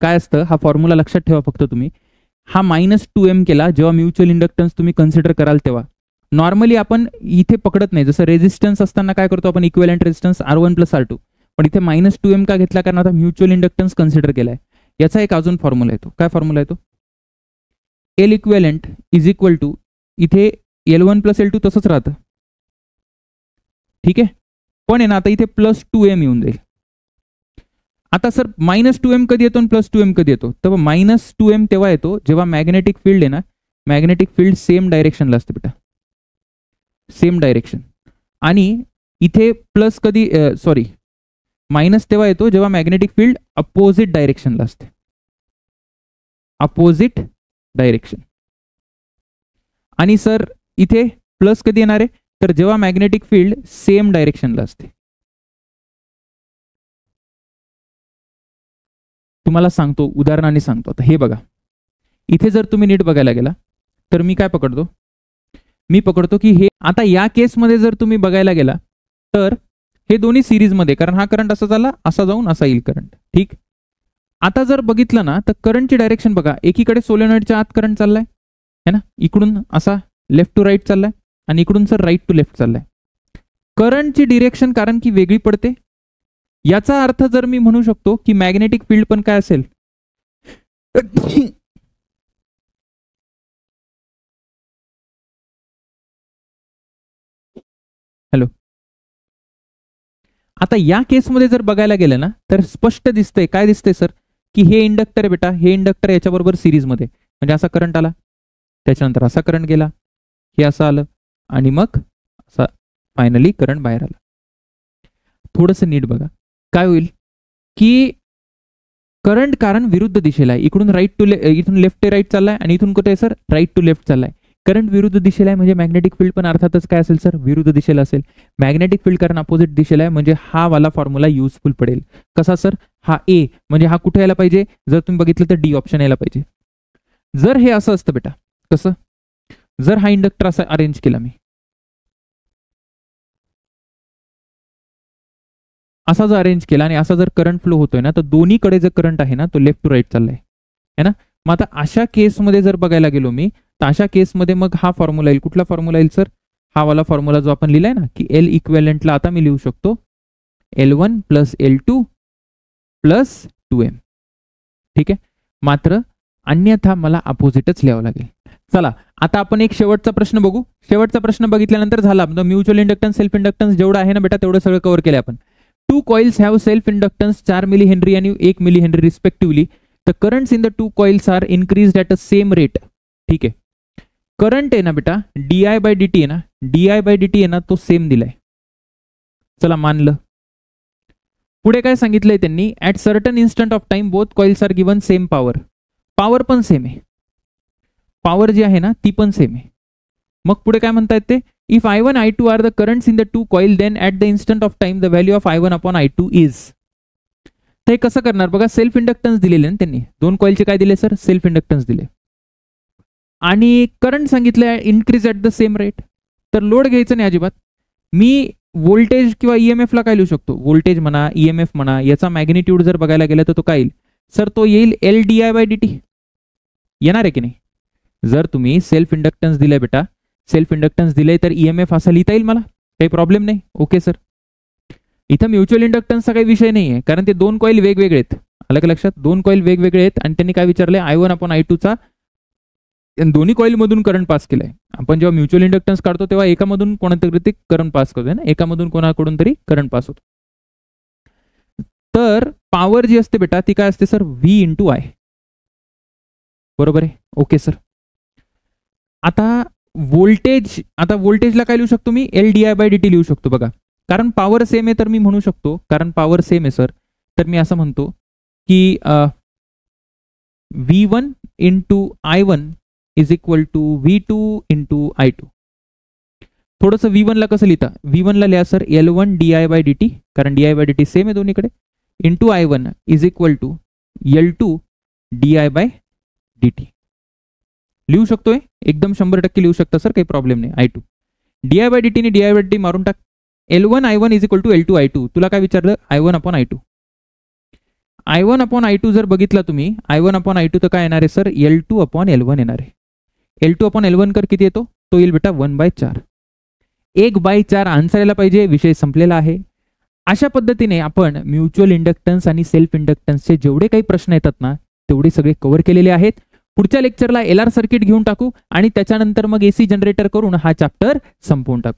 काय असतं, हा फॉर्म्युला लक्षात ठेवा फक्त तुम्ही. हा मायनस 2M केला जेव्हा म्युच्युअल इंडक्टन्स तुम्ही कन्सिडर कराल तेव्हा. नॉर्मली आपण इथे पकडत नाही, जसं रेजिस्टन्स असताना काय करतो आपण, equivalent resistance R1 plus R2, पण इथे मायनस 2M का घेतला, कारण आता म्युच्युअल इंडक्टन्स कन्सिडर केलाय. याचा एक अजून फॉर्म्युला येतो, काय फॉर्म्युला येतो, L equivalent is equal to, इथे L1 प्लस L2 तसंच राहतं, ठीक आहे, पण आहे ना आता इथे प्लस 2M येऊन जाईल. आता सर मायनस 2M कधी येतो आणि प्लस 2M कधी येतो, तर मायनस 2M तेव्हा येतो जेव्हा मॅग्नेटिक फील्ड आहे ना, मॅग्नेटिक फील्ड सेम डायरेक्शनला असते बेटा, सेम डायरेक्शन. आणि इथे प्लस कधी, सॉरी मायनस तेव्हा येतो जेव्हा मॅग्नेटिक फील्ड अपोजिट डायरेक्शनला असते, अपोजिट डायरेक्शन. आणि सर इथे प्लस कधी येणार आहे, तर जेव्हा मॅग्नेटिक फील्ड सेम डायरेक्शनला असते. तुम्हाला सांगतो उदाहरणाने सांगतो. आता हे बघा, इथे जर तुम्ही नीट बघायला गेला तर मी काय पकडतो, मी पकडतो की हे आता या केसमध्ये जर तुम्ही बघायला गेला तर हे दोन्ही सिरीजमध्ये, कारण हा करंट असा झाला, असा जाऊन असा येईल करंट, ठीक. आता जर बघितलं ना तर करंटची डायरेक्शन बघा, एकीकडे सोलेनॉइडच्या आत करंट चाललाय है ना, इकडून असा लेफ्ट टू राईट चाललाय आणि इकडून सर राईट टू लेफ्ट चाललाय. करंटची डिरेक्शन कारण की वेगळी पडते. याचा अर्थ जर मी म्हणू शकतो की मॅग्नेटिक फील्ड पण काय असेल, हॅलो, आता या केसमध्ये जर बघायला गेलं ना तर स्पष्ट दिसतंय, काय दिसतंय सर, की हे इंडक्टर आहे बेटा, हे इंडक्टर याच्याबरोबर सिरीजमध्ये, म्हणजे असा करंट आला, त्याच्यानंतर असा करंट गेला, हे असं आलं आणि मग असा फायनली करंट बाहेर आला. थोडंसं नीट बघा काय होईल की करंट कारण विरुद्ध दिशेला आहे, इकडून राईट टू इथून लेफ्ट टू राईट चाललाय आणि इथून कुठे सर राईट टू लेफ्ट चाललाय. करंट विरुद्ध दिशेला आहे म्हणजे मॅग्नेटिक फील्ड पण अर्थातच काय असेल सर, विरुद्ध दिशेला असेल. मॅग्नेटिक फील्ड कारण अपोजिट दिशेला आहे म्हणजे हा वाला फॉर्म्युला युजफुल पडेल. कसा सर, हा ए म्हणजे हा कुठे यायला पाहिजे, जर तुम्ही बघितलं तर डी ऑप्शन यायला पाहिजे. जर हे असं असतं बेटा, कसं, जर हा इंडक्टर असा अरेंज केला मी, असा जर अरेंज केला आणि असा जर करंट फ्लो होतोय ना, तर दोन्हीकडे जर करंट आहे ना तो लेफ्ट टू राईट चाललाय है ना. मग आता अशा केसमध्ये जर बघायला गेलो मी, तर अशा केसमध्ये मग हा फॉर्म्युला येईल, कुठला फॉर्म्युला येईल सर, हा वाला फॉर्म्युला जो आपण लिहिलाय ना की L इक्विव्हॅलंटला आता मी लिहू शकतो L1 plus L2 plus 2M, ठीक आहे. मात्र अन्यथा मला अपोजिटच लिहावं लागेल. चला आता आपण एक शेवटचा प्रश्न बघू. शेवटचा प्रश्न बघितल्यानंतर झाला म्युच्युअल इंडक्टन्स सेल्फ इंडक्टन्स जेवढं आहे ना बेटा तेवढं सगळं कव्हर केलं आपण. Two coils have self inductance 4 milli henry आणि 1 milli henry respectively. The currents in the two coils are increased at a same rate. ठीक आहे, करंट आहे ना बेटा di/dt आहे ना, di/dt आहे ना तो सेम दिलाय. चला मानलं. पुढे काय सांगितलंय त्यांनी, at certain instant of time both coils are given same power. Power पण सेम आहे, पॉवर जी आहे ना ती पण सेम आहे. मग पुढे काय म्हणतायत ते, if I1 I2 are the currents in the two coil then at the instant of time the value of I1 upon I2 is. ते कसं करणार बघा, सेल्फ इंडक्टन्स दिलेले ना त्यांनी, दोन कॉइलचे काय दिले सर, सेल्फ इंडक्टन्स दिले आणि करंट सांगितलं increase at the same rate. तर लोड घ्यायचं नाही अजिबात. मी व्होल्टेज किंवा ईएमएफ ला काय लिहू शकतो, व्होल्टेज म्हणा ईएमएफ म्हणा, याचा मॅग्निट्यूड जर बघायला गेलं तर तो काय येईल, सर तो येईल L D I by D T. येणार आहे की नाही? जर तुम्ही सेल्फ इंडक्टन्स दिलंय बेटा, सेल्फ इंडक्टन्स दिले तर ईएमएफ असा लिहिता येईल मला, काही प्रॉब्लेम नाही. Okay sir. इथं म्युच्युअल इंडक्टन्सचा काही विषय नाही आहे, कारण ते दोन कॉईल वेगवेगळे आहेत. आलं का लक्षात? दोन कॉईल वेगवेगळे आहेत आणि त्यांनी काय विचारलंय, I1 अपॉन I2 चा दोन्ही कॉईल मधून करंट पास केलाय. आपण जेव्हा म्युच्युअल इंडक्टन्स काढतो तेव्हा एकामधून कोणातरी करंट पास करतोय ना, एकामधून कोणाकडून तरी करंट पास होतो. तर पॉवर जी असते बेटा ती काय असते सर, V इंटू आय. बरोबर आहे. Okay sir. आता व्होल्टेजला काय लिहू शकतो मी, L D I by D T लिहू शकतो बघा, कारण पॉवर सेम आहे तर मी म्हणू शकतो, कारण पॉवर सेम आहे सर, तर मी असं म्हणतो की V1 into I1 is equal to V2 into I2. थोडंसं V1 ला कसं लिहिता, V1 ला लिहा sir L1 DI by D T, कारण DI by D T same आहे दोन्हीकडे, into I1 is equal to L2 DI by D T. लिहू शकतोय, एकदम 100% लिहू शकता सर, काही प्रॉब्लेम नाही. I2 DI by D T ने DI बाय डी टी मारून टाक. L1 I1 is equal to L2 I2. तुला काय विचारलं, I1 upon I2. I1 upon I2 जर बघितला तुम्ही, I1 अपॉन I2 तर काय येणार आहे सर, L2 अपॉन L1 येणार आहे. L2 अपॉन L1 कर किती येतो, तो येईल बेटा 1/4. 1/4 आन्सर यायला पाहिजे, विषय संपलेला आहे. अशा पद्धतीने आपण म्युच्युअल इंडक्टन्स आणि सेल्फ इंडक्टन्सचे जेवढे काही प्रश्न येतात ना तेवढे सगळे कव्हर केलेले आहेत. पुढच्या लेक्चरला LR सर्किट घेऊन टाकू आणि त्याच्यानंतर मग AC जनरेटर करून हा चॅप्टर संपवून टाकू.